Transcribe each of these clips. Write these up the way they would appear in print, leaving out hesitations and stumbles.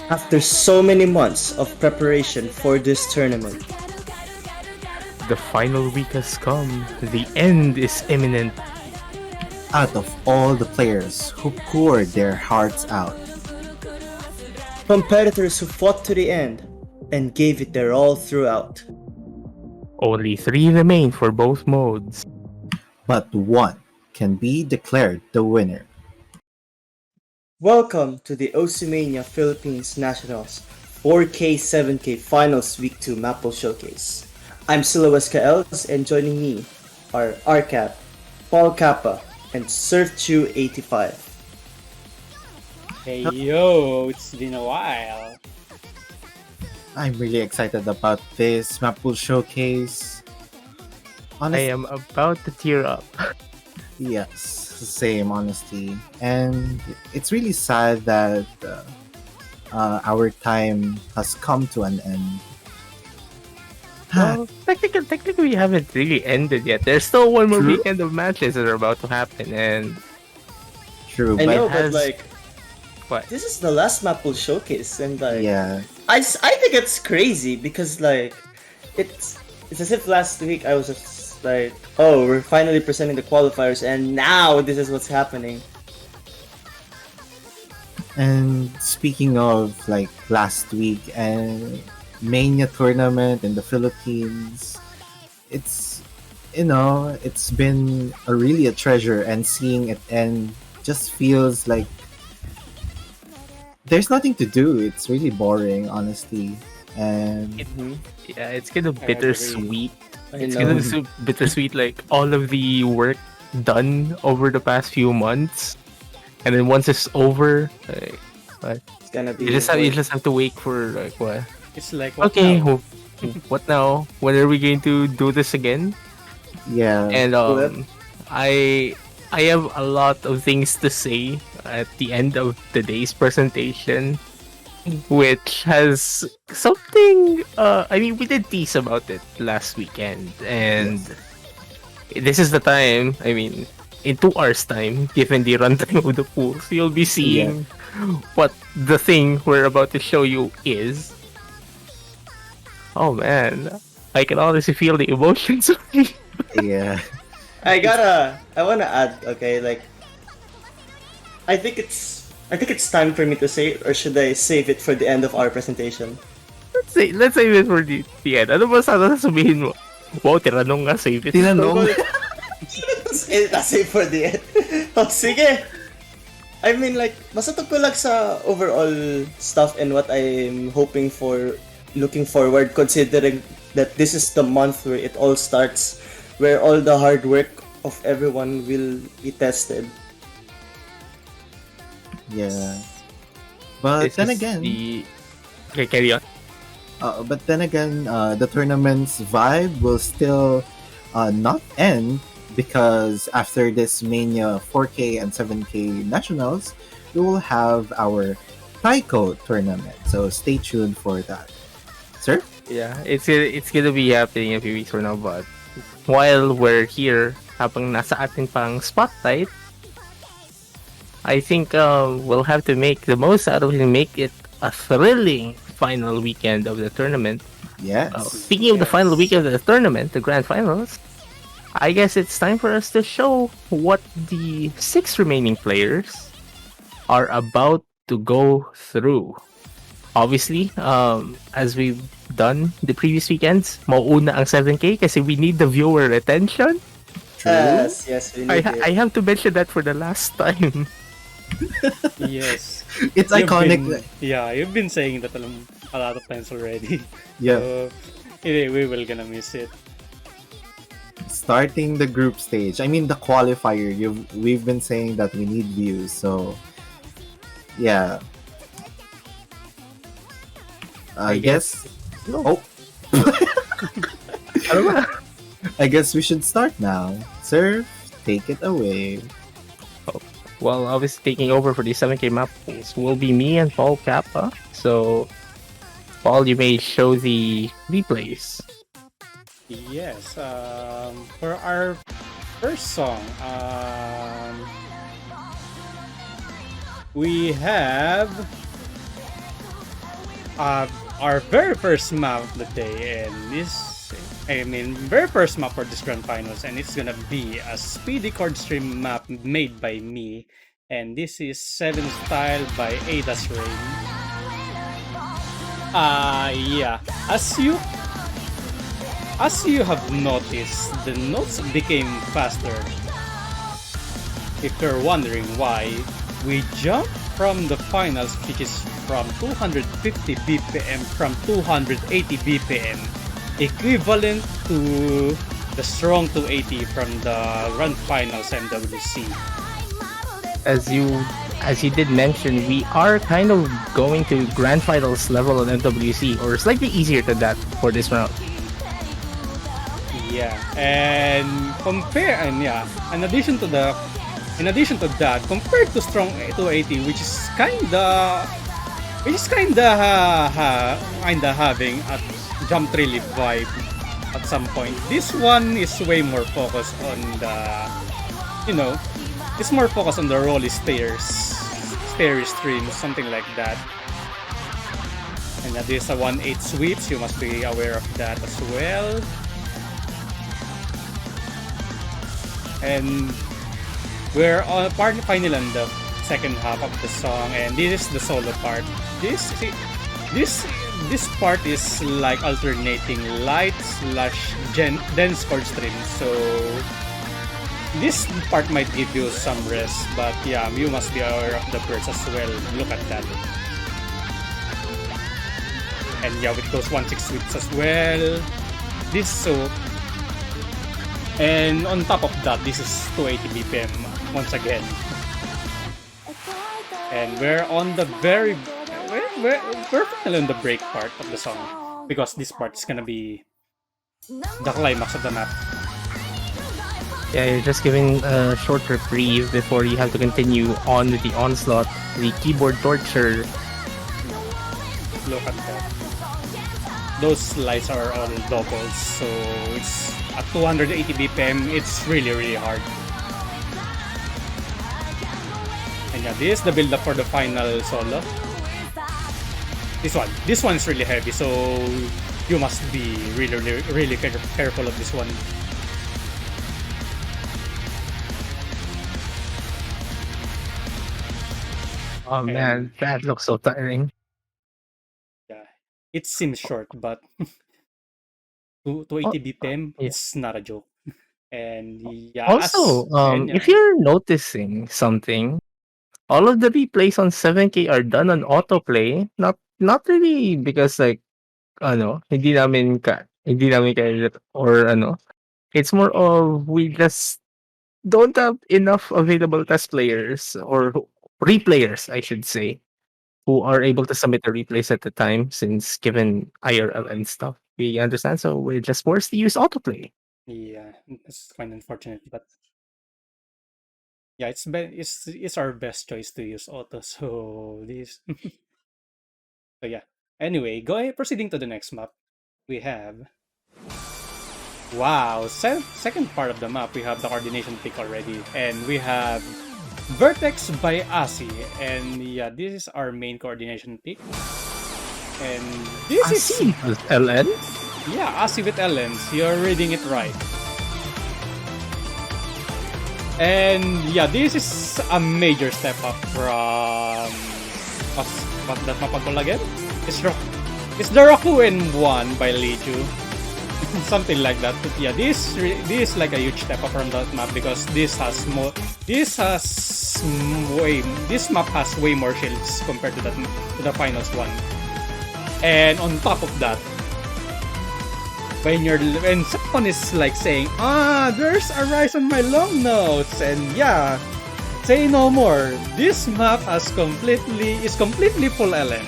After so many months of preparation for this tournament, The final week has come. The end is imminent. Out of all the players who poured their hearts out, competitors who fought to the end and gave it their all throughout, Only 3 remain for both modes. but one can be declared the winner. welcome to the Oceania Philippines Nationals 4K 7K Finals Week 2 Mappool Showcase. I'm Silas Kaels, and joining me are RCap, Paul Kappa, and SurfChew85. Hey yo, it's been a while. I'm really excited about this Mappool showcase. I am about to tear up. Yes, same honestly. And it's really sad that our time has come to an end. Well, technically we haven't really ended yet. There's still one more True. weekend of matches that are about to happen, and True, I but know, has- but like, what? this is the last Mappool Showcase, and like, yeah, I think it's crazy because like, it's as if last week I was just like, oh, we're finally presenting the qualifiers, and now this is what's happening. and speaking of like last week and Mania tournament in the Philippines, it's it's been really a treasure, and seeing it end just feels like there's nothing to do. It's really boring, honestly. And Yeah, it's kind of I agree. bittersweet. I It's know. kind of bittersweet, like all of the work done over the past few months, and then once it's over, like, what? It's gonna be. You just have to wait for like what? It's like what Okay, now? what now? When are we going to do this again? yeah, And Well, I have a lot of things to say at the end of today's presentation, which has something. I mean, we did tease about it last weekend, and this is the time. I mean, in 2 hours' time, given the runtime of the pools, you'll be seeing what the thing we're about to show you is. Oh man, I can honestly feel the emotions. yeah. I wanna add, okay, like, I think it's time for me to say it, or should I save it for the end of our presentation? Let's say this for the end. Ano ba sana sasabihin mo? Wow, tiranong nga, save it. Tinanong. Save for the end. Oh, sige. I mean, like, masatog ko lang sa overall stuff and what I'm hoping for, looking forward, considering that this is the month where it all starts, where all the hard work of everyone will be tested. Yeah. But This then is again, the okay, carry on. the tournament's vibe will still not end because after this Mania 4K and 7K nationals, we will have our Taiko tournament. So stay tuned for that. Sir? Yeah, it's gonna be happening a few weeks from now. But while we're here, habang nasa atin pang spotlight, I think we'll have to make the most out of it and make it a thrilling final weekend of the tournament. Yes. Speaking of the final Yes. weekend of the tournament, the grand finals, I guess it's time for us to show what the 6 remaining players are about to go through. Obviously, as we've done the previous weekends, mauuna ang 7K kasi we need the viewer attention. Yes, yes, we need it. I have to mention that for the last time. Yes. It's You've iconic. yeah, you've been saying that a lot of times already. Yeah. So, we will gonna miss it. Starting the group stage. I mean the qualifier. We've been saying that we need views. So yeah. I guess. Oh. Ano ba? I guess we should start now. Sir, take it away. Well, obviously taking over for the 7K map will be me and Paul Kappa. So, Paul, you may show the replays. Yes. For our first song, we have our very first map of the day, and very first map for this grand finals, and it's gonna be a speedy chord stream map made by me, and this is 7 Style by Ada's Rain. Yeah, as you have noticed, the notes became faster. If you're wondering why, we jumped from the finals, which is from 250 BPM from 280 BPM, equivalent to the strong 280 from the run finals MWC. As you did mention, we are kind of going to grand finals level on MWC, or slightly easier than that for this round. Yeah, and in addition to that, compared to strong 280, which is kinda having a jump really vibe at some point. This one is way more focused on it's more focused on the rolly stairs streams, something like that. And that is a 1/8 sweeps. You must be aware of that as well. And we're finally on the second half of the song, and this is the solo part. This part is like alternating light / dense chord stream. So this part might give you some rest, but yeah, you must be aware of the birds as well. Look at that. And yeah, with those 1/6 sweeps as well. And on top of that, this is 280 BPM once again. And we're on the we're finally on the break part of the song, because this part is gonna be the climax of the map. Yeah, you're just giving a short reprieve before you have to continue on with the onslaught, the keyboard torture. Look at that. Those slides are all doubles, so it's at 280 BPM. It's really hard. And yeah, this is the build up for the final solo. This one is really heavy, so you must be really careful of this one. Oh man, that looks so tiring. Yeah, it seems short, but 280 BPM, yeah. it's not a joke. And yeah, Also, and if you're noticing something, all of the replays on 7K are done on autoplay. Not really because like hindi namin kaya or it's more of we just don't have enough available test players or replayers, I should say. who are able to submit the replays at the time, since given IRL and stuff. We understand, so we're just forced to use autoplay. Yeah, it's quite unfortunate, but yeah, it's our best choice to use auto. So this, so yeah. Anyway, proceeding to the next map, we have wow, second part of the map. We have the coordination pick already, and we have Vertex by Asi, and yeah, this is our main coordination pick. And this I is see with LN. yeah, Asi with Ellens. You're reading it right. And yeah, this is a major step up from what's that map called again? It's the Rakuen one by Leiju. Something like that. But yeah, this is like a huge step up from that map because this map has way more shields compared to the finals one. And on top of that, when someone is like saying, there's a rise on my long notes, and yeah, say no more. This map is completely full LN.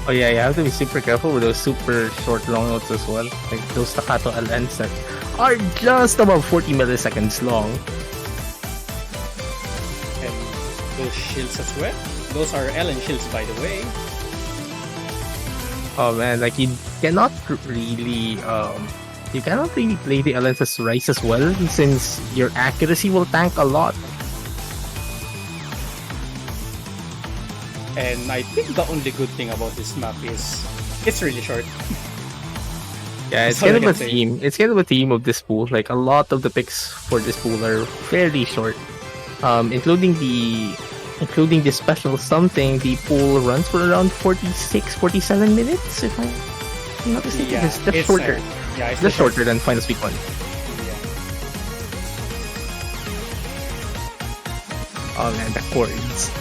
Oh yeah, you have to be super careful with those super short long notes as well. Like those staccato LNs that are just about 40 milliseconds long. And those shields as well. Those are LN shields, by the way. Oh man, like you cannot really play the LNs as Rice as well, since your accuracy will tank a lot. And I think the only good thing about this map is it's really short. Yeah, it's That's all kind I of a can say. theme. It's kind of a theme of this pool. Like a lot of the picks for this pool are fairly short. Including the special something, the pool runs for around 46, 47 minutes, if I'm not mistaken. Yeah, It's just shorter. it's Just shorter than Final Speed 1. Yeah. Oh man, the chords.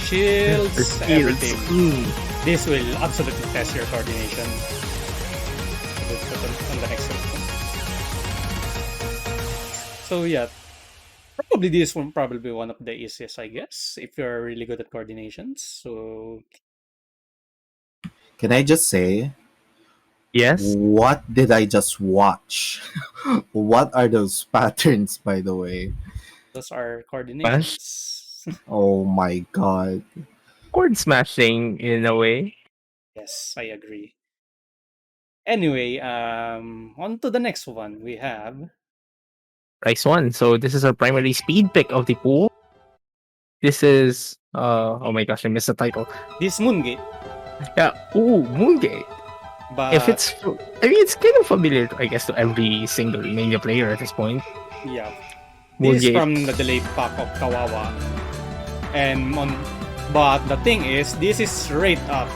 Shields, everything. Mm. This will absolutely test your coordination. Let's put on the next one. So yeah, probably this one probably one of the easiest, I guess, if you're really good at coordinations. So Can I just say, Yes? what did I just watch? What are those patterns, by the way? those are coordinations. Oh my god. Chord smashing in a way. Yes, I agree. Anyway, on to the next one. We have Rice 1. So this is our primary speed pick of the pool. This is oh my gosh, I missed the title. this Moongate, Yeah, ooh, Moongate. but If it's I mean it's kind of familiar, I guess, to every single Mania player at this point. yeah, this is Moongate. from the delayed pack of Kawawa. But the thing is, this is rate up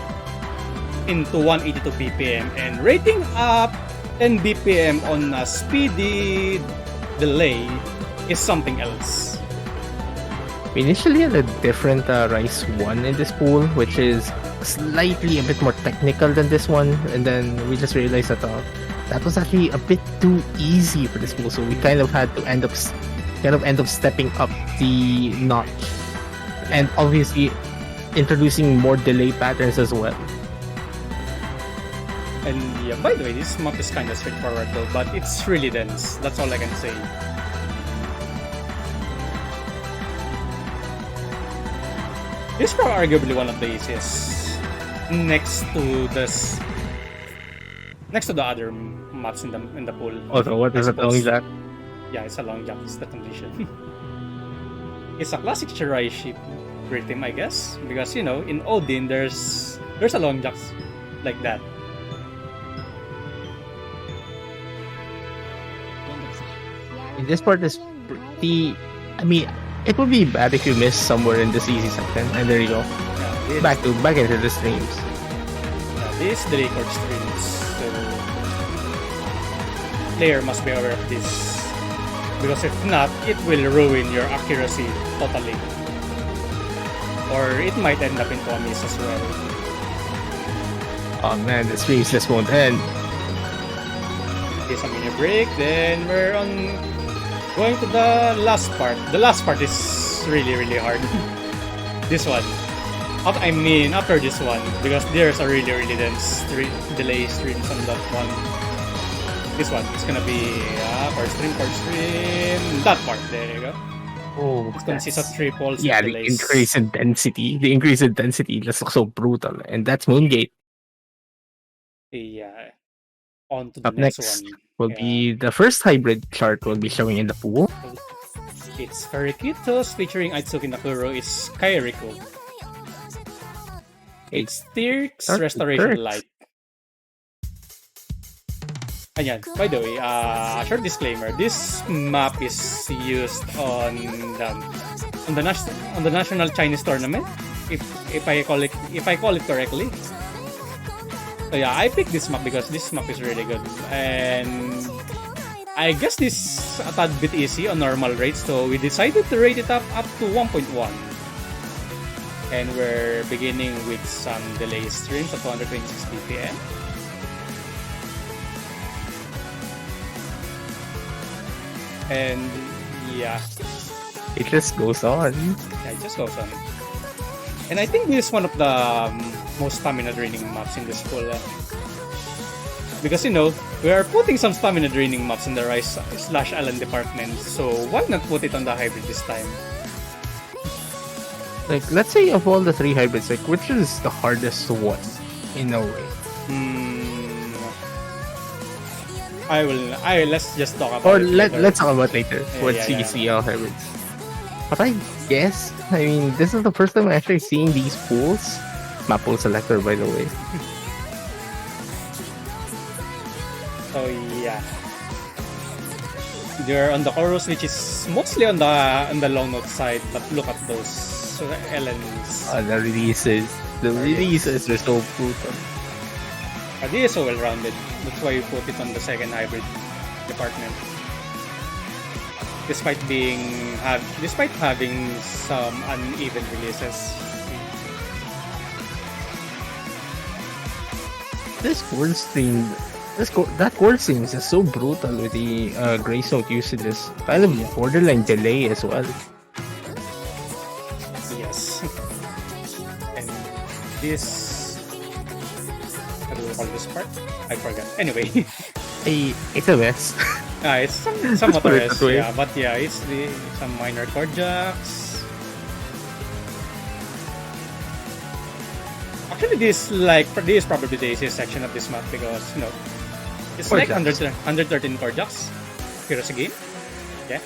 into 182 BPM, and rating up 10 BPM on a speedy delay is something else. We initially had a different Rice 1 in this pool, which is slightly a bit more technical than this one, and then we just realized that that was actually a bit too easy for this pool, so we kind of had to end up stepping up the notch, and obviously introducing more delay patterns as well. And yeah, by the way, this map is kind of straightforward though, but it's really dense. That's all I can say. This is probably arguably one of the easiest next to the other maps in the pool. Also, what is it telling that? Yeah, it's a long jump. It's the condition. It's a classic Shirai ship rhythm, I guess, because in Odin there's a long jump like that. This part is pretty. I mean, it would be bad if you miss somewhere in this easy section, and there you go. Yeah, Back into the streams. this is the record streams, so player must be aware of this, because if not, it will ruin your accuracy totally, or it might end up into a miss as well. Oh man, the streams just won't end. Okay, some mini break, then we're going to the last part. The last part is really hard. This one. I mean, after this one, because there's a really dense delay streams on that one. This one, it's gonna be per stream, that part. There you go. Oh, It consists of that's- triples yeah, and the delays. increase in density. The increase in density just looks so brutal, and that's Moongate. Yeah. On to the Up next next one. will Yeah. be the first hybrid chart will be showing in the pool. It's Perikitos featuring Aitsuki Nakuro is Kairiko. It's Tirk's Start with Restoration Tirks. Light. Ayan, by the way, short disclaimer, this map is used on the national Chinese tournament, if I call it correctly. So yeah, I picked this map because this map is really good, and I guess this is a tad bit easy on normal rates, so we decided to rate it up to 1.1. And we're beginning with some delay streams at 226 BPM. And yeah, It just goes on. yeah, it just goes on. And I think this is one of the most stamina draining maps in this pool. Because we are putting some stamina draining maps in the Rise/Allen department, so why not put it on the hybrid this time? Like, let's say of all the three hybrids, like, which is the hardest one in a way? Let's just talk about Or it later. let's talk about later. Yeah, What yeah, yeah. CCL hybrids? But I guess, I mean, this is the first time I'm actually seeing these pools. Mappool selector, by the way. So yeah, they're on the chorus, which is mostly on the long note side. But look at those Ellens. The releases. The releases are so brutal. They are so well rounded. That's why you put it on the second hybrid department. Despite having some uneven releases. This chord stream, that chord stream is just so brutal with the grace note usages. Kind of borderline delay as well. Yes. And this, how do we call this part? I forgot. Anyway, It's a mess. it's somewhat put a it rest, that way. yeah. But yeah, it's some minor chord jacks. Actually, this is probably the easiest section of this map because it's Chord like jacks. 113 chord jacks. Heroes game, yeah.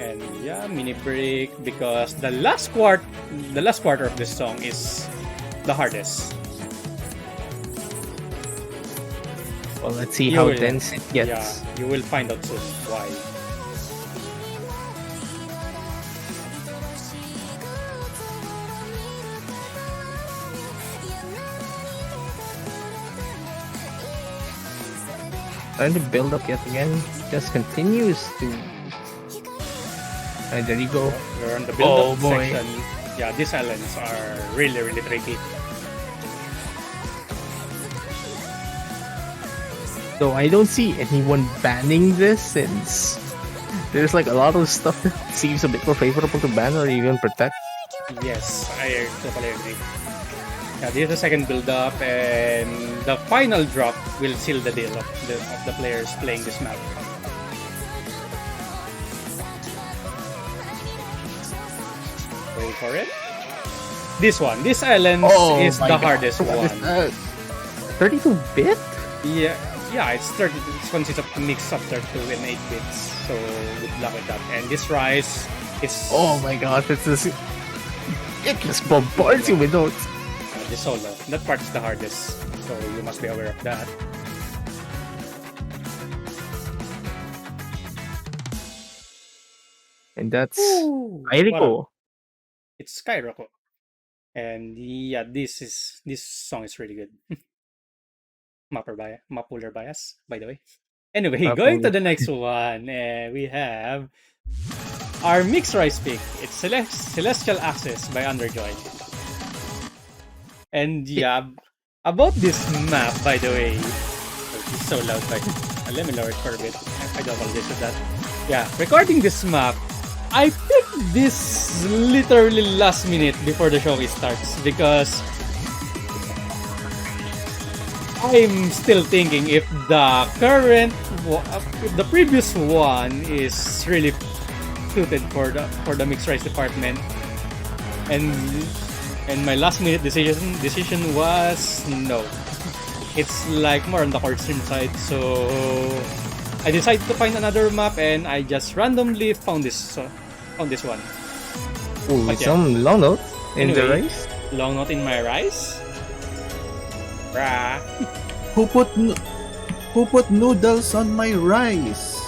And yeah, mini break because the last quarter of this song is the hardest. Well, let's see You how will- dense it gets. Yeah, you will find out soon why. Trying to build up yet again. Just continues to. And there you go. We're on the build-up Oh, boy. section. Yeah, these islands are really tricky. So I don't see anyone banning this since there's like a lot of stuff that seems a bit more favorable to ban or even protect. Yes, I totally agree. Yeah, this is the second build-up, and the final drop will seal the deal of the players playing this map. Wait for it. This island is my the God. hardest one. 32-bit? Yeah, it consists of a mix of 32 and 8 bits. So good luck with that. And this rise is Oh my gosh, it just bombards you with notes. the solo. That part is the hardest. So you must be aware of that. And that's What Airiko. It's Skyrocko. And yeah, this song is really good. Mappooler bias, by the way. Anyway, going to Mappool. the next one, we have our mixed rice pick. It's Celestial Access by Underjoy. And yeah, about this map, by the way, it's so loud. Let me lower it for a bit. I do apologize for that. Yeah, recording this map, I picked this literally last minute before the show starts because I'm still thinking if the if the previous one is really suited for the mixed rice department, and my last minute decision was no. It's like more on the core stream side, so I decided to find another map, and I just randomly found this one. Ooh, But yeah. some long note in the Anyway. rice. Long not in my rice. Brah. Who put noodles on my rice?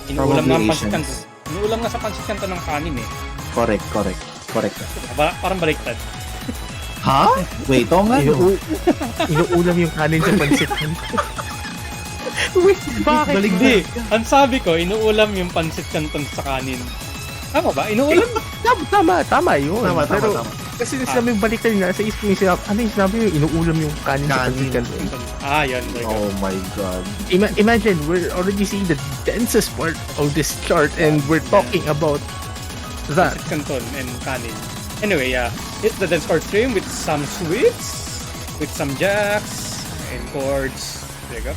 Inuulam Probably nga ang pansit Asians. kanto. Inuulam nga sa pansit kanto ng kanin eh. Correct. Parang baliktad. Ha? Wait, oo nga no. Inuulam yung kanin sa pansit. Wait, bakit? Hindi. Ang sabi ko, inuulam yung pansit kanton sa kanin. Tama ba? Inuulam? Tama yun. Tama. Pero, kasi sinabi yung baliktad nga, sa isip yung sinabi, ano yung sinabi yung inuulam yung kanin sa pansit kanton? Yun. There you go. Oh my god. Imagine, we're already seeing the densest part of this chart and we're talking about that. Pansit kanton and kanin. Anyway, it's the dance chord stream with some sweets, with some jacks and chords. There you go.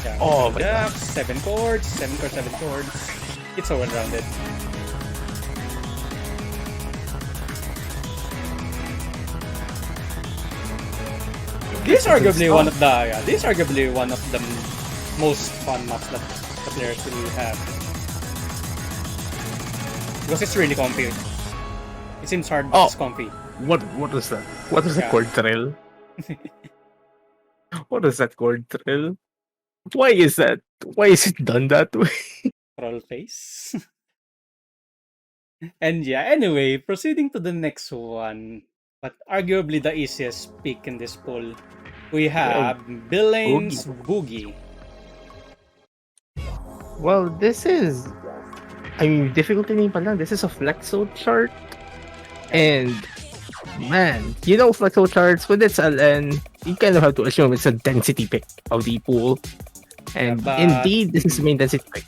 Yeah, Oh, my jacks, 7 chords. It's so well-rounded. This is arguably one of the most fun maps that the players will have. Because it's really comfy. It seems hard, but it's comfy. What was that? What was the Yeah. chord trill? What is that chord trill? Why is that? Why is it done that way? Troll face. And yeah, anyway, proceeding to the next one, but arguably the easiest pick in this pool, we have Billane's Boogie. Well, this is... I mean, difficulty name pa lang. This is a flexo chart. And, man, you know flexo charts, with its LN, you kind of have to assume it's a density pick of the pool. And But- indeed, this is the main density pick.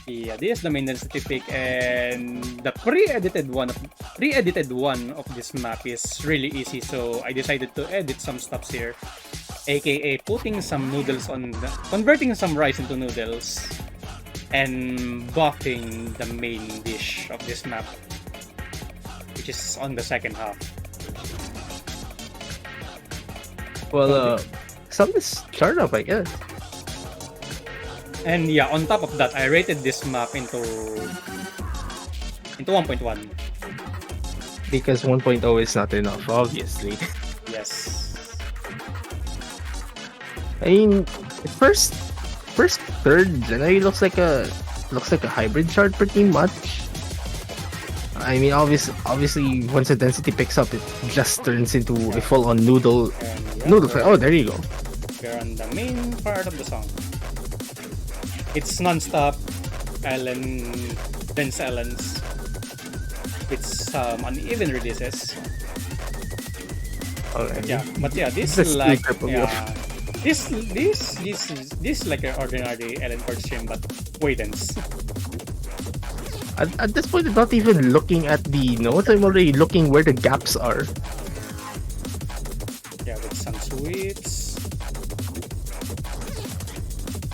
Yeah, this is the main density pick, and the pre-edited one of this map is really easy. So I decided to edit some stuffs here, aka putting some noodles converting some rice into noodles, and buffing the main dish of this map, which is on the second half. Well, sum this chart up, I guess. And yeah, on top of that, I rated this map into 1.1. Because 1.0 is not enough, obviously. Yes. I mean, first third, it looks like a hybrid chart pretty much. I mean, obviously, once the density picks up, it just turns into a full-on noodle. And Noodle. Oh, there you go. we're on the main part of the song. It's non-stop dense Ellens with some uneven releases. Alright. But this That's is like pretty triple, this like an ordinary Ellen chord stream, but way dense. At this point, I'm not even looking at the notes. I'm already looking where the gaps are. Yeah, with some sweets.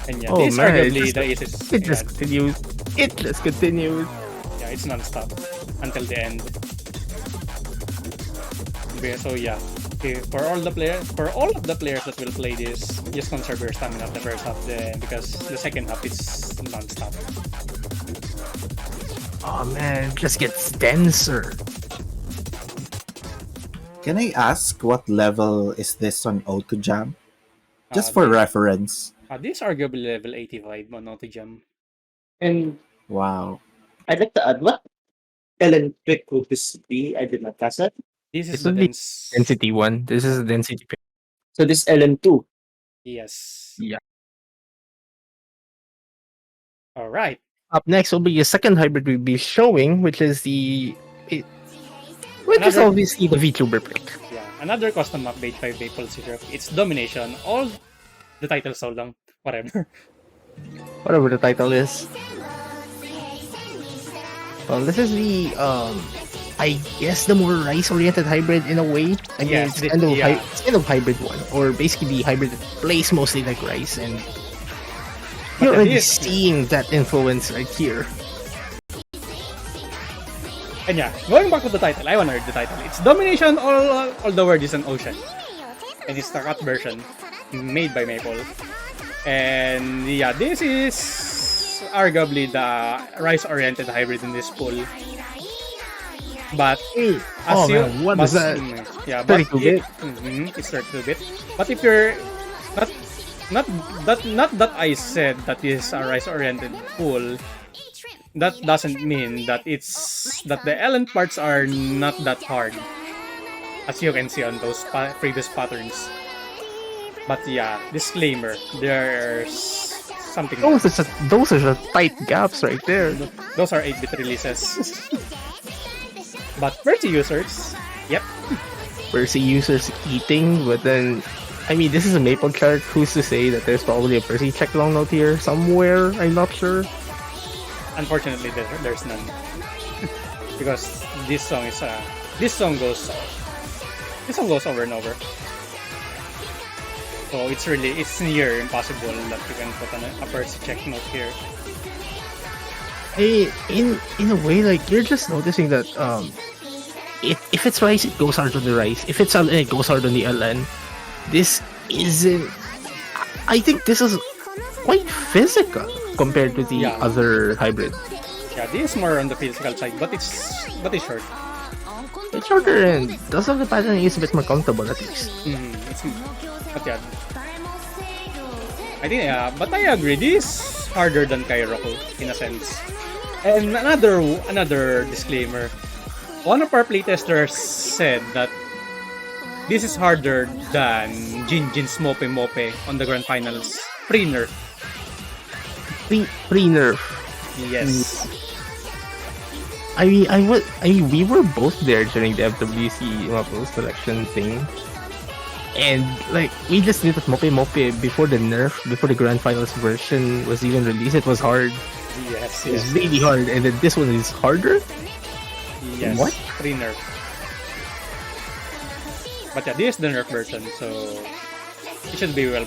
And yeah, Oh, this is man, arguably the easiest. It just continues. It just continues. Yeah, it's non-stop until the end. Okay, so yeah, for all of the players that will play this, just conserve your stamina at the first half, because the second half is non-stop. Oh man, it just gets denser. Can I ask what level is this on O2 Jam? Just Uh, for reference. This is arguably level 85 on AutoJam. And Wow. I'd like to add what Ellen pick will this be? I did not catch that. This is This the would be dense. Density 1. This is a density pick. So this Ellen 2. Yes. Yeah. All right. Up next will be a second hybrid we'll be showing, which is which is Another- obviously the VTuber pick. Yeah. Another custom map, Page 5 Maple Syrup. It's domination. All the titles so long. Whatever. whatever the title is. Well, this is the I guess the more rice-oriented hybrid in a way. I mean, Yes, it's kind of hybrid one, or basically the hybrid that plays mostly like rice, and you're already seeing that influence right here. And yeah, going back to the title, I wanna read the title. It's Domination, all the world is an ocean. And it's the cut version, made by Mappool. And yeah, this is arguably the rice-oriented hybrid in this pool. But as you, man, what is that? Yeah, but 32-bit? It's 32-bit. But if you're not that I said that is a rice-oriented pool, that doesn't mean that the element parts are not that hard, as you can see on those previous patterns. But yeah, disclaimer: there's something. Those are the tight gaps right there. Those are 8-bit releases. But Percy users, yep. Percy users eating, but then I mean, this is a Maple chart. Who's to say that there's probably a Percy check long note here somewhere? I'm not sure. Unfortunately, there's none. Because this song goes over and over. So it's near impossible that you can put a Percy check note here. Hey, in a way, like you're just noticing that if it's rice, it goes hard on the rice. If it's LN, it goes hard on the LN. This isn't. I think this is quite physical compared to the other hybrid. Yeah, this is more on the physical side, but it's short. It's shorter and does have the pattern is a bit more comfortable at least. But yeah, I think but I agree. This is harder than Kairoku in a sense. And another disclaimer. One of our playtesters said that this is harder than Jin's Mope Mope on the Grand Finals pre-nerf. Pre-nerf. Yes. I mean, we were both there during the FWC Mappool selection thing. And like we just knew that Mope Mope before the Grand Finals version was even released, it was hard. Yes, it was really hard, and then this one is harder. Yes. What? Pre-nerf. But yeah, this is the nerf version, so it should be well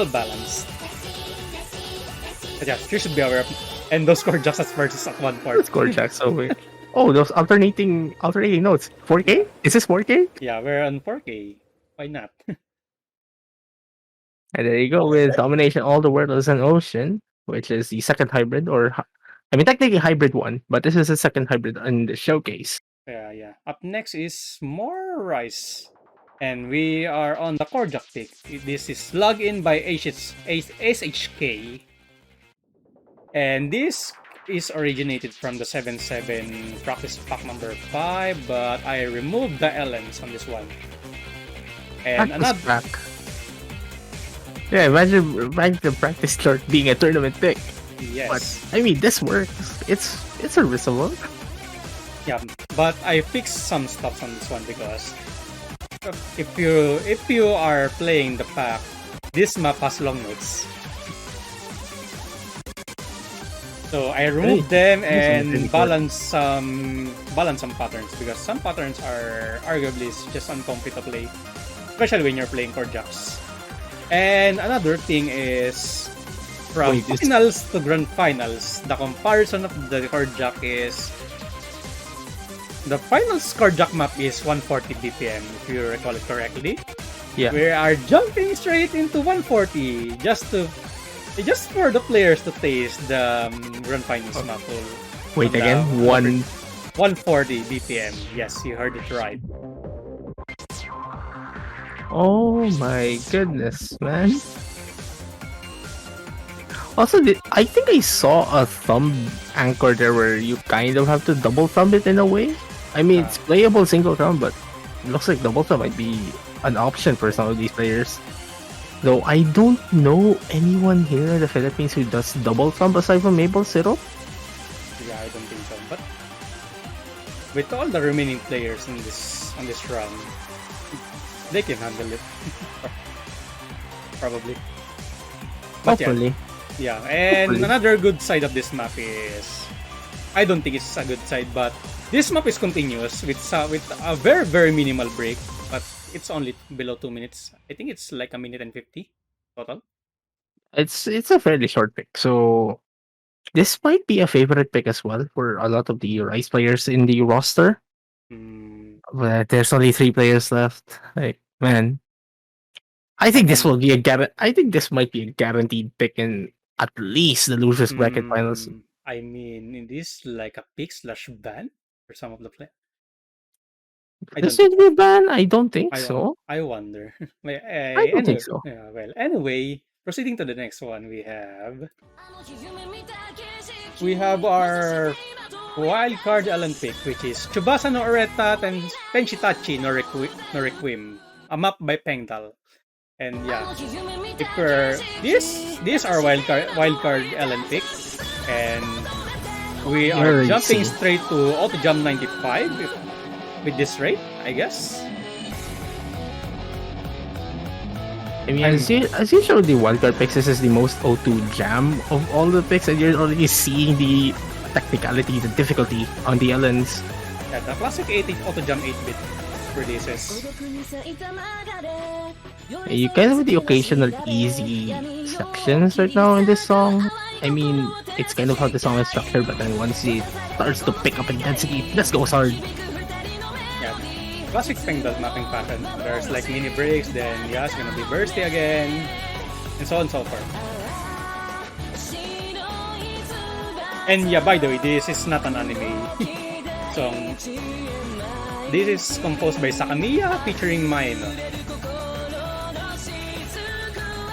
balanced. But yeah, you should be aware of. And those core jacks versus at one part. Score jacks over. Oh, those alternating notes. 4K? Is this 4K? Yeah, we're on 4K. Why not? And there you go with Domination All the World is an Ocean, which is the second hybrid, or I mean technically hybrid one, but this is the second hybrid in the showcase. Yeah. Up next is more rice. And we are on the core jack pick. This is Login by SHK. And this is originated from the 7-7 practice pack number 5, but I removed the LNs on this one. And another pack. Yeah, imagine the practice chart being a tournament pick. Yes. But I mean, this works. It's serviceable. Yeah, but I fixed some stuff on this one because if you are playing the pack, this map has long notes. So I removed them and balance some patterns because some patterns are arguably just uncomfy to play, especially when you're playing core jacks. And another thing is from finals to grand finals, the comparison of the core jack is the finals core jack map is 140 BPM if you recall it correctly. Yeah. We are jumping straight into 140 just for the players to taste the Grand Finals Mappool. Wait again, 140 BPM. Yes, you heard it right. Oh my goodness, man. Also, I think I saw a thumb anchor there where you kind of have to double thumb it in a way. I mean, it's playable single thumb, but it looks like double thumb might be an option for some of these players. Though I don't know anyone here in the Philippines who does double thumb aside from Maple Syrup. Yeah, I don't think so. But with all the remaining players on this run, they can handle it. Probably. But hopefully. Yeah, and Hopefully. another good side of this map is, I don't think it's a good side, but this map is continuous with a very very minimal break, but it's only below 2 minutes. I think it's like a minute and 50 total. It's a fairly short pick, so this might be a favorite pick as well for a lot of the Rise players in the roster. Mm, But there's only 3 players left. Like, man, I think this and will be I think this might be a guaranteed pick in at least the losers bracket finals. I mean, in this like a pick slash ban for some of the play. I This don't. will be a ban? I don't think I so. I wonder. Well, I don't think anyway, so. yeah, well, anyway, proceeding to the next one, we have our wild card Alan pick, which is Tsubasa no Oreta Tenshitachi no Requiem, a map by Pengdal. And yeah, if we're this our wild card Alan pick, and we are Very jumping safe. straight to auto jump 95 with this rate, I guess. I mean, And as you showed the wildcard picks, this is the most O2 jam of all the picks, and you're already seeing the technicality, the difficulty on the Ellens. yeah, the classic 80 auto jump 8-bit releases. You kind of have the occasional easy sections right now in this song. I mean, it's kind of how the song is structured, but then once it starts to pick up intensity, this goes hard. Yeah, classic Pengdal mapping pattern. There's like mini breaks, then yeah, it's gonna be bursty again, and so on and so forth. And yeah, by the way, this is not an anime song. This is composed by Sakamiya featuring Maeno.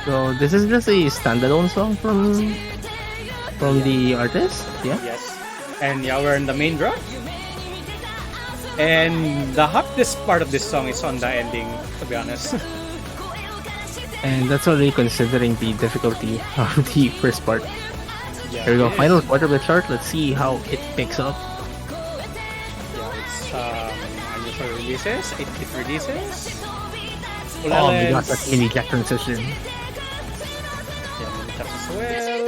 So this is just a standalone song from the artist. Yeah. Yes. And yeah, we're in the main draw. And the hardest part of this song is on the ending, to be honest. And that's already considering the difficulty of the first part. Yeah, Here we go, it is. final quarter of the chart. Let's see how it picks up. Yeah, it's unusual releases, 8-bit releases. Full Oh my god, Ellens. that mini jack transition. Yeah, mini taps as well.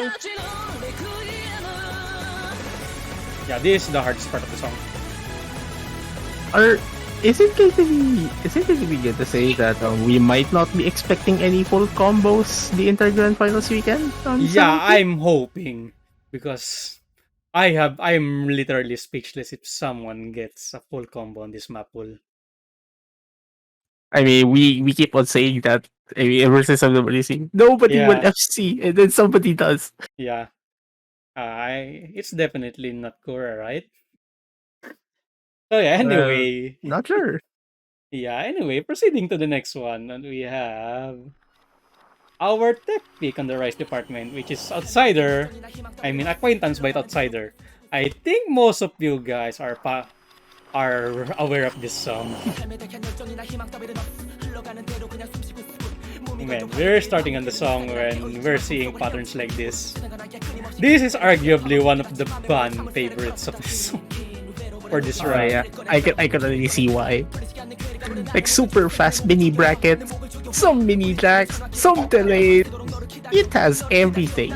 Yeah, this is the hardest part of the song. Is it going to be good to say that we might not be expecting any full combos the Inter Grand Finals weekend? On Yeah, Sunday? I'm hoping because I'm literally speechless if someone gets a full combo on this Mappool. I mean, we keep on saying that. I mean, ever since I'm releasing, nobody will Yeah. FC, and then somebody does. Yeah, it's definitely not Kura, right? So yeah, anyway, Not sure. proceeding to the next one, and we have our tech pick on the Rice department, which is Outsider. I mean, Acquaintance by Outsider. I think most of you guys are aware of this song. Man, we're starting on the song when we're seeing patterns like this. This is arguably one of the band favorites of this song for this round. Yeah, I can already see why. Like super fast mini bracket, some mini jacks, some delayed. It has everything.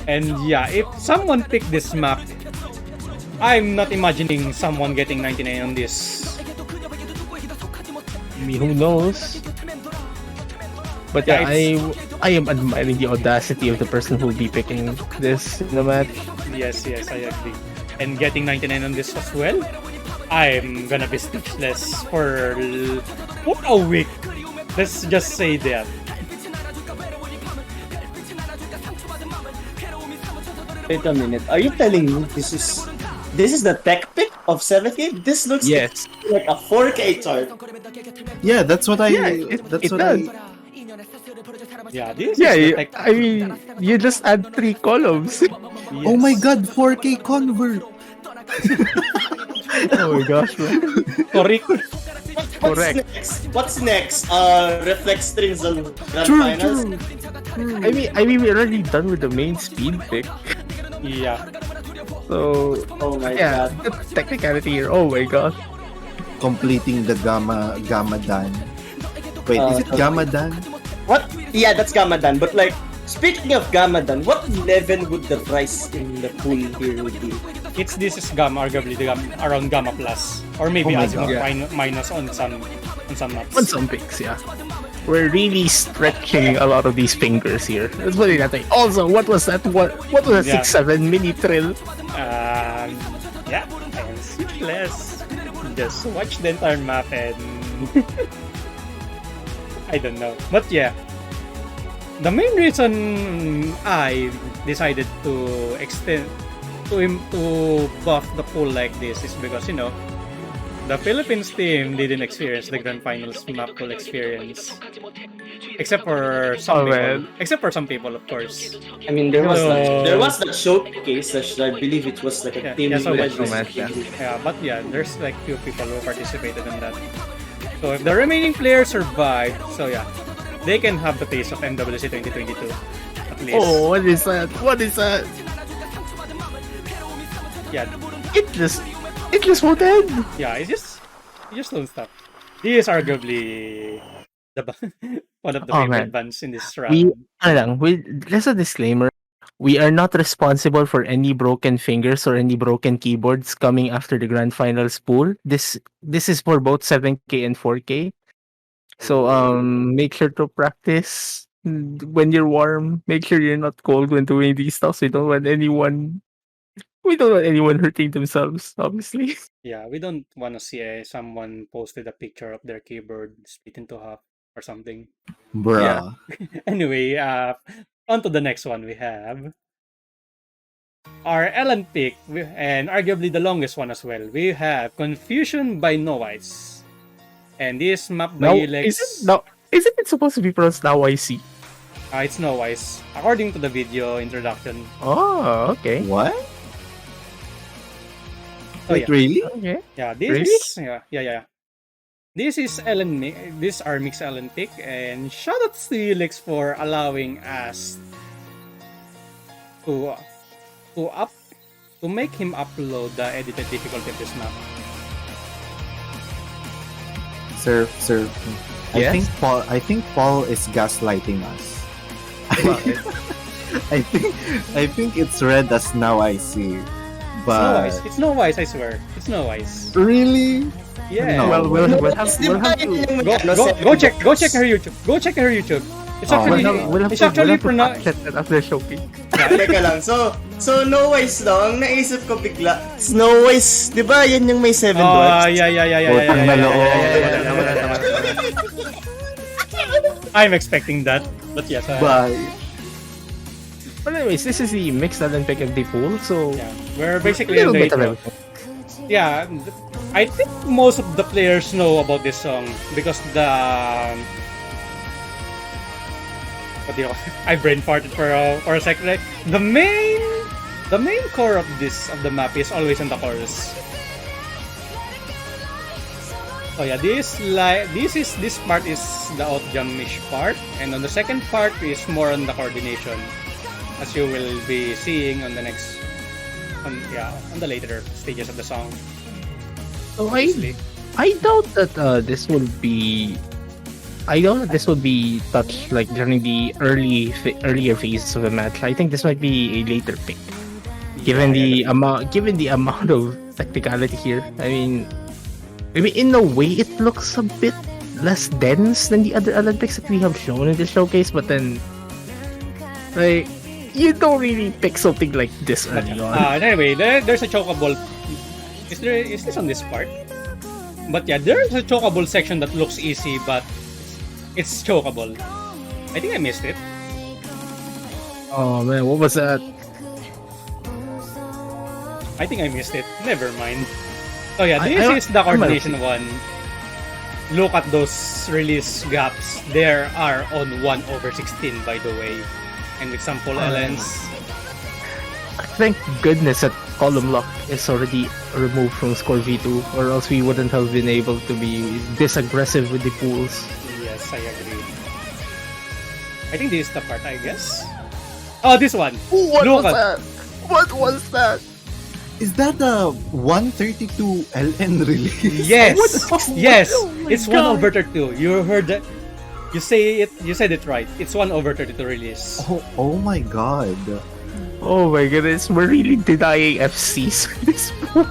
And yeah, if someone picked this map, I'm not imagining someone getting 99 on this. I mean, who knows? But yeah, Yeah, I am admiring the audacity of the person who will be picking this in the match. Yes, I agree. And getting 99 on this as well, I'm gonna be speechless for a week. Let's just say that. Wait a minute. Are you telling me this is the tech pick of 7K? This looks Yes. like a 4K chart. Yeah, that's what I. Yeah, that's it what does. Yeah, this Yeah, is the tech. I mean, you just add 3 columns. Oh my Yes. god, 4K convert. Oh my gosh, man. Correct. Correct. What's next? Reflex strings on Grand True, Finals. true. I mean, we're already done with the main speed pick. Yeah. So, Oh my yeah, god. the technicality here. Oh my god. Completing the gamma dan. Wait, is it Uh, gamma dan? What? Yeah, that's Gamadan. But like, speaking of Gamadan, what level would the price in the pool here would be? This is Gamma, arguably the Gamma, around Gamma Plus. Or maybe Oh my Azimuth God. minus on some maps. On some picks, yeah. We're really stretching a lot of these fingers here. Let's put it that way. Also, what was that? What was that Yeah. 6-7 mini trill? Yeah, I am speechless. Just watch the entire map and I don't know. But yeah, the main reason I decided to extend to buff the pool like this is because the Philippines team didn't experience the grand finals Mappool experience, except for some Oh, people. man. Except for some people, of course. I mean, there was No. that showcase that I believe it was like a team so match. much, yeah. Yeah, but yeah, there's like few people who participated in that. So if the remaining players survive, so yeah, they can have the taste of MWC 2022 at least. Oh, what is that? What is that? Yeah, It just won't end. yeah, it just don't stop. This is arguably one of the Oh, favorite man. bands in this We, round. just a disclaimer. We are not responsible for any broken fingers or any broken keyboards coming after the grand finals pool. This is for both 7K and 4K. So make sure to practice when you're warm. Make sure you're not cold when doing these stuff. We don't want anyone hurting themselves, obviously. Yeah, we don't want to see someone posted a picture of their keyboard split into half or something. Bruh. Anyway, on to the next one we have our Ellen pick, and arguably the longest one as well. We have Confusion by Noise. And this map by Lex. Isn't it supposed to be pronounced now I see? It's Noise. According to the video introduction. Oh, okay. What? Oh, Wait, yeah. really? Okay. Yeah, this Really? is yeah. This is this our mix Ellen pick, and shoutouts to you, Lex, for allowing us to make him upload the edited difficulty of this map. Sir. Yes? I think Paul is gaslighting us. I think it's read as now I see. But It's no wise, I swear. It's no wise. really? Yeah. No. Well, we'll have to. Go check her YouTube. Go check her YouTube. It's Oh, actually We'll have it's actually to pronounced. fact check that after showcase. Teka lang. So Snow White daw, ang naisip ko bigla, Snow White, di ba yan yung may 7 Oh, dwarfs? yeah. Putang na loob. I'm expecting that. But yes, Bye. But anyways, this is the mixed talent pick of the pool, so yeah, we're a basically little in the bit of intro. everything. Yeah, I think most of the players know about this song because I brain farted for a second. Like, the main core of the map is always in the chorus. Oh yeah, this part is the out jump-ish part, and on the second part is more on the coordination, as you will be seeing on the next, on the later stages of the song. So Obviously. I doubt that this will be. I doubt that this will be touched like during the earlier phases of the match. I think this might be a later pick, given the amount of technicality here. I mean, in a way, it looks a bit less dense than the other Olympics that we have shown in this showcase. But then, like, you don't really pick something like this early on. Anyway, there's a chockable. Is this on this part? But yeah, there's a chockable section that looks easy, but it's chockable. I think I missed it. Oh man, what was that? I think I missed it. Never mind. Oh yeah, I- this I- is the I'm coordination one. Look at those release gaps. There are on 1/16, by the way. And with some full LNs. Thank goodness that column lock is already removed from score V2, or else we wouldn't have been able to be this aggressive with the pools. Yes, I agree. I think this is the part, I guess. Oh, this one. What Look was at- that? What was that? Is that the 132 LN release? Yes, What? yes. Oh my It's God. 1/2. You heard that? You say it. You said it right. It's 1/32 release. Oh my god. Oh my goodness, we're really denying FCs for this one.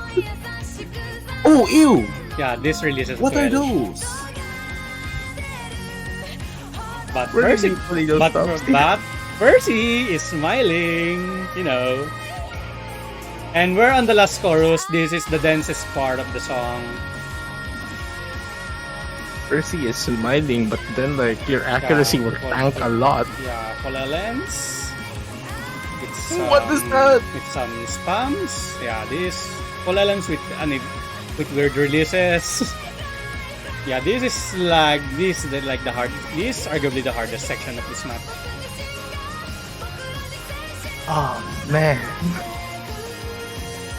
Oh, ew! Yeah, this release as What well. are those? But We're Percy, really pulling those but, stops. but Percy is smiling, you know. And we're on the last chorus. This is the densest part of the song. Percy is smiling, but then like your accuracy will tank a lot. Yeah, Cola Lens. It's What is that? With some spams. Yeah, this Cola Lens with weird releases. Yeah, this is like this is arguably the hardest section of this map. Oh man.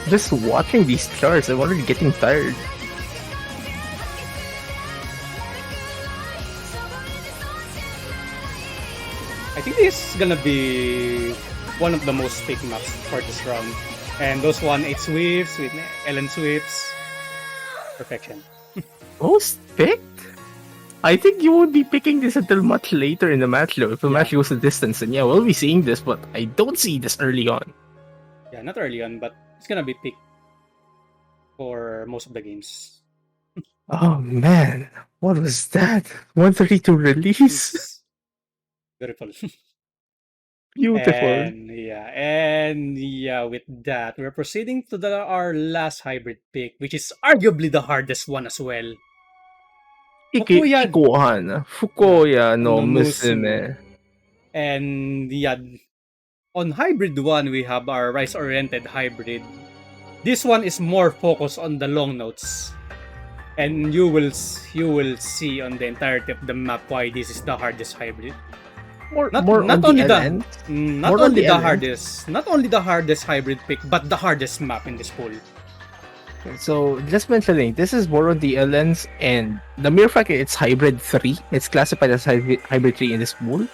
Just watching these charts, I'm already getting tired. I think this is gonna be one of the most picked maps for this round. And those 1-8 sweeps with Ellen sweeps. Perfection. Most picked? I think you won't be picking this until much later in the match though. If the match goes the distance, then yeah, we'll be seeing this, but I don't see this early on. Yeah, not early on, but it's gonna be picked for most of the games. Oh man, what was that? 132 release? It's beautiful. Beautiful. And yeah, with that, we're proceeding to our last hybrid pick, which is arguably the hardest one as well. Fukuya no No Musume. And yeah, on hybrid one, we have our rise-oriented hybrid. This one is more focused on the long notes. And you will see on the entirety of the map why this is the hardest hybrid. Not only the hardest hybrid pick, but the hardest map in this pool. So just mentioning, this is more on the LNs, and the mere fact that it's hybrid 3, it's classified as hybrid 3 in this pool.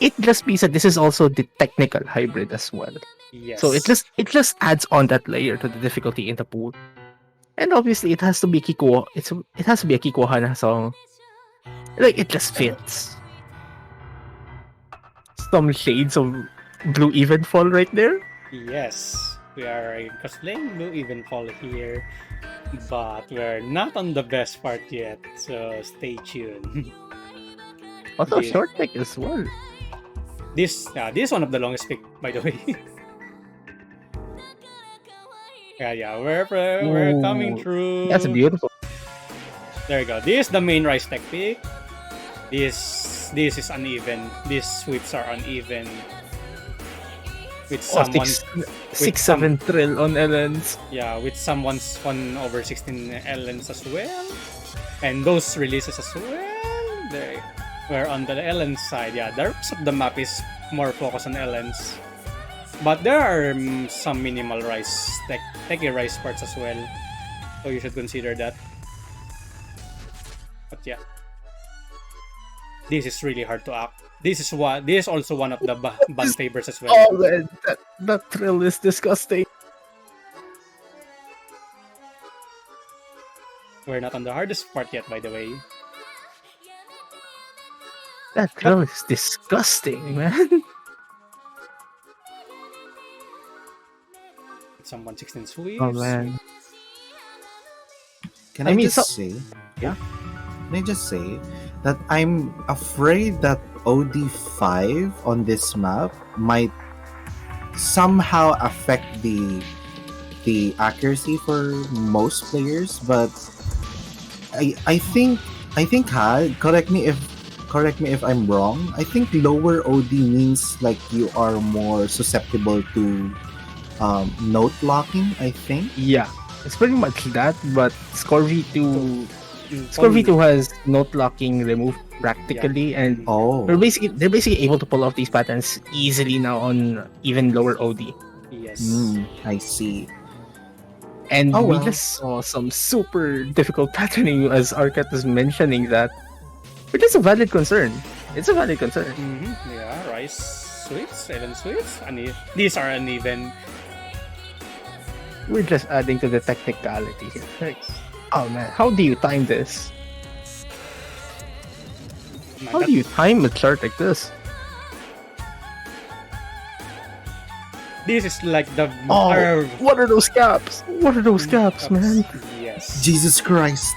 It just means that this is also the technical hybrid as well. Yes. So it just adds on that layer to the difficulty in the pool. And obviously it has to be Kikuo. It has to be a Kikuo Hana song. Like it just fits. Some shades of Blue Evenfall right there. Yes, we are cosplaying Blue Evenfall here, but we're not on the best part yet, so stay tuned. Also short pick as well. This is one of the longest pick, by the way. We're coming through. That's beautiful. There you go. This is the main Rise Tech pick. This is uneven. These sweeps are uneven. With someone 6-7 trill on LNs. Yeah, with someone's 1/16 LNs as well. And those releases as well. We're on the LN side. Yeah, the rest of the map is more focused on LNs. But there are some minimal techie rise parts as well. So you should consider that. But yeah. This is really hard to act. This is also one of the ban favors as well. Oh man, that trill is disgusting. We're not on the hardest part yet, by the way. That trill is disgusting, man. Some 1/16 sweeps. Oh man. Can I I mean, just say? yeah. Can I just say that I'm afraid that OD5 on this map might somehow affect the accuracy for most players, but I think correct me if I'm wrong. I think lower OD means like you are more susceptible to note locking, I think. Yeah, it's pretty much that, but Score V2 has note locking removed practically, and they're basically able to pull off these patterns easily now on even lower OD. Yes. I see. And we just saw some super difficult patterning as Arcat was mentioning that. But it's a valid concern. It's a valid concern. Yeah, Rise sweeps, Ellen sweeps, and these are uneven. We're just adding to the technicality here. Like, oh man, how do you time this? Man, How do you time a chart like this? This is like the Oh, our- what are those caps? What are those caps, man? Yes. Jesus Christ.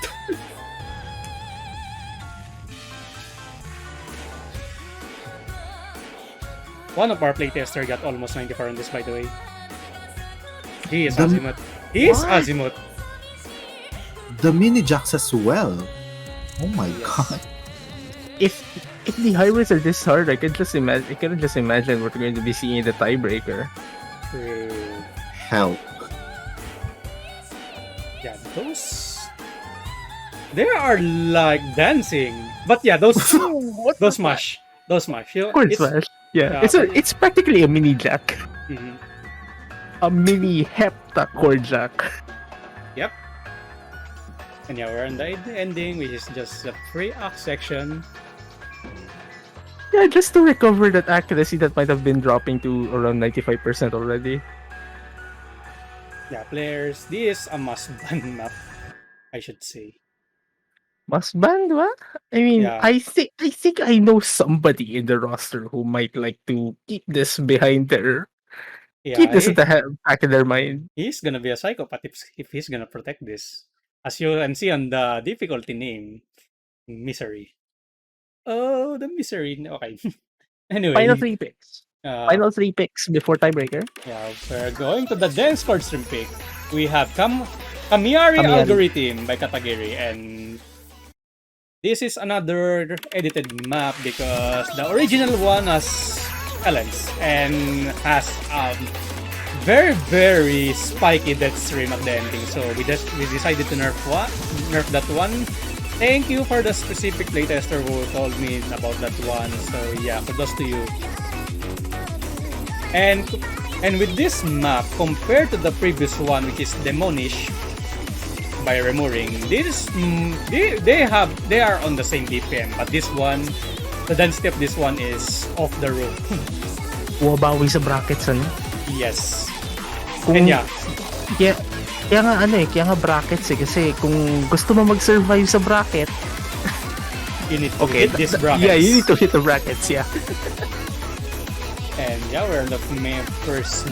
One of our playtester got almost 94 on this, by the way. He is The- Azimuth. He is What? Azimuth. The mini jacks as well. Oh my Yes. god. If the highways are this hard, I can just imagine what we're going to be seeing in the tiebreaker. True. Help. Yeah, those. They are like dancing, but yeah, those those smash, those smash. You know, Chord it's- smash. Yeah, Yeah. it's practically a mini jack, Mhm. a mini hepta chord jack. Yep. And yeah, we're on the ending, which is just the pre-act section. Yeah, just to recover that accuracy that might have been dropping to around 95% already. Yeah, players. This is a must-ban map, I should say. Must ban, what? I mean, Yeah. I think I know somebody in the roster who might like to keep this behind their keep Yeah, this at the back of their mind. he's gonna be a psychopath if he's gonna protect this. As you can see on the difficulty name, Misery. Oh, the Misery. Okay. Anyway, Final three picks. uh, Final three picks before tiebreaker. yeah, we're going to the dance chord stream pick. We have Kamiari Kamiari. Algorithm by Katagiri, and this is another edited map because the original one has Ellens and has very very spiky death stream at the ending. So we decided to nerf that one. Thank you for the specific playtester who told me about that one. So yeah, kudos to you. And with this map, compared to the previous one, which is Demonish by Remuring, they are on the same BPM, but this one, the density of this one is off the roof. Bumabawi sa brackets, ano? Yes. Kung, And yeah, kaya nga brackets kasi kung gusto mo mag-survive sa bracket, you need to hit this bracket. Yeah, you need to hit the brackets, yeah. And yeah, we're on the first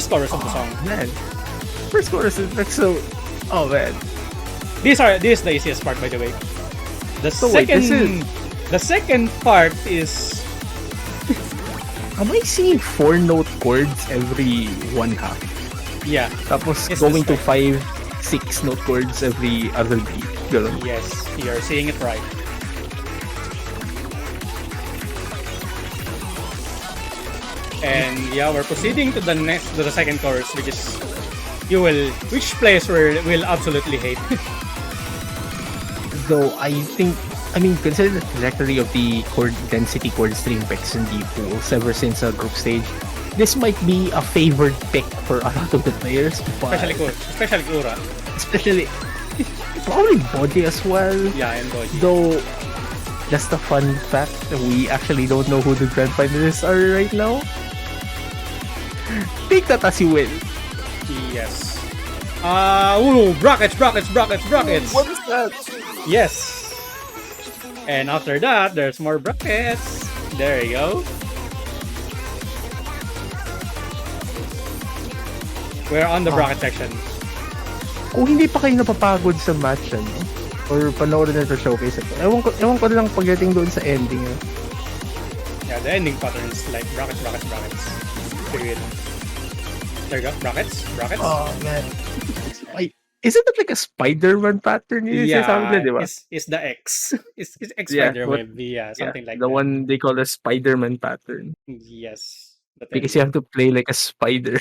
chorus of the song. Man. First chorus is like so... Oh, man. This is the easiest part, by the way. So wait, The second part is Am I seeing 4-note chords every one half? yeah, Tapos It's going the to 5-6-note chords every other beat. Ganun. yes, you're seeing it right. And yeah, we're proceeding to the second chorus, which place will absolutely hate. Though I mean, consider the trajectory of the chord density chord stream picks in the pools ever since a group stage. This might be a favored pick for a lot of the players, but especially Ura. especially probably Body as well. Yeah, and Boji. Though, just a fun fact, we actually don't know who the grand finalists are right now. Take that as you will. Yes. Brackets. What is that? Yes. And after that, there's more brackets. There you go. We're on the bracket section. Kung hindi pa kayo napapagod sa match, ano, or panoorin na ito showcase ito, ewan ko lang pagdating doon sa ending. Yeah, the ending pattern is like brackets. Period. There you go. Brackets. Oh, man. Wait, isn't it like a Spider-Man pattern? Yeah, Di ba? it's the X. It's X Yeah, Spider-Man. Yeah, something like the that. one they call a Spider-Man pattern. Yes. But Because you have to play like a spider.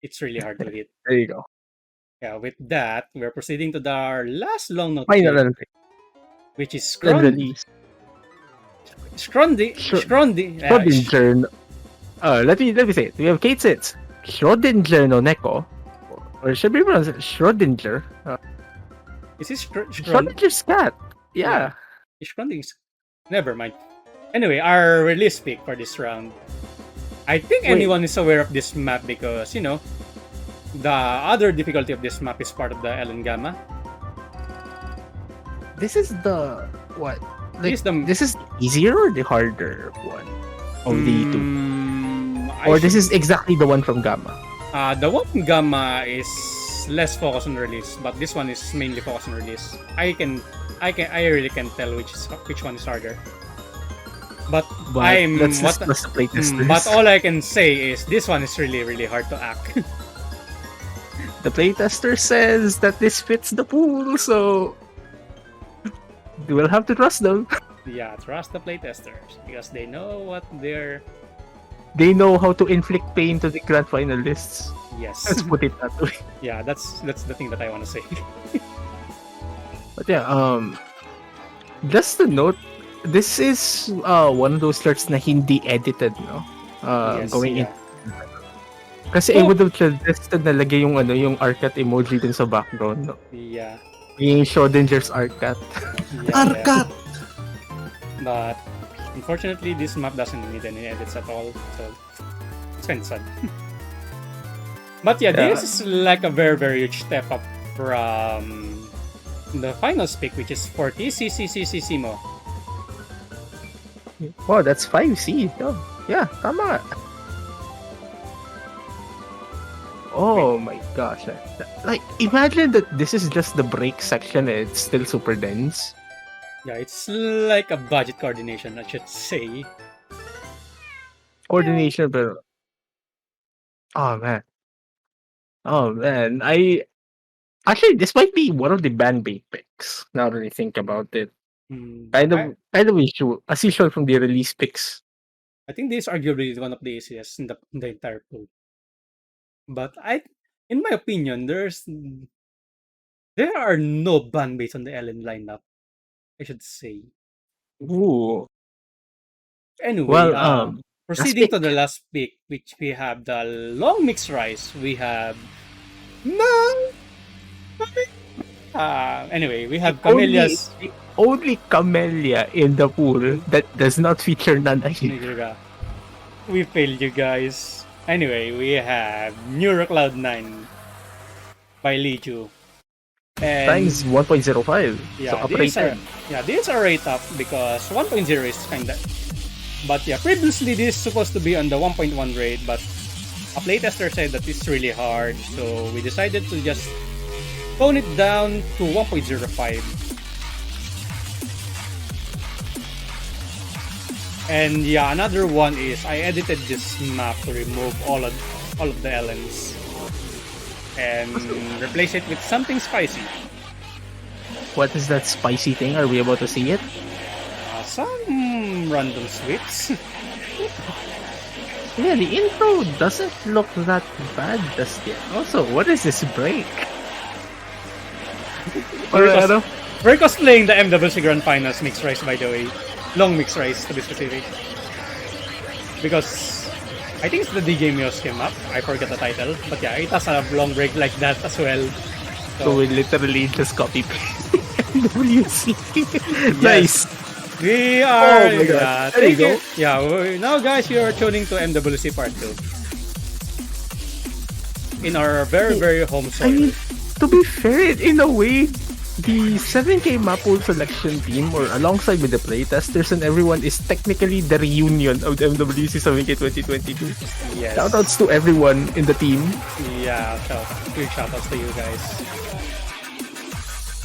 it's really hard to hit. There you go. Yeah, with that, we're proceeding to our last long note, Final pick, pick. which is Then release. Schrodinger. Let me say it. We have Kate Sitz. Schrodinger no Neko. Or should we pronounce it Schrodinger? Is this Schrodinger's cat. Yeah. Schrodinger's? Never mind. Anyway, our release pick for this round. I think anyone is aware of this map because, the other difficulty of this map is part of the Ellen Gamma. this is the what? Like, This is the- this is easier or the harder one of the two? I Or this should- is exactly the one from Gamma? The one from Gamma is less focused on release, but this one is mainly focused on release. I really can tell which one is harder. But Let's discuss the playtesters. but all I can say is this one is really really hard to act. The playtester says that this fits the pool, so we'll have to trust them. Yeah, trust the playtesters because they know what they're. They know how to inflict pain to the grand finalists. Yes. Let's put it that way. Yeah, that's the thing that I want to say. But yeah, just to note, this is one of those charts na hindi edited, no? Yes, Going yeah. in. Kasi I would have suggested na lagay yung yung Arcat emoji dun sa background, no? Yeah. Yung Schrodinger's Arcat. Yeah, Arcat! But unfortunately, this map doesn't need any edits at all, so it's kind of sad. But yeah, Yeah. this is like a very very huge step up from the finals pick, which is 40 CCCCCMO. Wow, that's 5C. Oh, yeah, tama. Oh my gosh. Like, imagine that this is just the break section and it's still super dense. Yeah, it's like a budget coordination, I should say. Coordination, pero... Oh, man. Oh, man. Actually, this might be one of the ban-bait picks, now that I think about it. Kind of usual, as usual from the release picks. I think this is arguably one of the easiest in the entire pool. But in my opinion, there are no ban based on the LN lineup, I should say. Ooh. Anyway, Well, proceeding to pick. the last pick, which we have the long mixed rice. We have no. Anyway, we have Camellia's. Only Camellia in the pool that does not feature Nanay. We failed you guys. Anyway, we have Neuro Cloud 9 by Lichu. And Times 1.05. yeah, so these are, uprated. these are right up because 1.0 is kinda. But yeah, previously this is supposed to be on the 1.1 rate, but a playtester said that it's really hard, so we decided to just tone it down to 1.05. And yeah, another one is I edited this map to remove all of the LNs and replace it with something spicy. What is that spicy thing? Are we about to see it? Some random sweets. Yeah, the intro doesn't look that bad, does it? Also, what is this break? We're cosplaying the MWC Grand Finals mixed rice, by the way. Long mixed rice, to be specific. Because I think it's the DJ Mios came up. I forget the title. But yeah, it has a long break like that as well. So we literally just copy paste WC. Nice. We are. Oh my God. There thank you go. Yeah, now guys, you are tuning to MWC Part 2. In our very, very home soil. I mean, to be fair, in a way, the 7K Mappool selection team, or alongside with the playtesters and everyone, is technically the reunion of the MWC 7K 2022. Yes. Shoutouts to everyone in the team. Yeah, big shoutouts to you guys.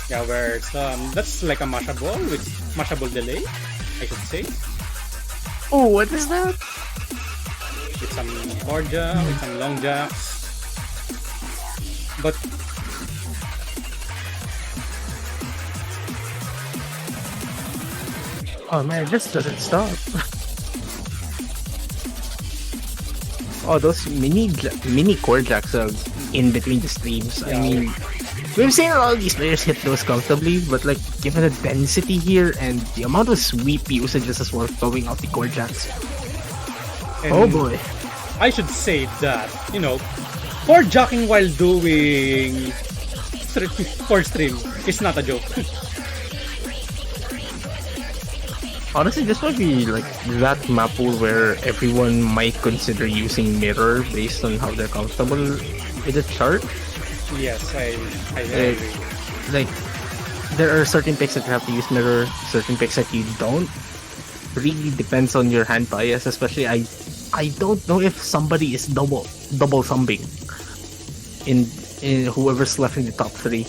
Yeah, where that's like a mashable with mashable delay, I should say. Oh, what is that? With some Borja, with some long jacks. But Oh man, it just doesn't stop. Oh, those mini core jacks in between the streams. I Yeah. mean, we've seen a lot of these players hit those comfortably, but like given the density here and the amount of sweep usages as well throwing out the core jacks. and Oh boy. I should say that, for jacking while doing core stream is not a joke. Honestly, this might be like that Mappool where everyone might consider using mirror based on how they're comfortable with the chart. Yes, I Like, agree. like there are certain picks that you have to use mirror, certain picks that you don't. Really depends on your hand bias. Especially, I don't know if somebody is double thumbing in whoever's left in the top three.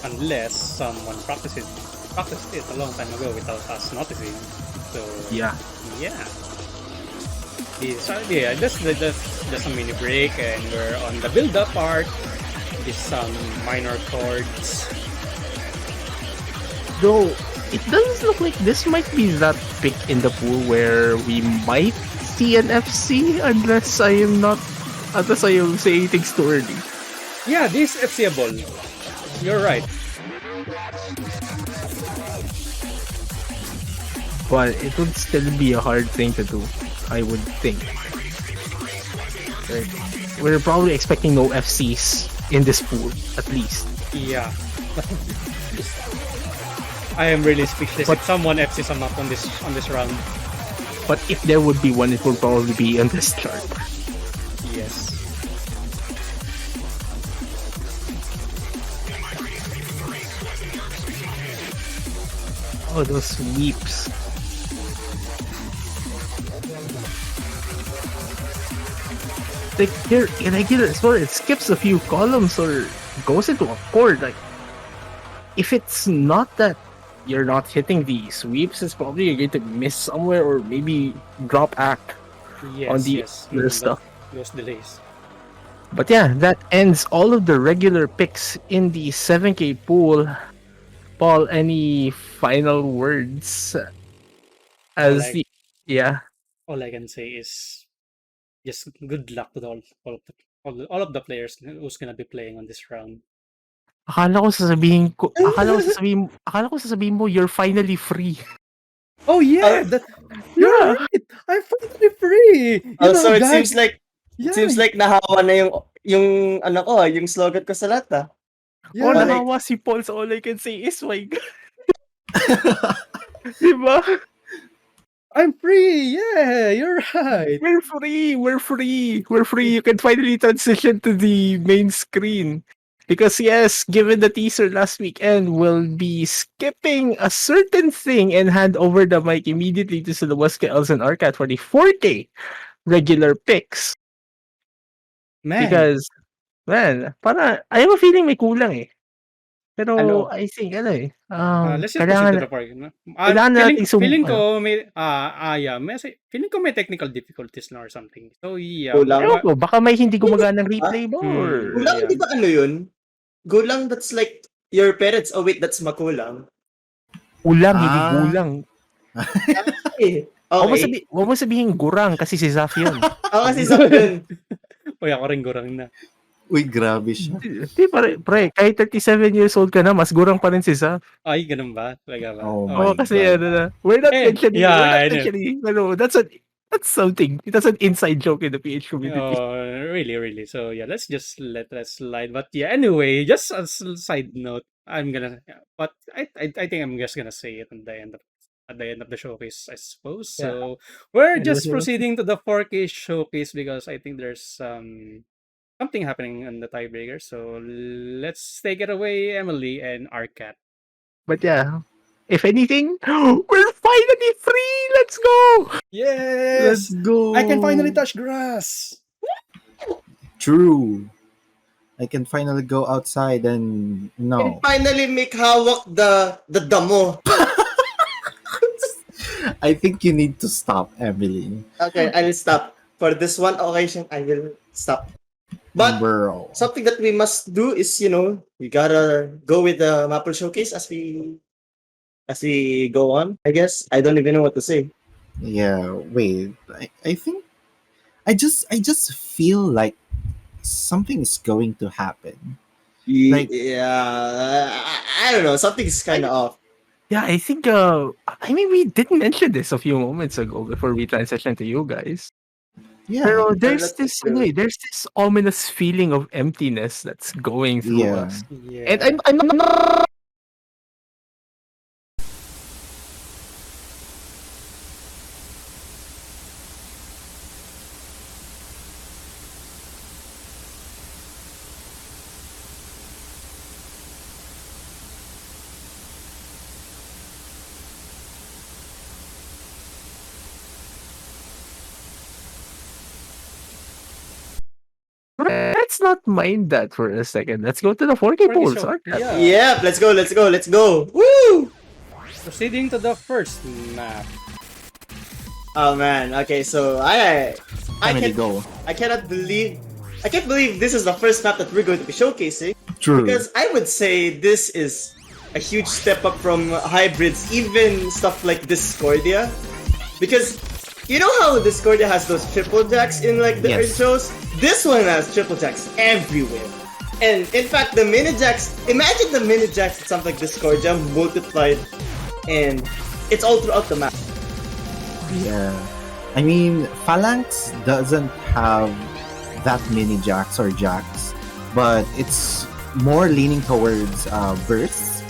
Unless someone practiced it a long time ago without us noticing. So Yeah. yeah. So yeah, just a mini break, and we're on the build-up part. Just some minor chords. Though it doesn't look like this might be that pick in the pool where we might see an FC unless I am saying things too early. Yeah, this is FCable. You're right. But it would still be a hard thing to do, I would think. Right. We're probably expecting no FCs in this pool, at least. Yeah. I am really speechless. But- If someone FCs a map on this round, But if there would be one, it would probably be on this chart. yes. Oh, those sweeps. Like, they're irregular as well. It skips a few columns or goes into a chord. Like, if it's not that you're not hitting the sweeps, it's probably you're going to miss somewhere or maybe drop act Yes, on the yes. other stuff. Those delays. But yeah, that ends all of the regular picks in the 7K pool. Paul, any final words? As Like- the yeah, All I can say is just good luck to all of the players who's gonna be playing on this round. akala ko sasabihin mo you're finally free. Oh yeah, that you're Yeah. right. I'm finally free. Also, it guys, seems like nahawa na yung ano ko, yung slogan ko sa lahat ah. yeah, Oh, Like- nahawa si Paul, so all I can say is my God. Diba? I'm free. Yeah, you're right. We're free. We're free. We're free. You can finally transition to the main screen. Because yes, given the teaser last weekend, we'll be skipping a certain thing and hand over the mic immediately to Sulawaska, Els, and Arcat for the 4K regular picks. Man, Because, man, para, I have a feeling may kulang eh. Pero, Ano? I think, let's just proceed to the part. No? kailangan nating Feeling ko may feeling ko may technical difficulties na or something. So yeah. Kulang? Ewan ko, baka may hindi gumaganang replay ba? Hmm. Or... Gulang, Yeah. di ba ano yun? Gulang, that's like your parents. Oh wait, that's makulang. Ulang, hindi Ah. gulang. Eh, okay. Huwag mo sabihin gurang kasi si Zaf yun. Ako kasi sa yun. Uy, ako rin gurang na. Uy, grabe siya. Di, pre, kahit 37 years old ka na, mas gurang pa rin si Zaf. Ay, ganun ba? Talaga ba? Oh Oo, my kasi God. we're not Eh, mentioning, yeah, we're I not know. mentioning, pero that's something. That's an inside joke in the PH community. Oh, really. So yeah, let's just let that slide. But yeah, anyway, just a side note, but I think I'm just gonna say it at the end of the showcase, I suppose. So we're Yeah, just that's it. proceeding to the 4K showcase because I think there's something happening in the tiebreaker. So let's take it away, Emily and Arcat. But yeah, if anything, we're finally free! Let's go! Let's Yes, go. I can finally touch grass. True. I can finally go outside and And no. finally make hawak the damo. I think you need to stop, Emily. Okay, I'll stop. For this one occasion, I will stop. But Bro. something that we must do is, we gotta go with the Mappool showcase as we go on. I guess I don't even know what to say. Yeah, wait. I think I just feel like something's going to happen. Like- Yeah, I don't know. Something's kind of off. Yeah, I think, we did mention this a few moments ago before we transition to you guys. Yeah. Pero there's that's this, true. there's this ominous feeling of emptiness that's going through Yeah. us. Yeah. And I'm not mind that for a second. Let's go to the 4K polls. So, Arcad. yeah. Yep, let's go. Woo! Proceeding to the first map. Oh man, okay, so I Family can go. I can't believe this is the first map that we're going to be showcasing. True. Because I would say this is a huge step up from hybrids, even stuff like Discordia. Because you know how Discordia has those triple jacks in like the Yes. early shows? This one has triple jacks everywhere. And in fact, the mini jacks, imagine the mini jacks in something like Discordia multiplied, and it's all throughout the map. Yeah. I mean, Phalanx doesn't have that many jacks or jacks, but it's more leaning towards bursts.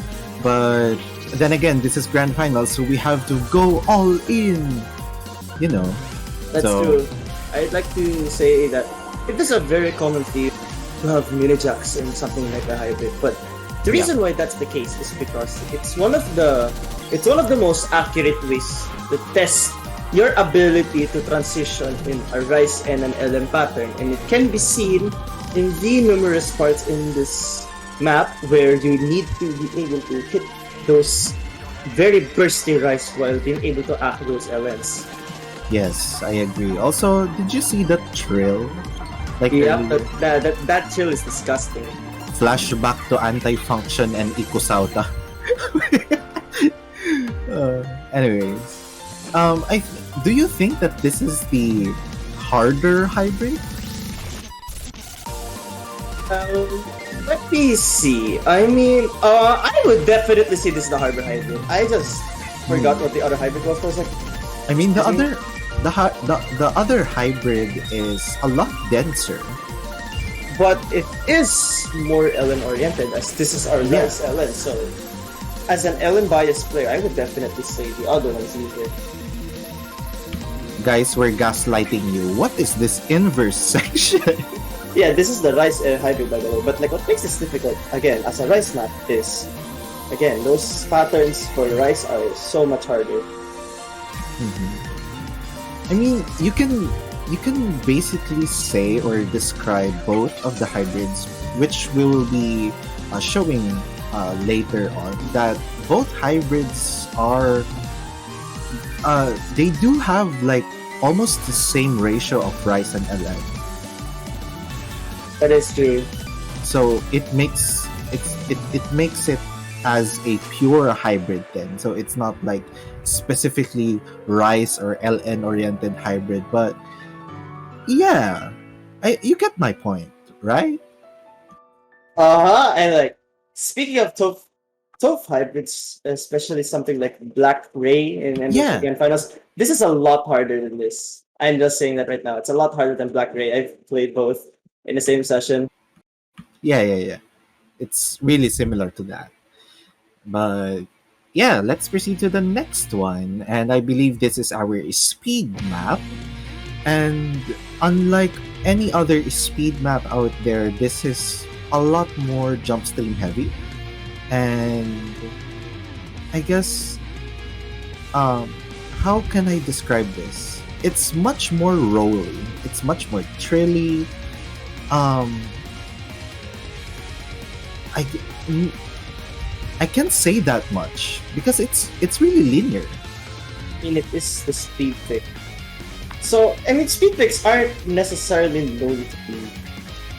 But then again, this is grand final, so we have to go all in. You know. That's So- true. I'd like to say that it is a very common theme to have mini jacks in something like a hybrid, but the reason why that's the case is because it's one of the most accurate ways to test your ability to transition in a Rise and an LM pattern, and it can be seen in the numerous parts in this map where you need to be able to hit those very bursty Rise while being able to act those LMs. Yes, I agree. Also, did you see that trill? Like Yeah, earlier? that chill is disgusting. Flashback to anti-function and Ikusauta. Anyways, do you think that this is the harder hybrid? Let me see. I mean, I would definitely say this is the harbor hybrid. I just forgot what the other hybrid was. I was like, I mean, the I think- other hybrid is a lot denser. but it is more Ellen oriented, as this is our Yeah. last Ellen. So, as an Ellen biased player, I would definitely say the other one's easier. Guys, we're gaslighting you. What is this inverse section? Yeah, this is the Rice hybrid, by the way. But like, what makes this difficult again as a Rice map is, again, those patterns for Rice are so much harder. I mean, you can basically say or describe both of the hybrids, which we will be showing later on. That both hybrids are they do have like almost the same ratio of Rice and LM. That is true. So it makes it as a pure hybrid then. So it's not like specifically Rice or LN oriented hybrid, but yeah, you get my point, right? And like, speaking of Toph hybrids, especially something like Black Ray in Yeah. the finals, this is a lot harder than this. I'm just saying that right now. It's a lot harder than Black Ray. I've played both in the same session. Yeah. It's really similar to that. But yeah, let's proceed to the next one. And I believe this is our speed map. And unlike any other speed map out there, this is a lot more jump stream heavy. And I guess how can I describe this? It's much more rolly. It's much more trilly. I can't say that much because it's really linear. I mean, it is the speed pick. So, I mean, speed picks aren't necessarily known to be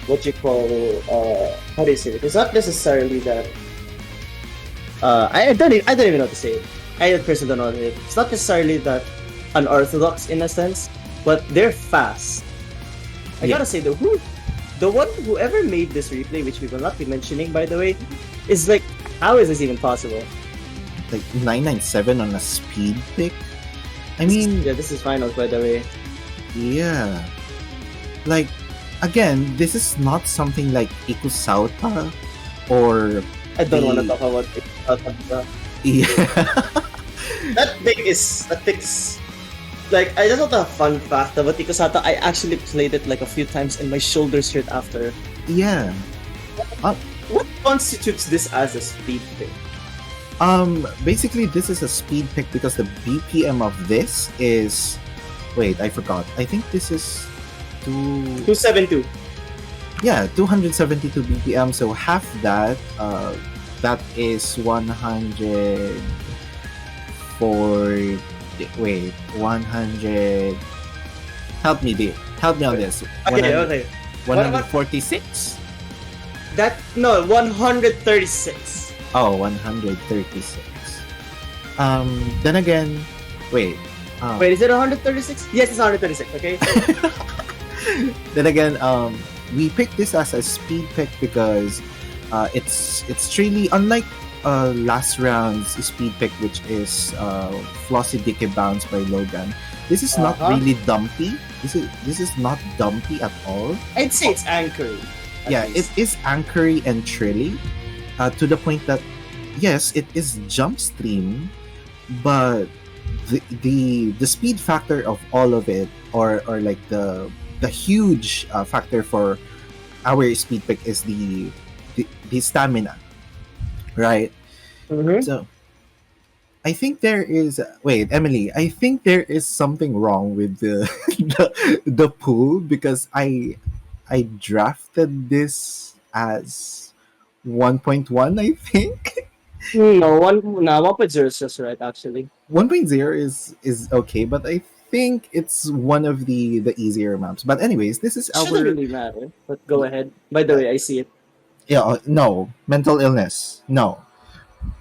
what you call, how do you say it? It's not necessarily that, I don't even know how to say it. I personally don't know how to say it. It's not necessarily that unorthodox in a sense, but they're fast. I Yeah. gotta say, whoever made this replay, which we will not be mentioning, by the way, is like, how is this even possible? Like 997 on a speed pick. I mean, Yeah, this is finals, by the way. yeah. Like, again, this is not something like Ikusauta or I don't want to The- talk about it. yeah. That pick is like, I just want a fun fact about Ikosata. I actually played it like a few times and my shoulders hurt after. Yeah. What constitutes this as a speed pick? Basically this is a speed pick because the BPM of this is, wait, I forgot. I think this is 272. Yeah, 272 BPM. So half that, that is 104. Wait, 100. Help me, dear. Help me on this. Okay, okay. 146? That no, 136. Oh, 136. Then again, wait. Wait, is it 136? Yes, it's 136. Okay. Then again, we picked this as a speed pick because it's really unlike last round's speed pick, which is Flossy Decay Bounce by Logan. This is not really dumpy. This is not dumpy at all. I'd say it's anchoring. Yeah, it is anchory and trilly, to the point that yes, it is jump stream, but the speed factor of all of it, or like the huge factor for our speed pick is the stamina, right? Mm-hmm. So I think there is, wait, Emily, I think there is something wrong with the the pool, because I drafted this as 1.1, I think. No, 1.0 is just right actually. 1.0 is okay, but I think it's one of the easier maps. But anyways, this is Shouldn't our really matter. But go ahead. By the way, I see it. yeah, no, mental illness. No.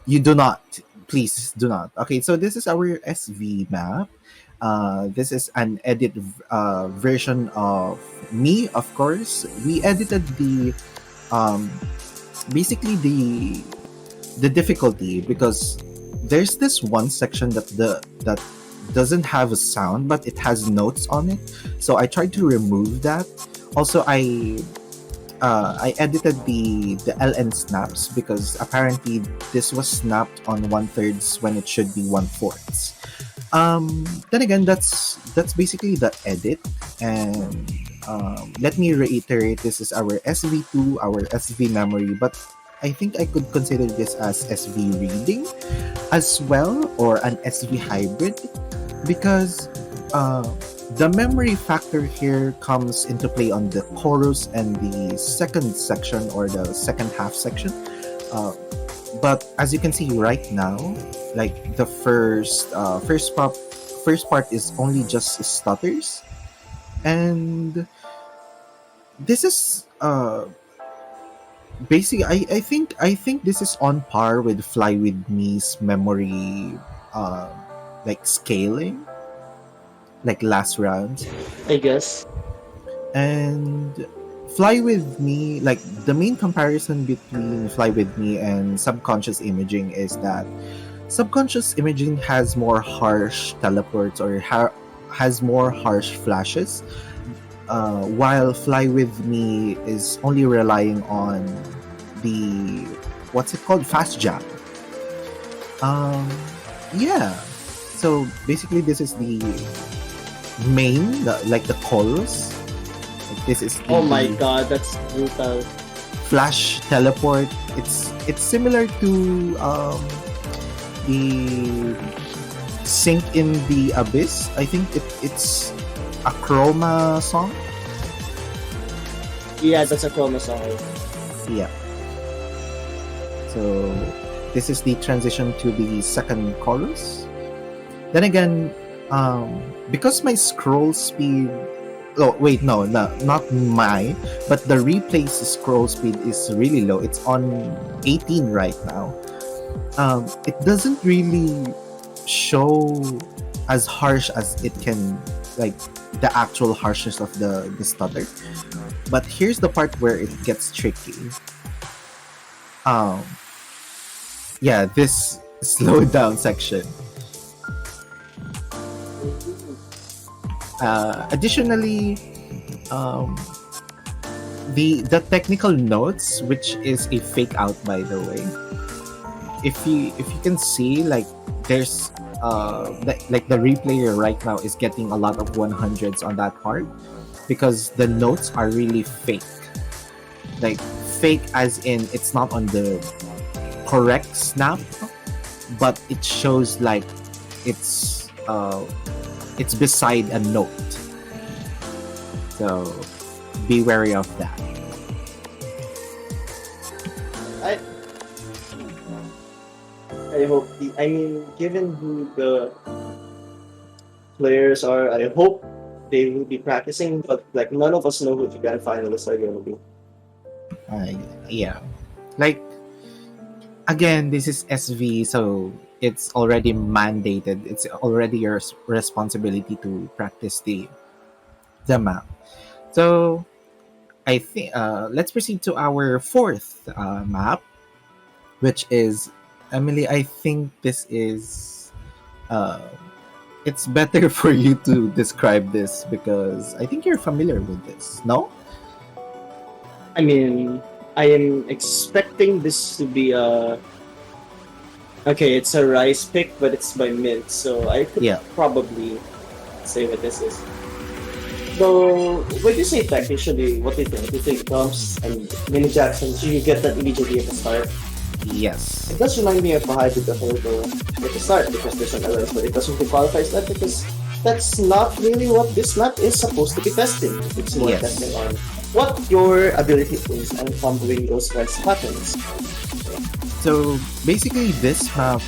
You do not. Please do not. Okay, so this is our SV map. This is an edit version of me, of course. We edited the basically the difficulty, because there's this one section that doesn't have a sound but it has notes on it. So I tried to remove that. Also, I edited the LN snaps, because apparently this was snapped on 1/3 when it should be 1/4. Then again, that's basically the edit. And let me reiterate, this is our SV2, our SV memory, but I think I could consider this as SV reading as well, or an SV hybrid, because the memory factor here comes into play on the chorus and the second section, or the second half section. But as you can see right now, like the first part is only just stutters, and this is basically I think this is on par with Fly With Me's memory, like scaling, like last round. I guess. And Fly With Me, like the main comparison between Fly With Me and Subconscious Imaging is that Subconscious Imaging has more harsh teleports, or has more harsh flashes, while Fly With Me is only relying on the, what's it called, fast jab. Yeah, so basically this is the main, like the chorus. Like this is the Oh my god, that's brutal. flash teleport. It's similar to the Sink in the Abyss. I think it's a Chroma song. Yeah, that's a chroma song. Yeah. So this is the transition to the second chorus. Then again, because my scroll speed, oh wait, no, not my, but the replay's scroll speed is really low. It's on 18 right now. It doesn't really show as harsh as it can, like the actual harshness of the stutter. But here's the part where it gets tricky. Yeah, this slow down section. Additionally, the technical notes, which is a fake out, by the way. If you can see, like there's like the replayer right now is getting a lot of 100s on that part, because the notes are really fake. Like fake as in it's not on the correct snap, but it shows like it's beside a note. So be wary of that. I hope I mean, given who the players are, I hope they will be practicing, but like none of us know who the grand finalists are going to be. Yeah, like again, this is SV, so it's already mandated. It's already your responsibility to practice the map. So I think let's proceed to our fourth map, which is Emily. I think this is uh, it's better for you to describe this because I think you're familiar with this. No? I mean, I am expecting this to be a. Okay, it's a rice pick, but it's by Mint, so I could Yeah. probably say what this is. Though, when you say tech, usually, what do you think? Do you think dumps and mini Jacksons, you get that immediately at the start? Yes. It does remind me of a hybrid of Holdo at the start because there's an alliance, but it doesn't qualify as that because that's not really what this map is supposed to be testing. It's more Yes. testing on what your ability is and following those guys' patterns. So basically, this map,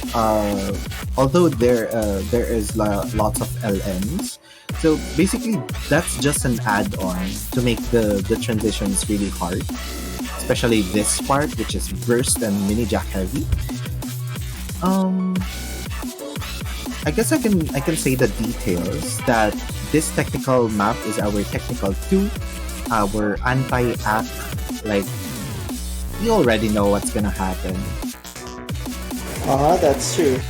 although there is lots of LMs, so basically that's just an add-on to make the transitions really hard, especially this part, which is burst and mini jack heavy. I guess I can say the details that this technical map is our technical 2, our anti-act, like you already know what's gonna happen. That's true.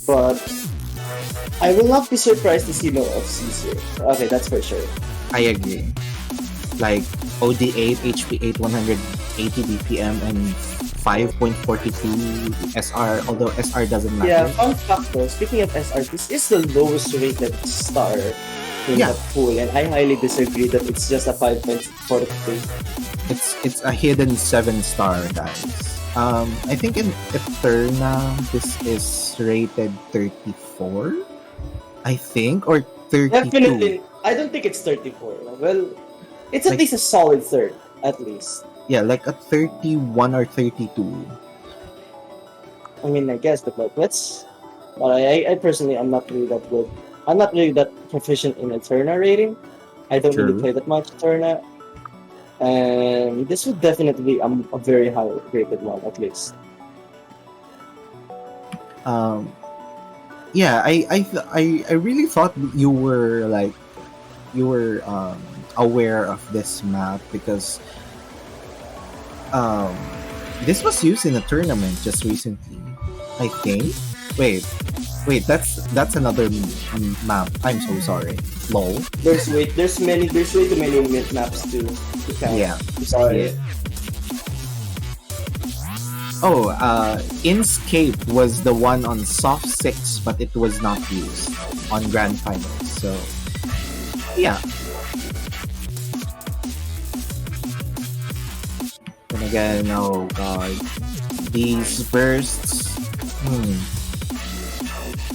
But I will not be surprised to see no FCs here. Okay, that's for sure. I agree. Like OD8, HP8, 180 BPM, and 5.42 SR, although SR doesn't matter. Yeah, fun fact though, speaking of SR, this is the lowest rated star in Yeah. the pool, and I highly disagree that it's just a 5.43. It's a hidden 7-star, guys. I think in Eterna, this is rated 34, I think, or 32. Definitely, I don't think it's 34. Well, it's at Like- least a solid third, at least. Yeah, like a 31 or 32. I mean, I guess, but like, let's. But I personally, I'm not really that good. I'm not really that proficient in Eterna rating. I don't really True. play that much Eterna. And this would definitely be a very high rated one, at least. Yeah, I really thought you were aware of this map because this was used in a tournament just recently, I think. Wait, that's another map. I'm so sorry. Lol. There's way too many mint maps to count. Yeah. I'm sorry. Oh, Inscape was the one on Soft 6, but it was not used on Grand Finals. So, yeah. And again, oh god. These bursts.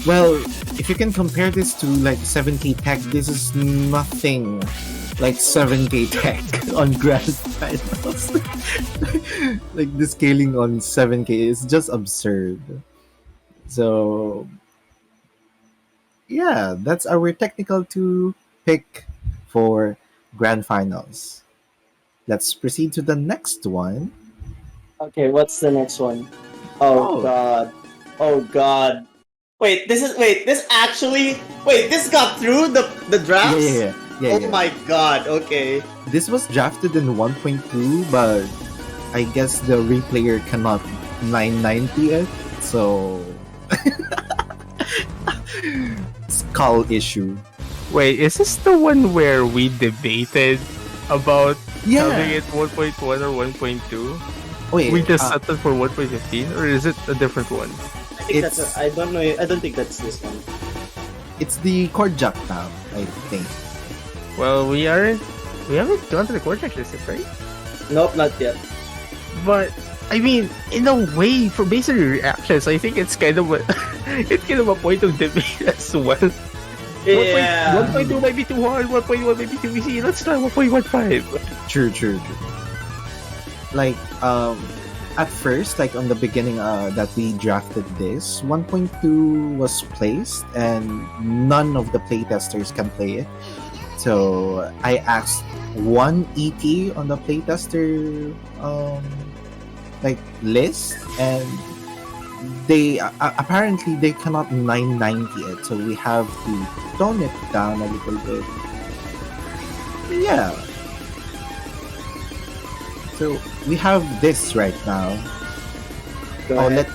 Well, if you can compare this to like 7K tech, this is nothing like 7K tech on Grand Finals. Like the scaling on 7K is just absurd. So yeah, that's our technical 2 pick for Grand Finals. Let's proceed to the next one. Okay, what's the next one? Oh Oh. god. Oh god. Wait, this got through the drafts? Yeah. Oh my god, okay. This was drafted in 1.2, but I guess the replayer cannot 990 it, so skull issue. Wait, is this the one where we debated about having Yeah. it 1.1 or 1.2? Wait, We just set it for 1.15, or is it a different one? I think It's- I don't know. I don't think that's this one. it's the cord jack tab, I think. Well, we haven't gone to the core checklist yet, right? Nope, not yet. But I mean, in a way, for based on your reactions, I think it's kind of a it's kind of a point of debate as well. Yeah. 1.2 might be too hard, 1.1 might be too easy. Let's try 1.15. True. Like, at first, like on the beginning that we drafted this, 1.2 was placed and none of the playtesters can play it. So I asked one ET on the playtester like list, and they apparently they cannot 990 it, so we have to tone it down a little bit. Yeah. So we have this right now. Go Oh, ahead.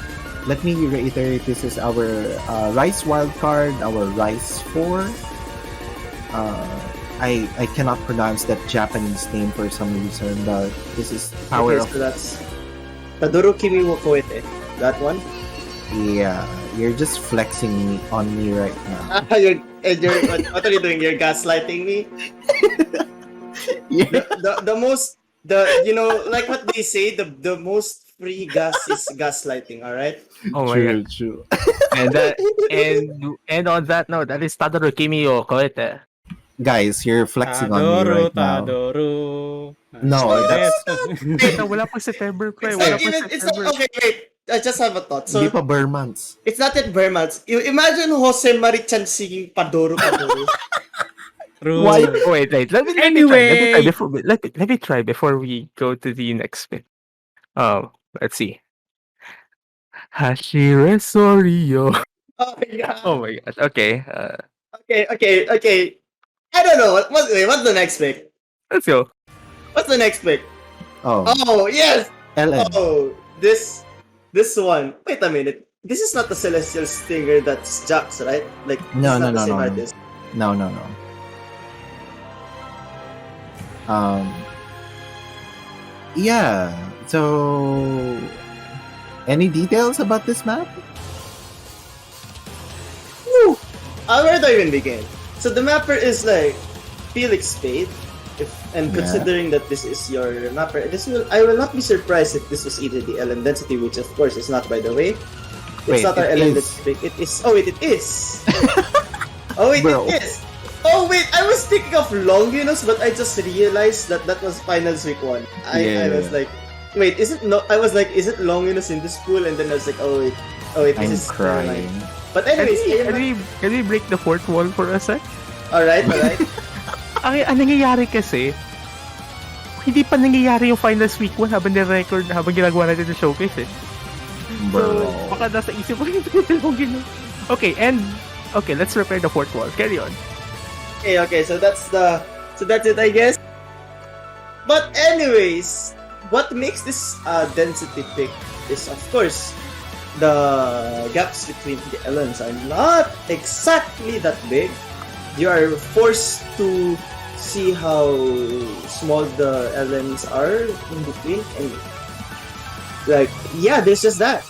let me reiterate. This is our Rice wildcard, our Rice 4. I cannot pronounce that Japanese name for some reason, but this is power Okay, so that's Tadoro Kimi wo Koete. That one? Yeah, you're just flexing on me right now. What are you doing? You're gaslighting me? Yeah. The most, like what they say, the most free gas is gaslighting, alright? Oh my god. True. And on that note, that is Tadoro Kimi o Koete. Guys, you're flexing on me right now. Tadoro. No, that's Wait, wala pa September pa. It's Wala not pa even, it's not, September. okay, wait. I just have a thought. So, hindi pa bare months. it's not yet bare months. You imagine Jose Marichan singing Padoro. True. Why? Wait. Let me Anyway. try before we go to the next bit. Let's see. Hashire Sorio. Oh my god. Oh my god. Okay. Okay. I don't know. What's the next pick? Let's go. What's the next pick? Oh, Oh, yes! LN. Oh, this one. Wait a minute. This is not the Celestial Stinger that's Jax, right? Like, No, it's not no, the same no. artist. No. Yeah. So, any details about this map? Woo! Where do I even begin? So the mapper is like Felix Spade. And Yeah. considering that this is your mapper, I will not be surprised if this was either the LN density, which of course is not, by the way. It's Wait, not our it LN is. density. It is. Oh wait, it is. Oh wait, Bro. it is. Oh wait, I was thinking of Longinus, but I just realized that was Finals Week 1. I was Yeah. like, wait, is it no? I was like, is it Longinus in this pool? And then I was like, oh wait, I'm this is crying. But Can anyways, can we break the fourth wall for a sec? alright. Ang nangyayari kasi, hindi pa nangyayari yung finals week 1 habang ni-record, habang ginagawa natin yung showcase eh. Bro. So, baka nasa isip ko yung Okay, let's repair the fourth wall. Carry on. Okay, so that's it, I guess. But anyways, what makes this density pick is, of course, the gaps between the LNs are not exactly that big. You are forced to see how small the LNs are in between, and like, yeah, there's just that.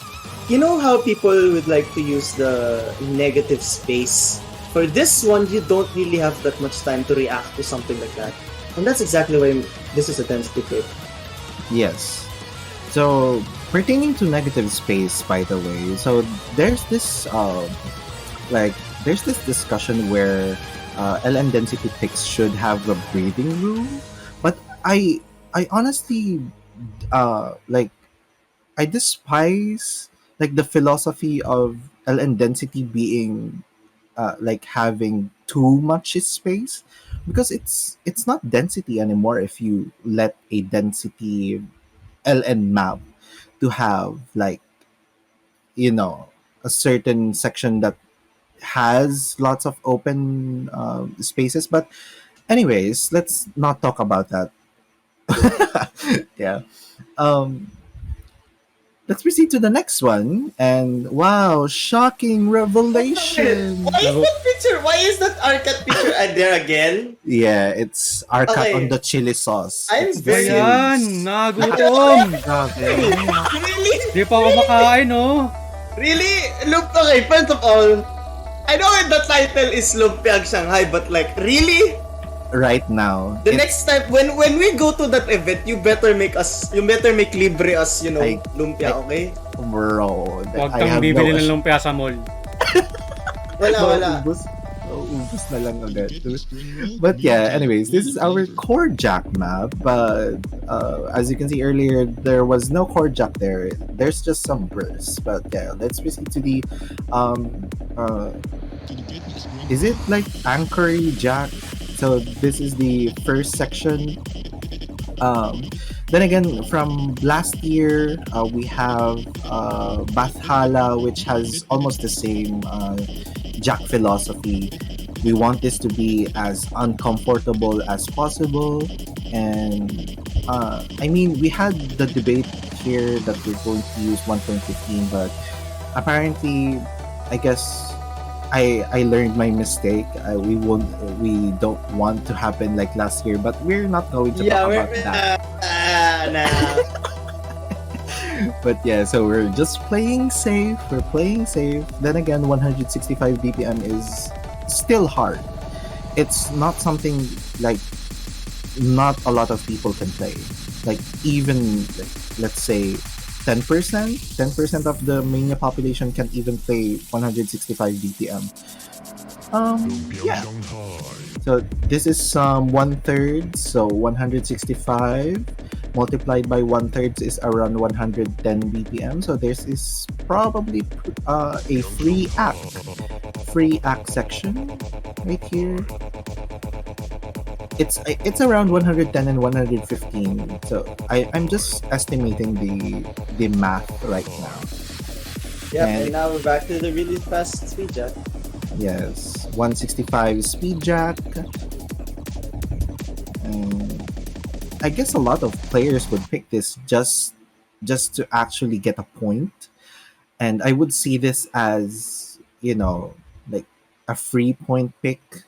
You know how people would like to use the negative space? For this one, you don't really have that much time to react to something like that. And that's exactly why this is a density pick. Yes. So, pertaining to negative space, by the way, so there's this discussion where LN density picks should have a breathing room, but I honestly I despise like the philosophy of LN density being like having too much space, because it's not density anymore if you let a density LN map to have like, you know, a certain section that has lots of open spaces. But anyways, let's not talk about that. Yeah. Let's proceed to the next one. And wow, shocking revelation. Why is that picture? Why is that Arcat picture there again? Yeah, it's Arcat Okay. on the chili sauce. I'm It's very- Ayan, nagutom. Grabe. Really? Di pa ako makain, oh. Really? Look, okay, first of all, I know the title is Lumpiang Shanghai, but like, really? Right now. The it's- next time, when we go to that event, you better make libre us, you know, lumpia, okay? Bro, Huwag I kang have bibili no ng lumpia sa mall. Wala. Ubus. Ubus na lang agad. But yeah, anyways, this is our core jack map. But as you can see earlier, there was no core jack there. There's just some bursts. But yeah, let's proceed to the is it like anchory jack? So this is the first section. Then again, from last year, we have Bathala, which has almost the same jack philosophy. We want this to be as uncomfortable as possible. And I mean, we had the debate here that we're going to use 1.15, but apparently, I guess I learned my mistake. We don't want to happen like last year, but we're not going to talk about that. Nah. But yeah, so we're just playing safe. We're playing safe. Then again, 165 BPM is still hard. It's not something like not a lot of people can play. Like even like, let's say 10% of the Mania population can't even play 165 BPM. Yeah. So this is 1/3, so 165 multiplied by 1/3 is around 110 BPM. So this is probably a free act section right here. It's around 110 and 115. So I'm just estimating the math right now. Yeah, and now we're back to the really fast speed jack. Yes, 165 speed jack. I guess a lot of players would pick this just to actually get a point, and I would see this as like a free point pick,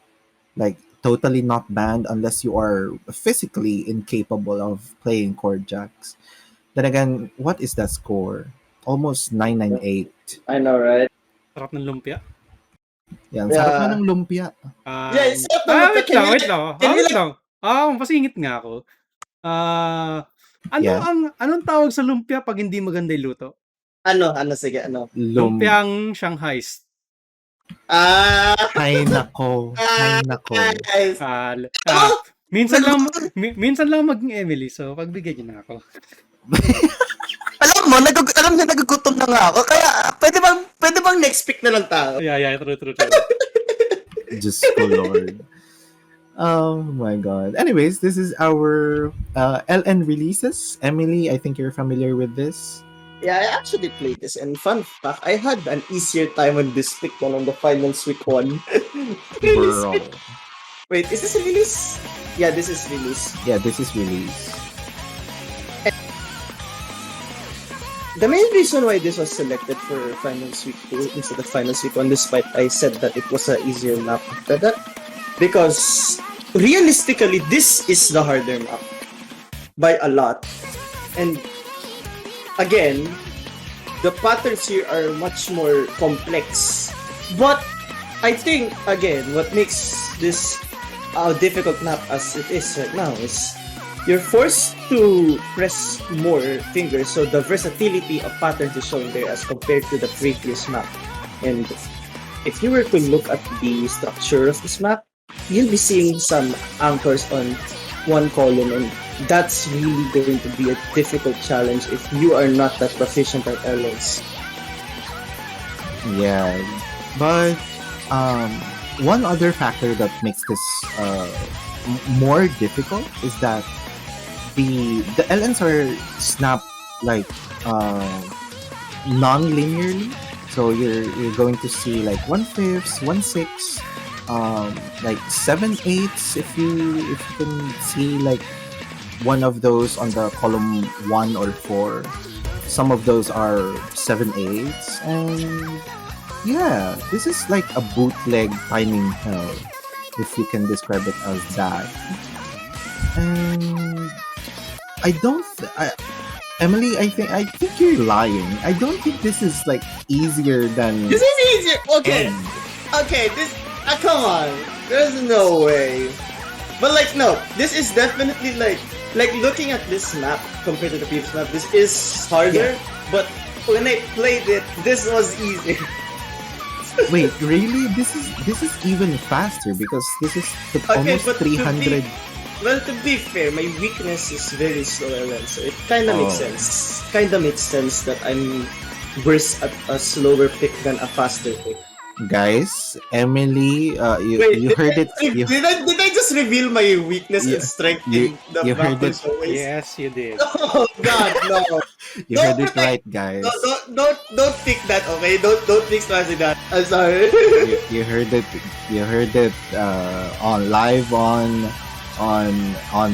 like totally not banned unless you are physically incapable of playing chord jacks. Then again, what is that score? Almost 998. I know, right? Sarap ng lumpia. Yan, sarap na ng lumpia. Yeah, it's not the Wait lang, wait lang. can we Wait lang. Pasingit nga ako. Yeah. Anong tawag sa lumpia pag hindi maganda yung luto? Ano, sige, ano? Lumpiang Shanghai. Ay nako. Guys. Minsan lang maging Emily, so pagbigyan niyo na ako. Alam mo, nagugutom na nga ako. Kaya, pwede bang next pick na lang tayo? Yeah, true. Just ko Lord. Oh my god. Anyways, this is our LN releases. Emily, I think you're familiar with this. Yeah, I actually played this, and fun fact, I had an easier time on this pick than on the finals week 1. Bro. Wait, is this a release? Yeah, this is release. Yeah, this is release. The main reason why this was selected for Finals Week 2 instead of Finals Week 1, despite I said that it was an easier map after that, because realistically, this is the harder map by a lot. And again, the patterns here are much more complex. But I think, again, what makes this a difficult map as it is right now is you're forced to press more fingers, so the versatility of patterns is shown there as compared to the previous map. And if you were to look at the structure of this map, you'll be seeing some anchors on one column, and that's really going to be a difficult challenge if you are not that proficient at LS. Yeah, but one other factor that makes this more difficult is that the LNs are snapped like non-linearly, so you're going to see like 1/5, 1/6, like 7/8 if you can see like one of those on the column 1 or 4. Some of those are 7/8, and yeah, this is like a bootleg timing hell, if you can describe it as that. And Emily, I think you're lying. I don't think this is like easier than. This is easier. Okay. This. Come on. There's no way. But like, no. This is definitely like looking at this map compared to the previous map. This is harder. Yeah. But when I played it, this was easier. Wait, really? This is even faster because this is Okay, almost but 300. well, to be fair, my weakness is very slow LN, so it kind of makes Oh. sense. Kind of makes sense that I'm worse at a slower pick than a faster pick. Guys, Emily, Wait, you heard it. did I just reveal my weakness You and strength you, in the you heard Mappool it. showcase? Yes, you did. Oh God, no! You Don't heard it protect. right, guys. Don't pick that, okay? Don't pick that. I'm sorry. You heard it. You heard it on live on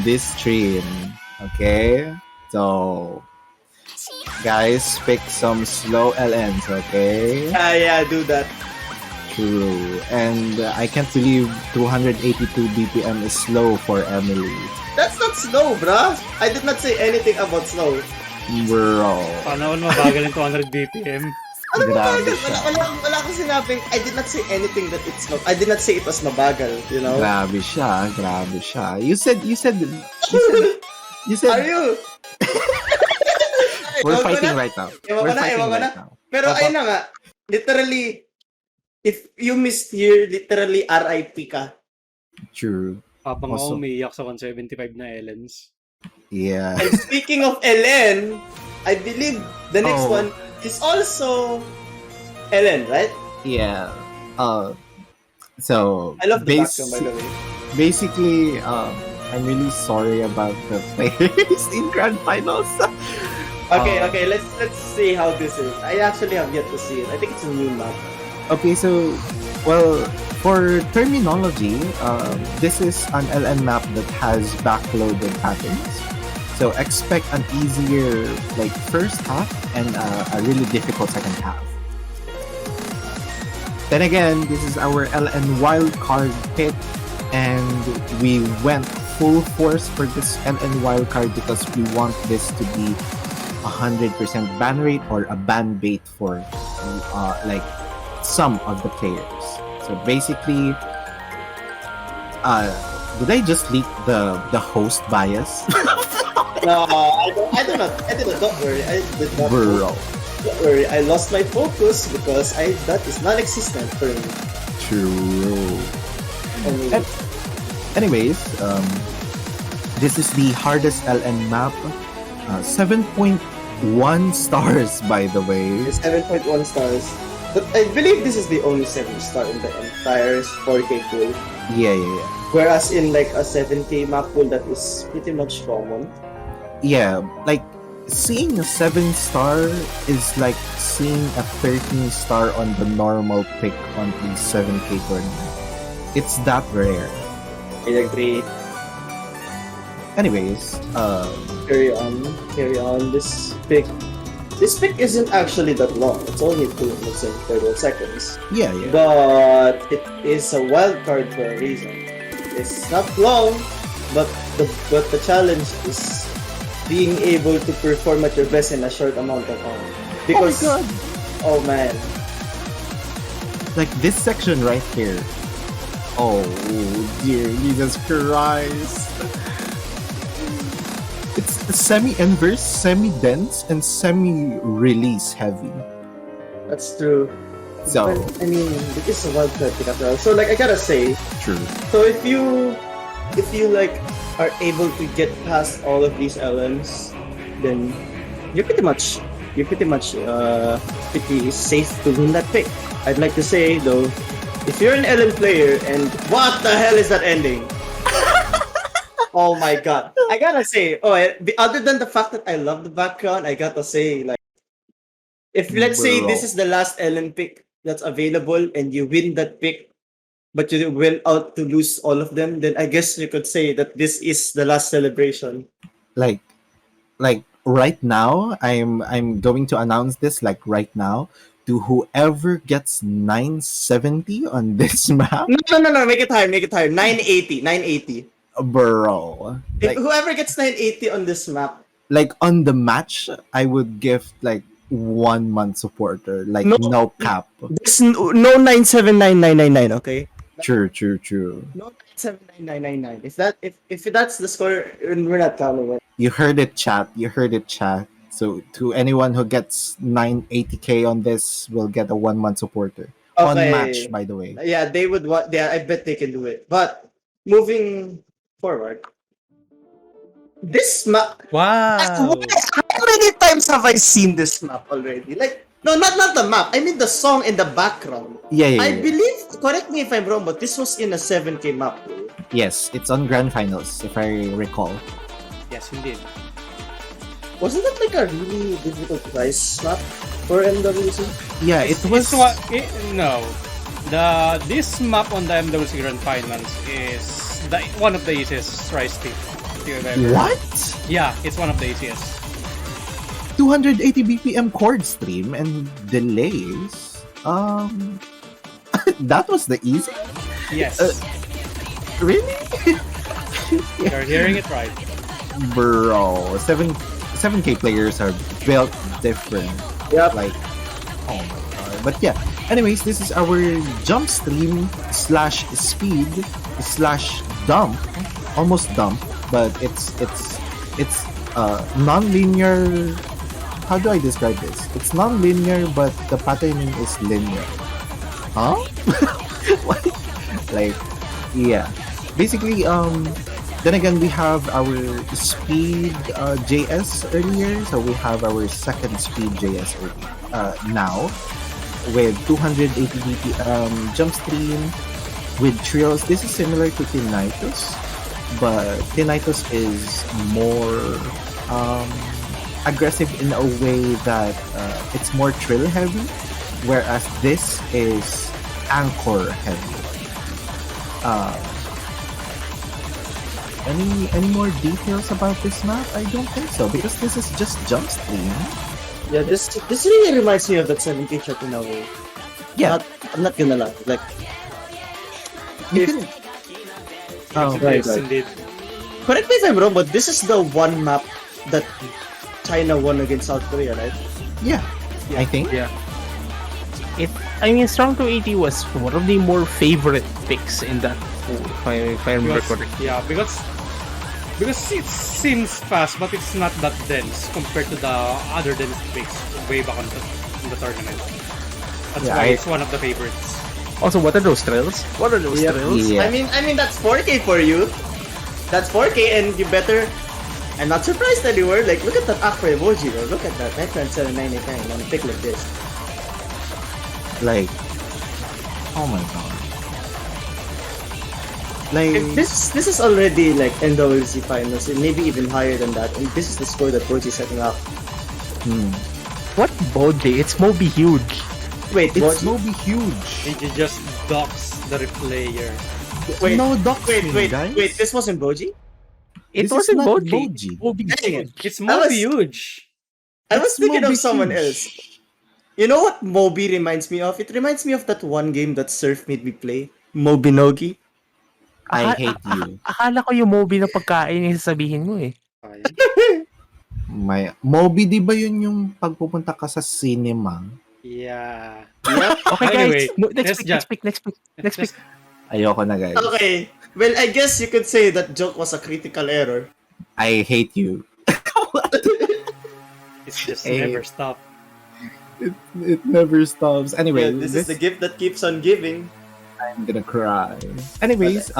this stream. Okay, so guys, pick some slow LNs. Okay, Yeah, do that. true. And I can't believe 282 BPM is slow for Emily, That's not slow, bruh. I did not say anything about slow. bro. Paano mabagal yung 200 BPM? Ano ba Grabe talaga? siya. Wala akong sinabing, I did not say anything that it's slow. I did not say it was mabagal, you know? Grabe siya. Grabe siya. You said Are you? we're Ewan ko fighting na. right now. Ewan We're ko na, fighting ewan ko na. right now. Pero Opo. ayun na nga, literally, if you missed here, literally RIP ka. True. Habang Also- ako umiiyak sa 175 na Ellens. Yeah. And speaking of Ellen, I believe the next Oh. one is also Ellen, right? Yeah. So I love the background, by the way. basically, I'm really sorry about the players in grand finals. Okay, let's see how this is. I actually have yet to see it. I think it's a new map. Okay, so well, for terminology, this is an LN map that has backloaded patterns. So expect an easier like first half and a really difficult second half. Then again, this is our LN wildcard pick, and we went full force for this LN wildcard because we want this to be 100% ban rate or a ban bait for like some of the players. So basically, did I just leak the host bias? No, I did not. Don't worry. I did not. Bro, Don't worry. I lost my focus because that is non-existent for me. true. I mean, Anyways, this is the hardest LN map. 7.1 stars, by the way. it's 7.1 stars. But I believe this is the only 7-star in the entire 4K pool. Yeah. Whereas in like a 7K map pool that is pretty much common. Yeah, like seeing a 7-star is like seeing a 13-star on the normal pick on the 7K tournament. It's that rare. I agree. Anyways, Carry on. This pick isn't actually that long. It's only 30 seconds. yeah. But it is a wild card for a reason. It's not long, but the challenge is being able to perform at your best in a short amount of time. Because Oh my god! oh man, Like this section right here. Oh dear Jesus Christ! It's semi-inverse, semi-dense, and semi-release heavy. that's true. So But, I mean, it is a wild card pick after all. So like I gotta say, true. so if you like are able to get past all of these elements, then you're pretty much pretty safe to win that pick. I'd like to say though, if you're an LM player and what the hell is that ending? Oh my god! I gotta say, other than the fact that I love the background, I gotta say like, if let's say Bro. this is the last LM pick that's available and you win that pick, but you went out to lose all of them, then I guess you could say that this is the last celebration. like right now I'm going to announce this like right now to whoever gets 970 on this map, No, make it higher, 980. bro. If Like whoever gets 980 on this map, on the match I would give like 1 month supporter, like No. no cap. there's no 979999, okay? True. No 979999. If that's the score, we're not counting it. You heard it, chat. So to anyone who gets 980k on this will get a 1 month supporter. Unmatched, by the way. Yeah, they would want. Yeah, I bet they can do it. But moving forward, this map. Wow. How many times have I seen this map already? Like, no, not the map. I mean the song in the background. Yeah. I believe. Correct me if I'm wrong, but this was in a 7K map. Yes, it's on Grand Finals, if I recall. Yes, indeed. Wasn't that like a really difficult price map for MWC? Yeah, it was. No. This map on the MWC Grand Finals is one of the easiest Rise team. If you remember. What? Yeah, it's one of the easiest. 280 BPM chord stream and delays. That was the easy? Yes. Really? You're hearing it right. Bro, 7K players are built different. Yep. Like, oh my god. But yeah, anyways, this is our jump stream slash speed slash dump. Almost dump, but it's non-linear. How do I describe this? It's non-linear, but the patterning is linear. Huh? What? Like, yeah. Basically, then again, we have our speed JS earlier, so we have our second speed JS now with 280 BPM jump stream with trills. This is similar to Tinnitus, but Tinnitus is more aggressive in a way that it's more trill heavy, whereas this is anchor heavy. Any more details about this map? I don't think so, because this is just jump stream. Yeah, this really reminds me of that 7K chart in a way. Yeah, I'm not gonna lie. Like, you if- can. Oh, Right, Yes, right. indeed. correct me if I'm wrong, but this is the one map that China won against South Korea, right? yeah, I think. Yeah. Strong 280 was one of the more favorite picks in that pool, if I remember Because, correctly. yeah, because it seems fast, but it's not that dense compared to the other dense picks way back in the tournament. That's Yeah, why I- it's one of the favorites. Also, what are those trails? What are those Yep. trails? Yeah. I mean that's 4K for you. That's 4K, and you better. I'm not surprised anymore. Like, look at that aqua emoji, bro. Look at that 9.7989 on a pick like this. Like, oh my god. Like, If this is already like NWC finals, and maybe even higher than that, and this is the score that Boji's setting up. What Boji? It's Moby Huge. Wait, it's Boji? Moby huge. It just docks the replayer. Wait, no doxing, guys. wait, this wasn't Boji? It This is wasn't not Boji. Boji. Moby Dang it. Huge. It's I more was- huge. I was It's thinking Moby of someone huge. else. You know what Moby reminds me of? It reminds me of that one game that Surf made me play, Mobinogi. I hate you. Akala ko yung Moby na pagkain yung sasabihin mo eh. My Moby, di ba yun yung pagpupunta ka sa cinema? Yeah. Okay Anyway, guys, next let's pick, just- next pick. Ayoko na, guys. Okay, well, I guess you could say that joke was a critical error. I hate you. It's just Hey. never stop. It never stops. Anyway, Yeah, this is the gift that keeps on giving. I'm gonna cry. Anyways,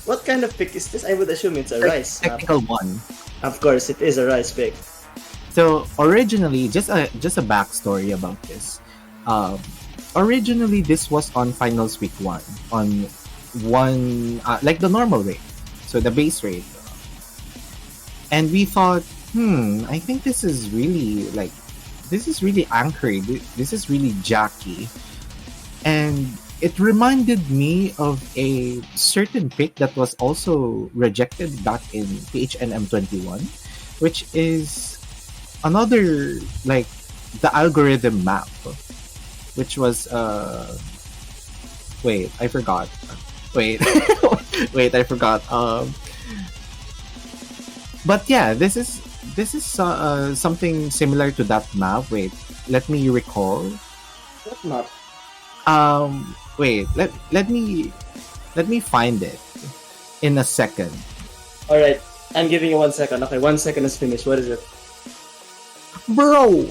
What kind of pick is this? I would assume it's a rice. technical one. Of course, it is a rice pick. So originally, just a backstory about this. Originally, this was on finals week 1 on one like the normal rate, so the base rate, and we thought, I think this is really anchored. This is really jacky, and it reminded me of a certain pick that was also rejected back in PHNM 21, which is another like the algorithm map, which was wait, I forgot. Wait, wait, I forgot. But yeah, this is something similar to that map. Wait, let me recall. What map? Wait, let me find it in a second. Alright, I'm giving you 1 second. Okay, 1 second is finished. What is it? Bro,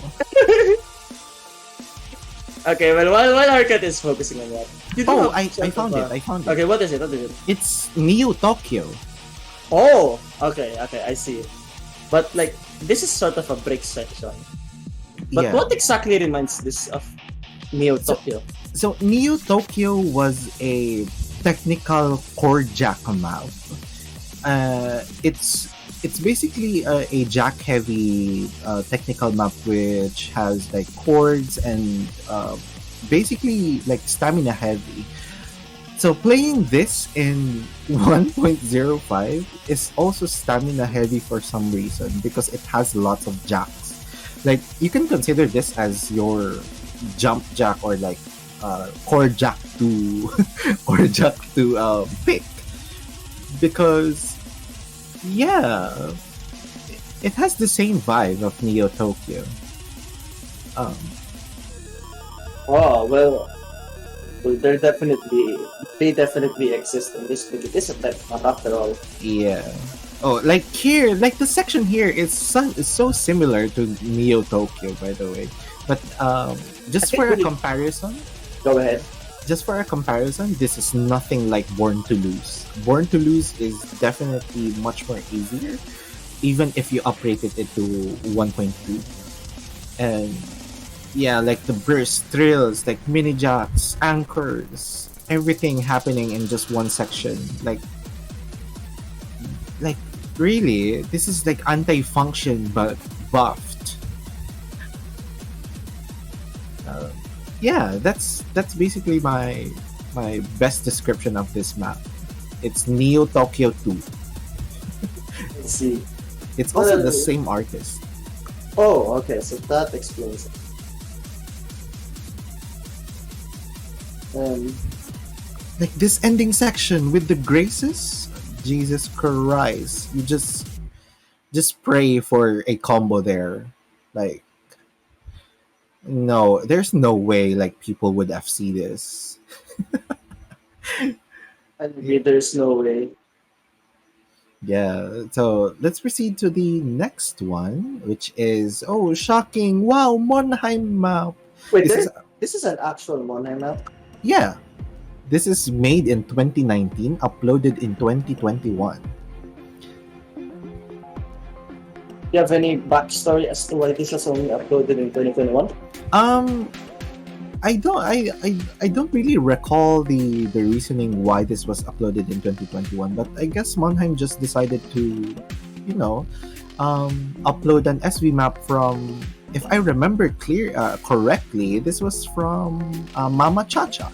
Okay, well, while Arcade is focusing on that, you do Oh, have I sort found of it. I found it. Okay, what is it? What is it? It's Neo Tokyo. Oh, okay, I see. But like, this is sort of a break section. But Yeah. what exactly reminds this of Neo So- Tokyo? So Neo Tokyo was a technical core jack map. It's basically a jack heavy technical map which has like chords and basically like stamina heavy. So playing this in 1.05 is also stamina heavy for some reason because it has lots of jacks. Like you can consider this as your jump jack or like core jack to core jack to pick because yeah, it has the same vibe of Neo Tokyo. Um, Oh well, they definitely exist in this because this is like not after all. yeah. Oh, like here, like the section here is so similar to Neo Tokyo, by the way. But just I think for a we- comparison, Go ahead. this is nothing like Born to Lose. Born to Lose is definitely much more easier, even if you upgraded it to 1.2. And yeah, like the burst, thrills, like mini jacks, anchors, everything happening in just one section. Like really, this is like anti-function but buffed. Uh, yeah, that's basically my best description of this map. It's Neo Tokyo 2. Let's see. It's also Well- the same artist. Oh, okay, so that explains it. Like this ending section with the graces, Jesus Christ! You just pray for a combo there. Like no, there's no way like people would FC this. I agree, there's no way. Yeah, so let's proceed to the next one, which is oh shocking! Wow, Monheim map. Wait, This is this is an actual Monheim map? yeah. This is made in 2019, uploaded in 2021. Do you have any backstory as to why this was only uploaded in 2021? I don't really recall the reasoning why this was uploaded in 2021, but I guess Monheim just decided to, you know, upload an SV map from, if I remember correctly, this was from Mama Chacha.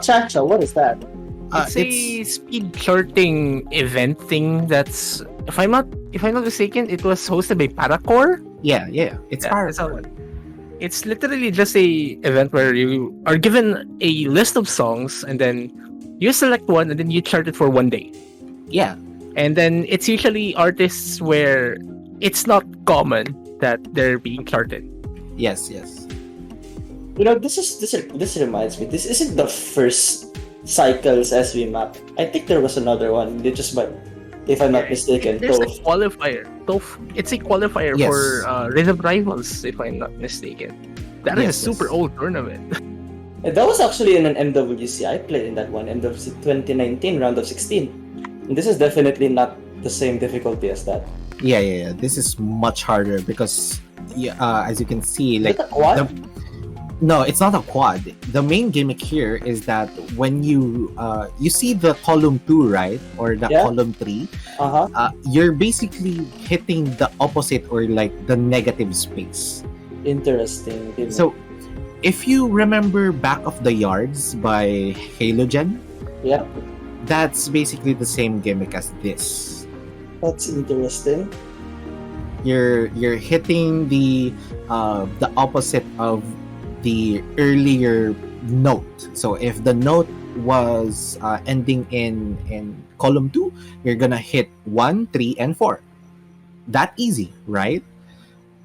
Chacha, what is that? It's a speed charting event thing that's if I'm not mistaken, it was hosted by Paracore. yeah, it's Yeah, Paracore. that's how it's literally just a event where you are given a list of songs and then you select one and then you chart it for one day. Yeah, And then it's usually artists where it's not common that they're being charted. yes. You know, this reminds me. This isn't the first Cycles SV map. I think there was another one. They just but if I'm not mistaken, There's a Toph. qualifier. It's a qualifier Yes. for Rhythm Rivals, if I'm not mistaken. That is a Yes, super yes. old tournament. And that was actually in an MWC. I played in that one, MWC 2019, round of 16. And this is definitely not the same difficulty as that. Yeah. This is much harder because, yeah, as you can see, Is like it a quad? no, it's not a quad. The main gimmick here is that when you see the column 2, right, or the Yeah. column 3, Uh-huh. you're basically hitting the opposite or like the negative space. Interesting. So, if you remember Back of the Yards by Halogen, yeah, that's basically the same gimmick as this. that's interesting. You're hitting the opposite of the earlier note. So if the note was ending in column 2, you're gonna hit 1, 3, and 4. That easy, right?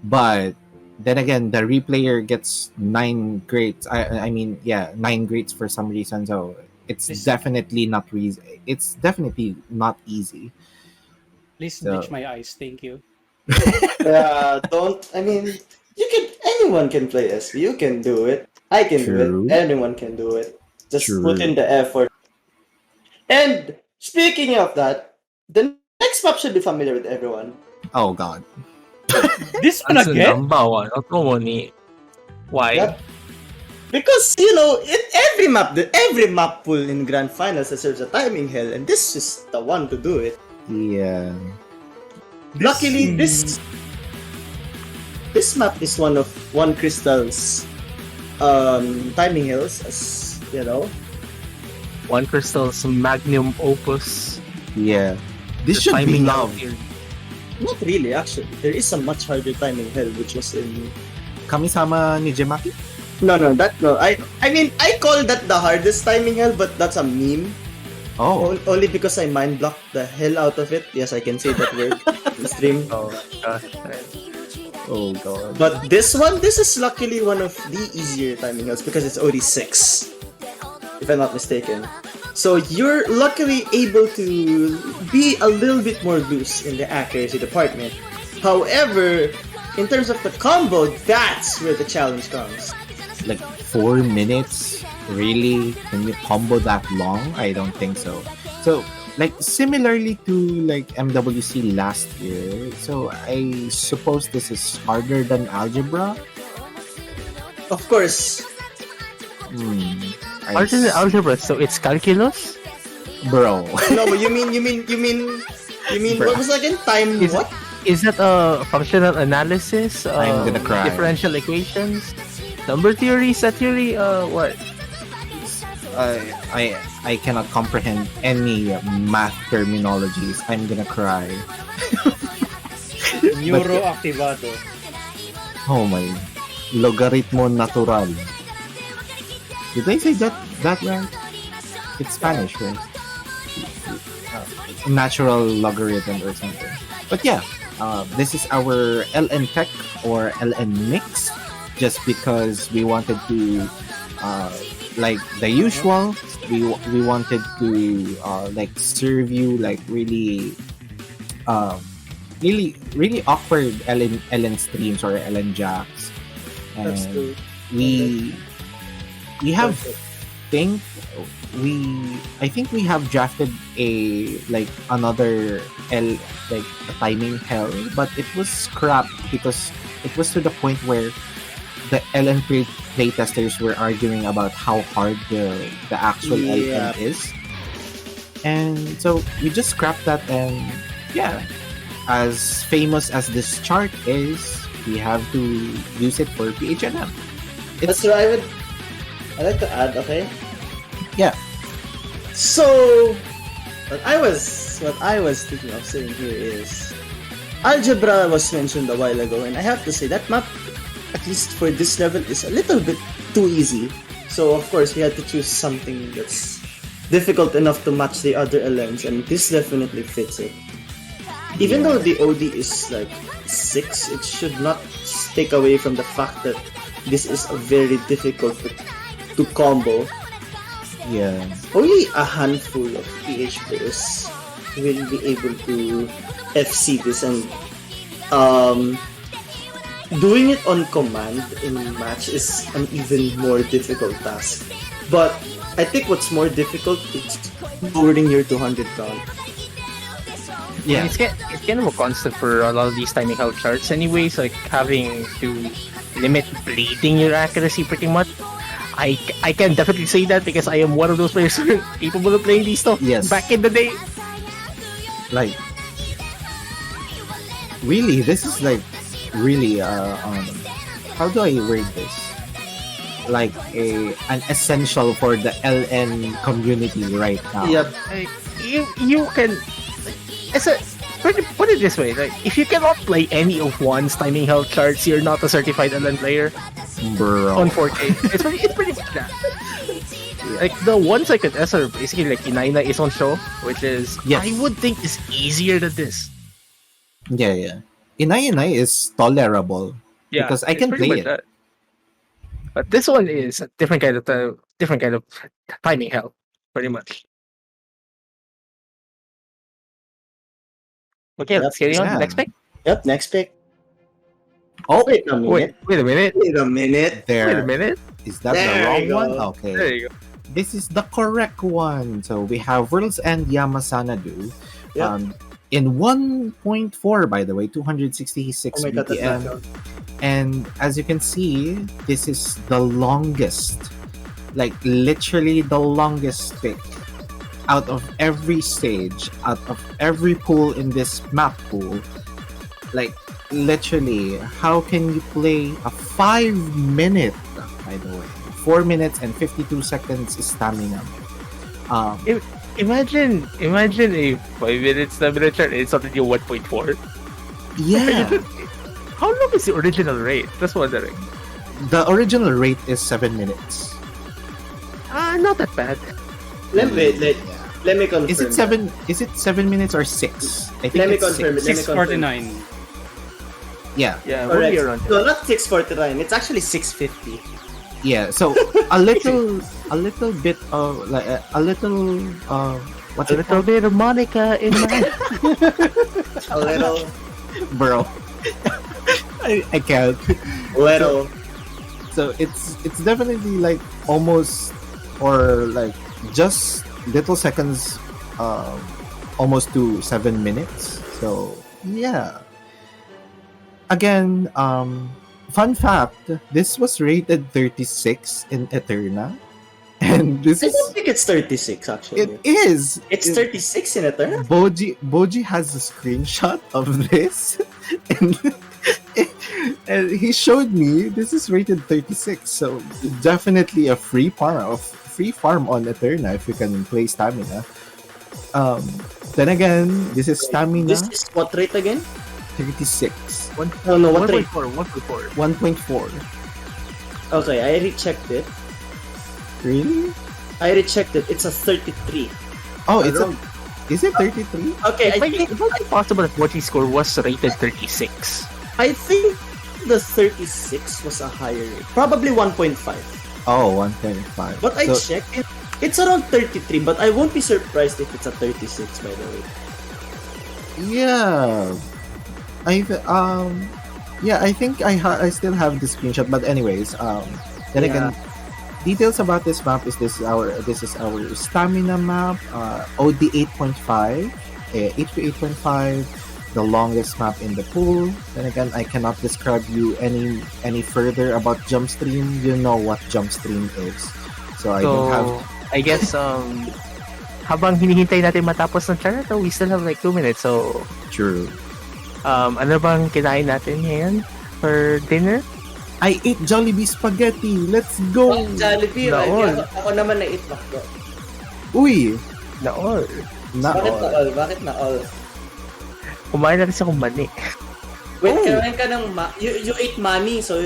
But then again, the replayer gets 9 grades. I mean, yeah, 9 grades for some reason. So it's This- definitely not It's definitely not easy. Please So- bleach my eyes, thank you. Don't. I mean, you can. I anyone can play SV. You can do it. I can do it. True. Anyone can do it. Just put True. in the effort. And speaking of that, the next map should be familiar with everyone. Oh god. This one That's the again? number one. Ako ni. Why? Yep. Because you know, every map pool in grand finals deserves a timing hell, and this is the one to do it. Yeah. Luckily, this map is one crystal's timing hills, as you know. One Crystal's magnum opus. Yeah. This The should be timing love. out here. Not really, actually. There is a much harder timing hell, which was in. Kami-sama ni Jemaki? No. I mean, I call that the hardest timing hell, but that's a meme. Oh. Only because I mind blocked the hell out of it. Yes, I can say that word in the stream. Oh gosh. Oh god. But this is luckily one of the easier timing hills because it's only 6, if I'm not mistaken. So you're luckily able to be a little bit more loose in the accuracy department. However, in terms of the combo, that's where the challenge comes. Like 4 minutes? Really? Can you combo that long? I don't think so. So, like similarly to like MWC last year, so I suppose this is harder than algebra. Of course, Harder than algebra, so it's calculus? Bro. no, but you mean what was that again? Time Is what? Is that a functional analysis? I'm gonna cry. Differential equations? Number theory? Set theory? What? I cannot comprehend any math terminologies. I'm gonna cry. Neuroactivado. Oh my. Logaritmo natural. Did I say that right? It's Spanish, right? Natural logarithm or something. But yeah, this is our LN Tech or LN Mix, just because we wanted to, like the usual, we wanted to like serve you like really, really awkward LN streams or LN jacks, That's and true. we have I think we have drafted a like another like a timing hell, but it was scrapped because it was to the point where the LN playtesters were arguing about how hard the actual Yeah. LN is, and so we just scrapped that. And yeah, as famous as this chart is, we have to use it for PHNM. That's what I'd like to add, okay? Yeah. So what I was thinking of saying here is algebra was mentioned a while ago, and I have to say that map, at least for this level, is a little bit too easy. So of course we had to choose something that's difficult enough to match the other LMs, and this definitely fits it. Even though the OD is like 6, it should not take away from the fact that this is a very difficult to combo. Yeah. Only a handful of PH players will be able to FC this, and doing it on command in a match is an even more difficult task. But I think what's more difficult is lowering your 200 count. Yeah. It's kind of a constant for a lot of these timing hell charts anyways, like having to limit bleeding your accuracy pretty much. I can definitely say that because I am one of those players who are capable of playing these stuff Yes. back in the day. Like really, this is like really how do I word this, like an essential for the LN community right now. Yep. Like, you can put it this way, like if you cannot play any of one's timing hell charts, you're not a certified LN player Bro. on 4K. It's pretty much that. Like the ones I could S are basically like Inaina is on show, which is Yes. I would think is easier than this. Yeah. Inai is tolerable because I it's can pretty play much it. that. But this one is a different kind of timing hell, pretty much. Okay, let's carry on. Yeah. Next pick. Yep, next pick. Oh, Wait a minute. Wait a minute. Wait a minute. there. Wait a minute. Is that There the wrong you go. one? Okay. There you go. This is the correct one. So we have World's End Yamasanadu. Yep. In 1.4, by the way, 266 Oh my god, that's BPM. not And as you can see, this is the longest, like literally the longest pick out of every stage, out of every pool in this map pool. Like literally, how can you play a 5 minute, by the way, 4 minutes and 52 seconds stamina? Imagine a 5 minute stamina chart. It's already 1.4. Yeah. How long is the original rate? Just wondering. The original rate is 7 minutes. Not that bad. Let me confirm. Is it seven? Is it 7 minutes or 6? I think Let me it's confirm. 6. Let me confirm. 6:49. Yeah, Yeah, we'll Correct. be around. No, not 6:49. It's actually 6:50. yeah. So a little bit of like a little what's A it little called, bit of Monica in my. A little, bro? I can't. little. So it's definitely like almost or like just little seconds, almost to 7 minutes. So yeah. Again, fun fact: this was rated 36 in Eterna, and this I is don't think it's 36 actually. it is. It's 36 in Eternal. Boji has a screenshot of this, and, and he showed me this is rated 36. So definitely a free farm on Eterna if you can play stamina. Then again, this is stamina This is what rate again? 36, Oh no, what rate? 1.4. 1.4. Okay, I rechecked it. Really? I rechecked it. It's a 33. Oh, it's Around- is it 33? Okay, It might be possible that Mochi's score was rated 36. I think the 36 was a higher rate. Probably 1.5. Oh, 1.5. But I So- checked it. It's around 33, but I won't be surprised if it's a 36 by the way. Yeah, I think I still have the screenshot. But anyways, then Yeah. again, details about this map is this is our stamina map, OD 8.5, HP 8.5, the longest map in the pool. Then again, I cannot describe you any further about jump stream. You know what jump stream is, so I don't have. So, I guess, habang hinihintay natin matapos ng chart, we still have like 2 minutes. So, True. ano bang kinain natin ngayon for dinner? I ate Jollibee spaghetti. Let's go. Oh, Jollibee, right? Naon. Ako naman na-eat ako. Uy, Naor. Bakit na na. all? Bakit na all? Kumain na rin sa kumani. Wait, Oh. kailangan ka ng you ate money, so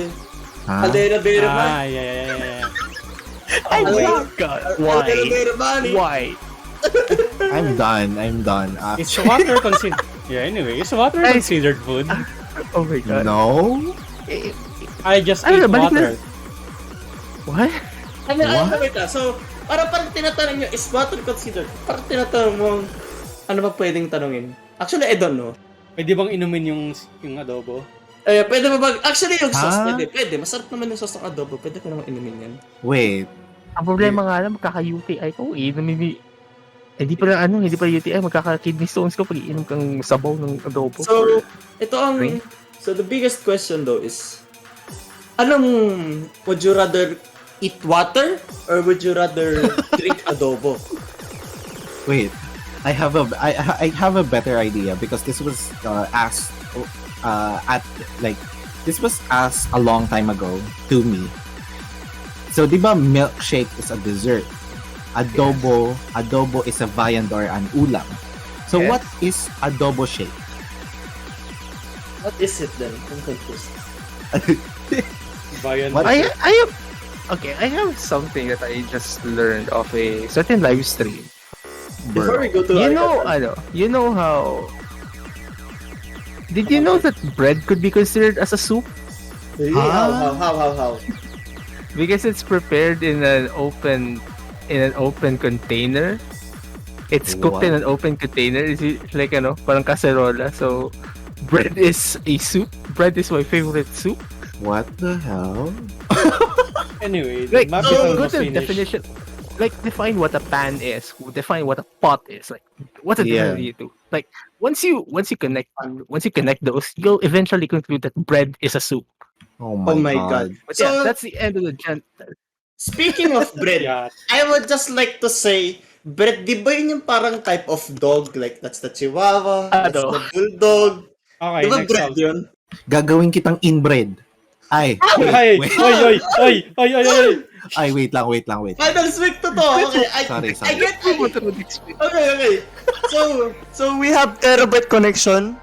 Ha? Aldera Vera man. Ah, yeah. Oh my god. Aldera Vera money. Why? I'm done. Is water considered? Yeah. Anyway, is water Guys. considered food? Oh my god. No. I just Ano, ate balik na- water. What? Wait, so, parang tinatanong nyo, is water considered? Parang tinatanong mo, ano ba pwedeng tanongin? Actually, I don't know. Pwede bang inumin yung adobo? Pwede ba actually, yung sauce, Ah? pwede. Masarap naman yung sauce ng adobo. Pwede ko naman inumin yan. Wait. Ang problema nga lang, magkaka-UTI ko. Hindi pa UTI, magkaka-kidney stones ko pag iinom kang sabaw ng adobo. So, ito ang... Drink? So, the biggest question though is, would you rather eat water or would you rather drink adobo? Wait. I have a better idea because this was asked this was asked a long time ago to me. So, di ba milkshake is a dessert? Adobo is a viand or an ulam. So, Yes. what is adobo shake? What is it then? I'm confused. Bayan. What? I have something that I just learned of a certain live stream. Before we go to You know how... Did you know that bread could be considered as a soup? Really? Huh? How? Because it's prepared in an open container. It's cooked in an open container. It's like parang kaserola. So bread is a soup. Bread is my favorite soup. What the hell? Anyway, the Like, map go, is So- go almost to the finished. definition. Like, define what a pan is. Define what a pot is. Like, what's the difference Yeah. between the two? Like, once you connect those, you'll eventually conclude that bread is a soup. Oh Oh my my god. god. But yeah, So that's the end of the gen. speaking of bread, Yeah. I would just like to say, bread, di ba yun yung parang type of dog? Like, that's the Chihuahua, that's Ano? the Bulldog. Di Okay, ba next bread out. yun? Gagawin kitang inbred. Ay, wait, Ay, wait. oy, oy, oy, oy, oy, oy. Ay, wait lang, wait lang, wait. Final speak to to. Okay, Sorry, I sorry. get Move on to the next bit. Okay. So we have terabyte connection.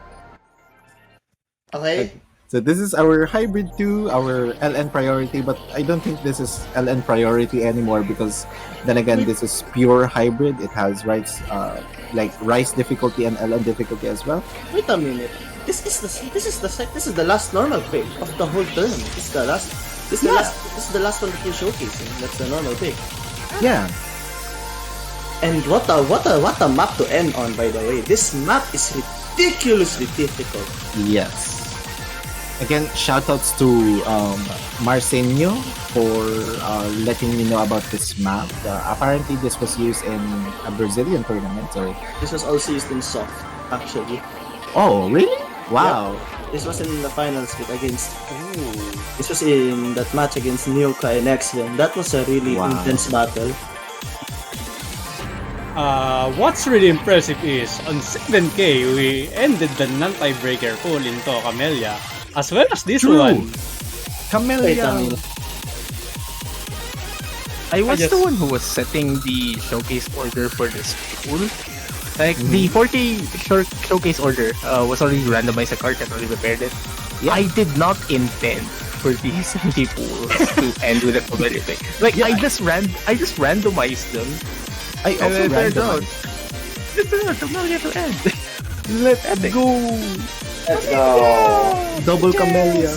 Okay. So this is our hybrid 2, our LN priority, but I don't think this is LN priority anymore because then again, this is pure hybrid. It has like rise difficulty and LN difficulty as well. Wait a minute. This is the last normal pick of the whole tournament. This is the last one that you're showcasing. That's the normal pick. Yeah. And what a map to end on, by the way. This map is ridiculously difficult. Yes. Again, shoutouts to Marcenio for letting me know about this map. Apparently, this was used in a Brazilian tournament. So, This was also used in soft, actually. oh, really? Wow. This was in the finals pick against. This was in that match against Nyoka and X-Men. That was a really Wow. intense battle. What's really impressive is on 7K we ended the non-tiebreaker pool into Camellia, as well as this True. one. Wait a Camellia. minute. I was just- the one who was setting the showcase order for this pool. Like, the 40 showcase order was already randomized. A card had already prepared it. Yeah. I did not intend for these 70 pools to end with a familiar pick. Like, Yeah, I just randomized them. I And also then turned out, randomized. it's not familiar to end. Let's go. Let's go. Double Camellia.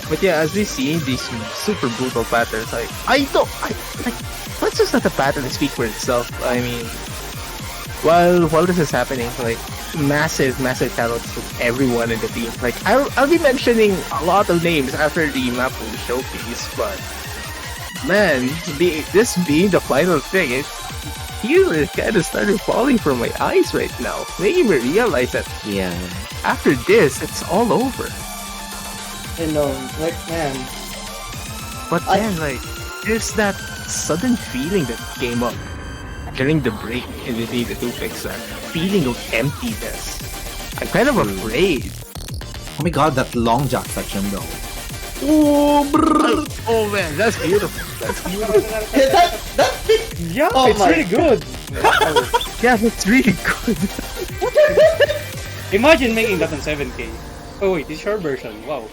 But yeah, as we see these super brutal patterns, like let's just let the pattern speak for itself. I mean, while this is happening, like massive shoutouts to everyone in the team. Like I'll be mentioning a lot of names after the Mappool showcase, but man, this being the final thing, tears kind of started falling from my eyes right now, making me realize that Yeah. after this, it's all over. You know, like, man. But then, like, there's that sudden feeling that came up during the break in between the two picks. That feeling of emptiness. I'm kind of afraid. Oh my god, that long jack section though. Oh man, that's beautiful. That's beautiful. That pick. Yeah, Oh it's my- really good. Yeah, that's really good. Imagine making that on 7K. Oh wait, it's your version. Wow.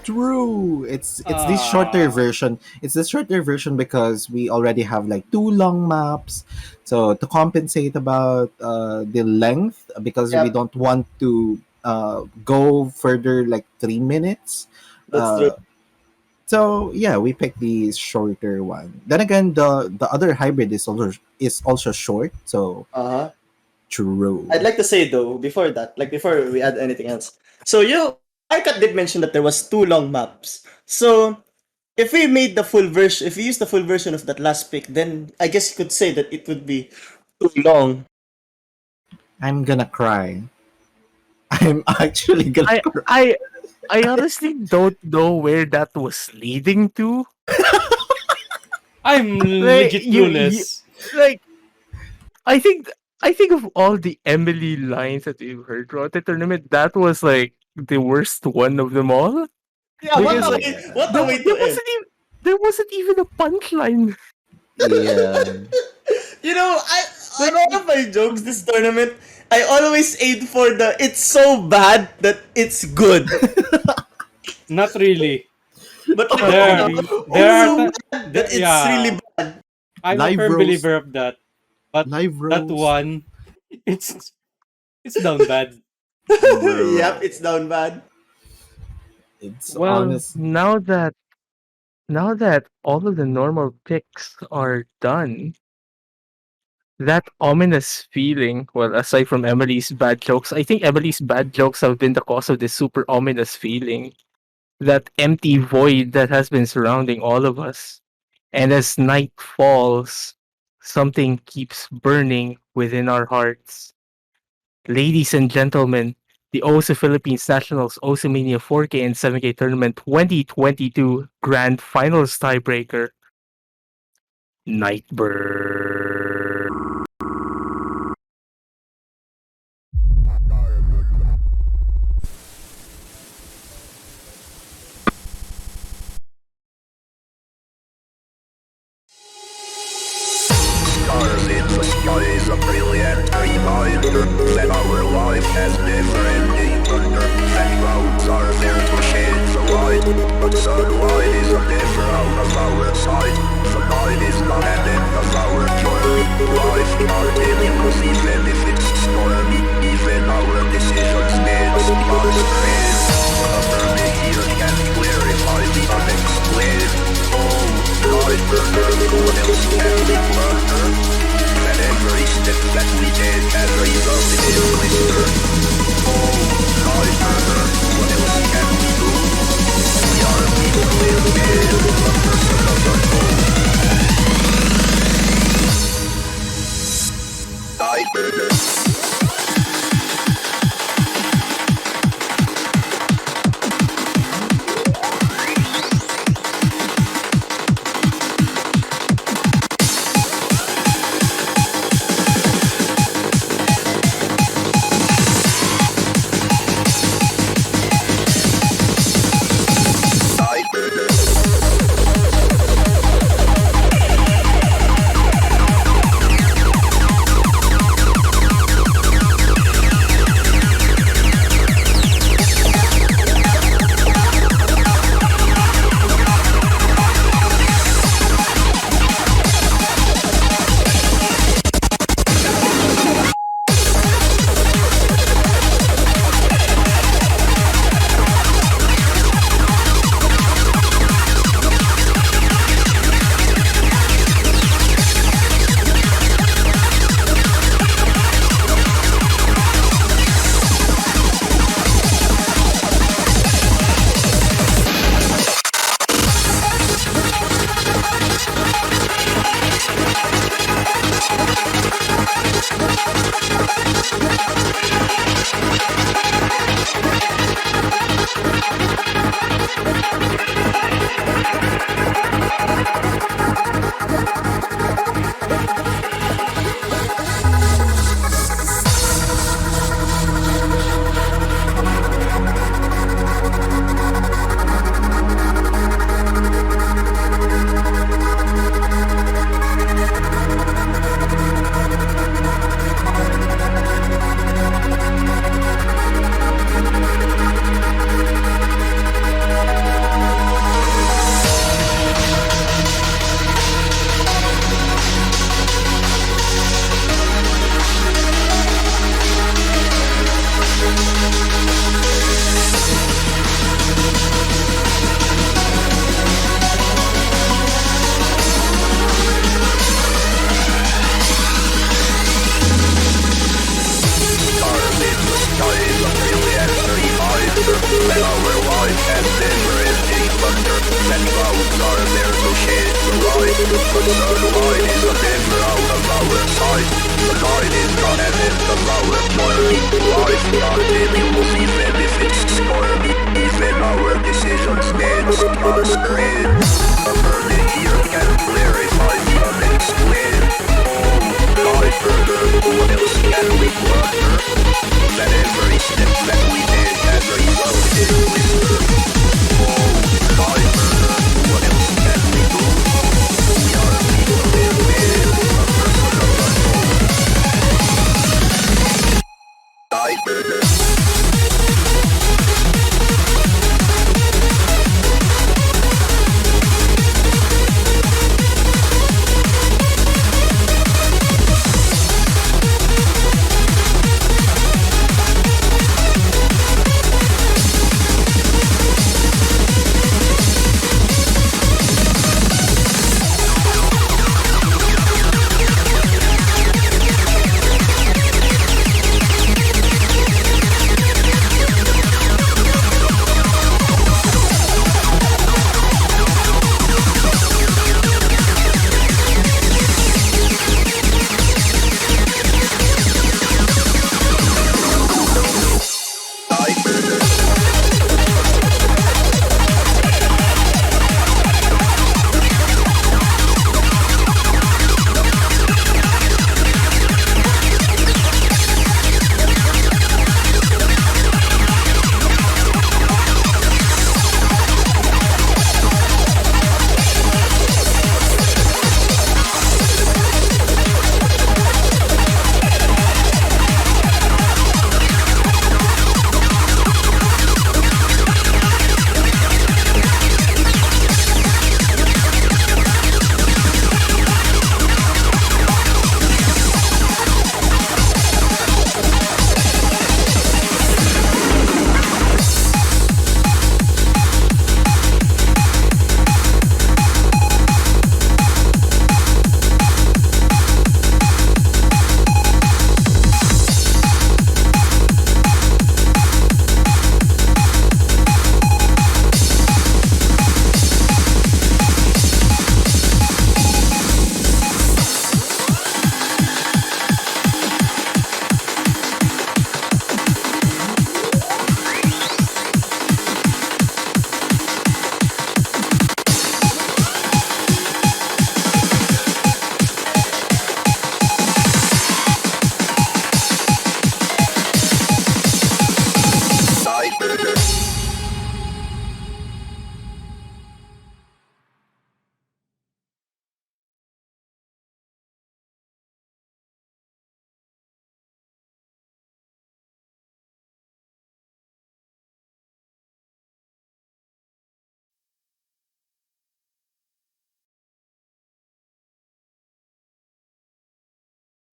True. It's this shorter version. It's the shorter version because we already have like two long maps. So to compensate about the length, because we Yep. don't want to go further like 3 minutes. That's Uh, true. So yeah, we picked the shorter one. Then again, the other hybrid is also short. So Uh-huh. true. I'd like to say though, before that, like before we add anything else. So Arcat did mention that there was two long maps. So if we made the full version, if we used the full version of that last pick, then I guess you could say that it would be too long. I'm gonna cry. I'm actually gonna cry. I honestly don't know where that was leading to. I'm Like, legit you- clueless. Like, I think of all the Emily lines that we've heard throughout the tournament, that was like the worst one of them all. Yeah, Because, what a way to end. There wasn't even a punchline. Yeah. You know, on all of my jokes this tournament, I always aim for the it's so bad that it's good. Not really. But like, There, it's there so are bad that it's yeah. really bad. I'm Live a firm roast. believer of that. But Live that roast. one, it's down bad. Bro. Yep, it's down bad. It's Well, honest. now that all of the normal picks are done, That ominous feeling, well, aside from Emily's bad jokes, I think Emily's bad jokes have been the cause of this super ominous feeling. That empty void that has been surrounding all of us. And as night falls, something keeps burning within our hearts. Ladies and gentlemen, the OSU Philippines Nationals Osamania 4K and 7K Tournament 2022 Grand Finals Tiebreaker. Nightbird. Stars in the sky is a brilliant reminder that our life has never-ending wonder. That clouds are there to shed the light, but sunlight is never out of our sight. The night is not an end of our journey. Life continues even if it's stormy. Even our decisions made us brave. Another year can clarify the unexplained. Oh, Nightbird, what else can we learn? That every step that we take has resulted in glitter. Oh, Nightbird, what else can we do? We are people in bed, a person of the home. Nightbird.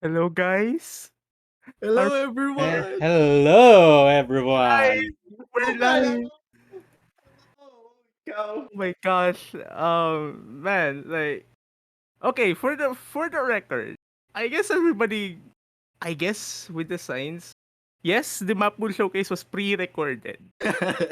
Hello, guys. Our Hello, everyone. Hello, live. everyone. We're live. Go. Oh my gosh. Man, like, okay, for the record, I guess everybody, I guess with the signs, yes, the Mappool showcase was pre-recorded.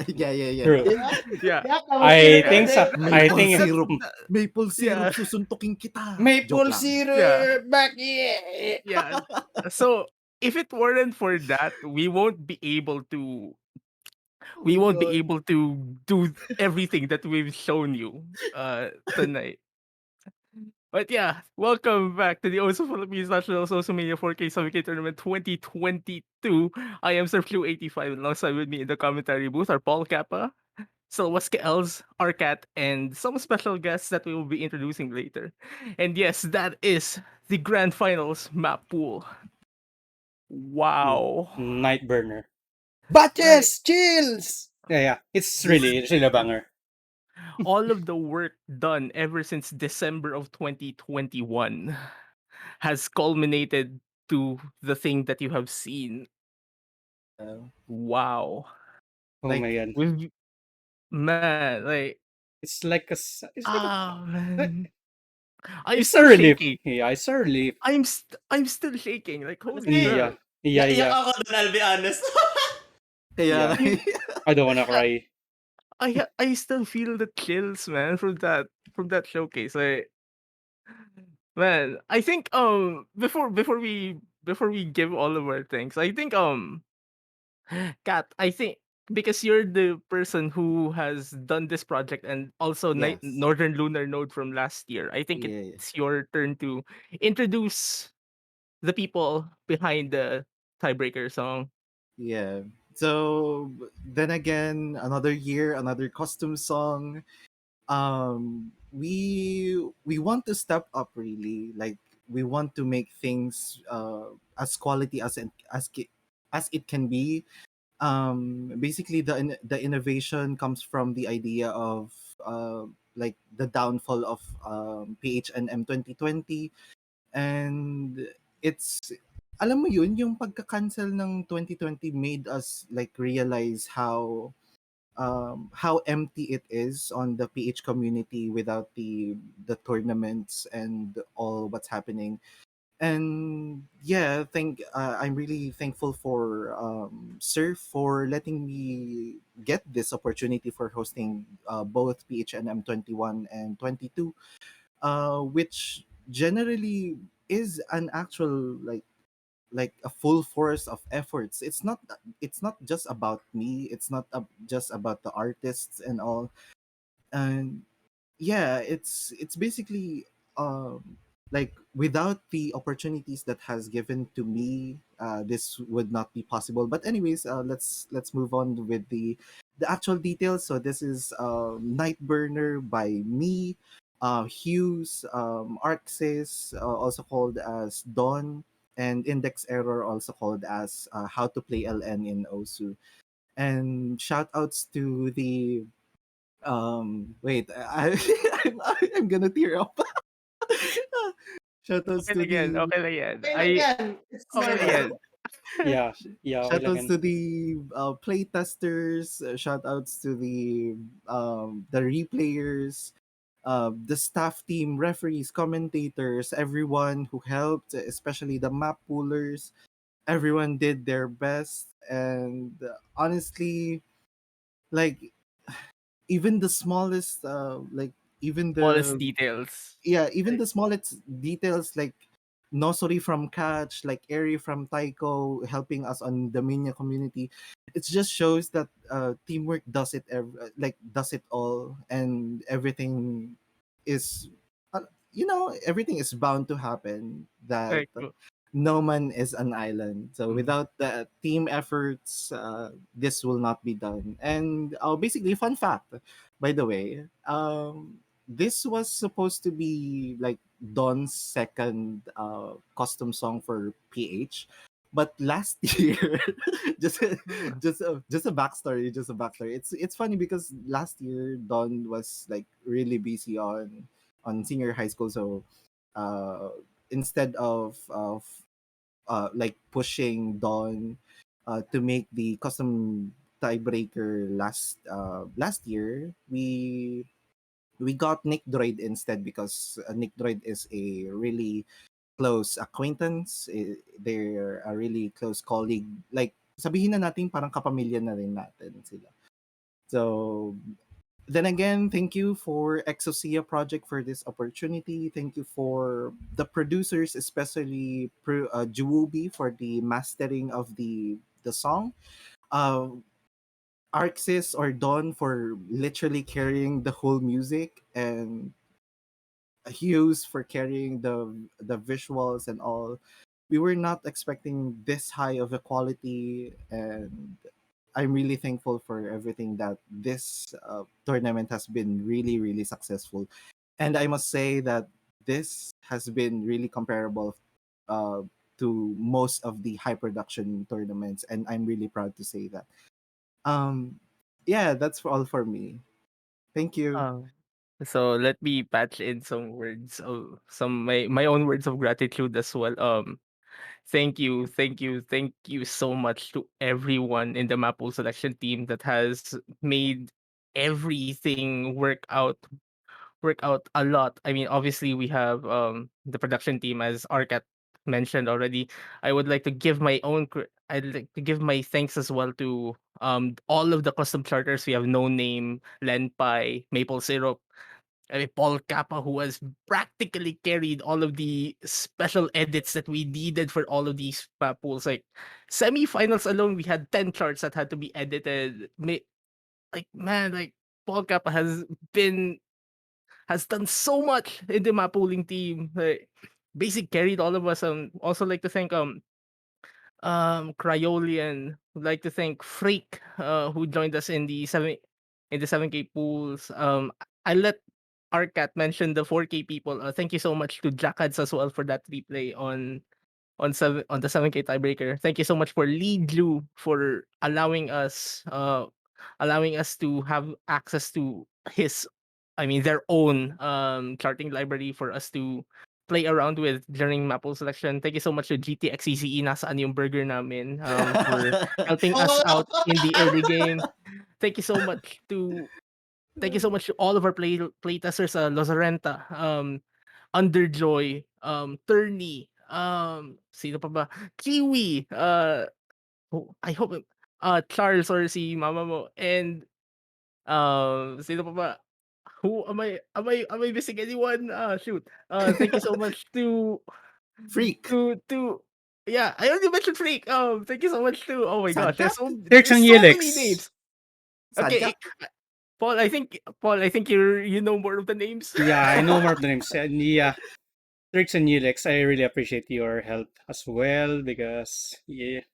Yeah. True. Yeah, Yeah, yeah, I was I yeah. think so. pre-recorded. I Maple think That's syrup. Maple syrup, yeah, susuntukin kita. Joke maple lang. yeah, syrup back yeah. yeah. So if it weren't for that, Oh we my won't be god. able to do everything that we've shown you tonight. But yeah, welcome back to the Also Philippines National Social Media 4K Summit Tournament 2022. I am SurfLu85, and alongside with me in the commentary booth are Paul Kappa, Silwaska Els, Arcat, and some special guests that we will be introducing later. And yes, that is the grand finals map pool. Wow. Night burner. Right. Batches, chills. Yeah. This It's really a banger. All of the work done ever since December of 2021 has culminated to the thing that you have seen. Wow. Oh like my god. With man, like It's like a man. I'm it's a still relief. shaking. Yeah, it's a relief. I'm still shaking. Like holy Honestly, Yeah. crap. naiyak Yeah. ako dun, I'll be honest. kaya Yeah. I I don't wanna cry. I still feel the chills, man, from that showcase. Like man, I think before we give all of our things, I think Kat, I think because you're the person who has done this project and also yes. Northern Lunar Node from last year, I think Yeah. it's your turn to introduce the people behind the tiebreaker song. Yeah. So then again, another year, another custom song. We want to step up really. Like we want to make things as quality as it can be. Basically the innovation comes from the idea of like the downfall of PHNM 2020, and it's alam mo yun yung pagka-cancel ng 2020 made us like realize how empty it is on the PH community without the tournaments and all what's happening. And yeah, I'm really thankful for Sir for letting me get this opportunity for hosting both PHNM 21 and 22, which generally is an actual like a full force of efforts. It's not just about me. It's not just about the artists and all. And yeah, it's basically like without the opportunities that has given to me, this would not be possible. But anyways, let's move on with the actual details. So this is Night Burner by me, Hughes, Arxis, also called as Dawn, and Index Error, also called as How to Play LN in Osu. And shout outs to the wait, I'm gonna tear up. Shoutouts Okay to lang yan, the okay lang yan. Okay lang yan. It's Okay lang normal. yan. Yeah. Yeah, okay lang shoutouts yan. to the playtesters. Shoutouts to the replayers, the staff team, referees, commentators, everyone who helped, especially the map poolers. Everyone did their best, and honestly, like even the smallest, like even Smallest the details. yeah, even Like, the smallest details like Nosori from Catch, like Eri from Taiko helping us on the Minya community. It just shows that teamwork does does it all, and everything is everything is bound to happen. That like no man is an island. So mm, without the team efforts, this will not be done. And basically, fun fact, by the way, this was supposed to be like Don's second custom song for PH. But last year, just just a backstory, It's funny because last year Don was like really busy on senior high school, so uh, instead of like pushing Dawn to make the custom tiebreaker last year. We got Nick Droid instead because Nick Droid is a really close acquaintance. They're a really close colleague. Like, sabihin na natin parang kapamilya na rin natin sila. So, then again, thank you for Exosia Project for this opportunity. Thank you for the producers, especially Juwubi for the mastering of the song. Uh, Arxis or Dawn for literally carrying the whole music, and Hughes for carrying the visuals and all. We were not expecting this high of a quality, and I'm really thankful for everything that this tournament has been really really successful. And I must say that this has been really comparable uh, to most of the high production tournaments, and I'm really proud to say that. Um, yeah, that's all for me. Thank you. So let me patch in some words of some my own words of gratitude as well. Thank you so much to everyone in the Mappool selection team that has made everything work out a lot. I mean, obviously we have the production team as Arcat mentioned already. I would like to give my own I'd like to give my thanks as well to all of the custom charters. We have No Name, Lenpai, Maple Syrup, I mean, Paul Kappa, who has practically carried all of the special edits that we needed for all of these pools. Like semifinals alone, we had 10 charts that had to be edited. Like man, like Paul Kappa been has done so much in the map pooling team. Like, basic carried all of us. Also like to thank Cryolian. Would like to thank Freak, who joined us in the 7K pools. I let Arcat mention the 4K people. Thank you so much to Jackads as well for that replay on the 7K tiebreaker. Thank you so much for Lee Ju for allowing us to have access to his I mean their own charting library for us to play around with during Mapple selection. Thank you so much to GTXCCE, nasaan yung burger namin, for helping us out in the early game. Thank you so much to all of our playtesters, Lozarenta, Underjoy, Turney, sino pa ba? Kiwi, I hope Charles or si mama mo, and sino pa ba? Who am I missing anyone? Shoot. Thank you so much Freak. to yeah, I already mentioned Freak. Thank you so much to oh my gosh, Sadka. Turks there's and so many Helix. names. Sadka. Okay, Paul, I think you know more of the names. Yeah, I know more of the names. And yeah, Turks and Helix, I really appreciate your help as well because yeah.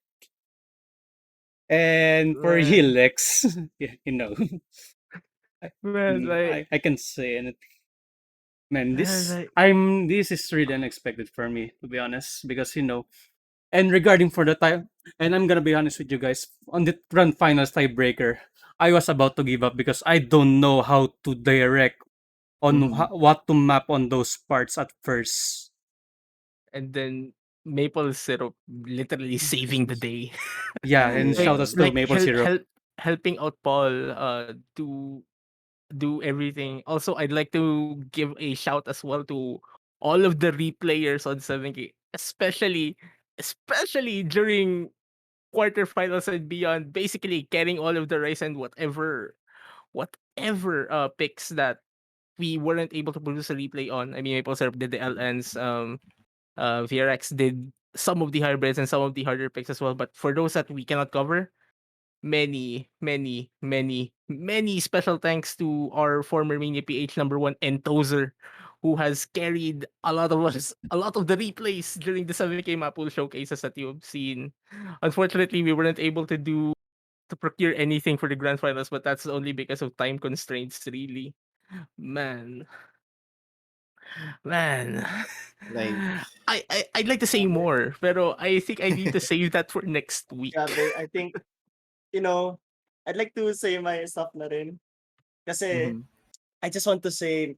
And for Man, Helix, yeah, I, man, I can say and man, like this is really unexpected for me to be honest because and regarding for the time, and I'm gonna be honest with you guys, on the grand finals tiebreaker, I was about to give up because I don't know how to direct on Mm-hmm. what to map on those parts at first. and then maple syrup literally saving the day. Yeah, and shout like Yeah. outs to Maple Syrup. helping out Paul to do everything. Also, I'd like to give a shout as well to all of the replayers on 7K, especially during quarterfinals and beyond, basically carrying all of the rice and whatever picks that we weren't able to produce a replay on. I mean, Maple Syrup did the LNs, VRX did some of the hybrids and some of the harder picks as well. But for those that we cannot cover, many special thanks to our former Mania PH number one Entozer, who has carried a lot of the replays during the 7K Mappool showcases that you've seen. Unfortunately, we weren't able to procure anything for the grand finals, but that's only because of time constraints, really. Man, man. Like, I'd like to say Grabe. more, pero I think I need to save that for next week. Grabe. I think, you know, I'd like to say my stuff na rin. Kasi, mm-hmm. I just want to say,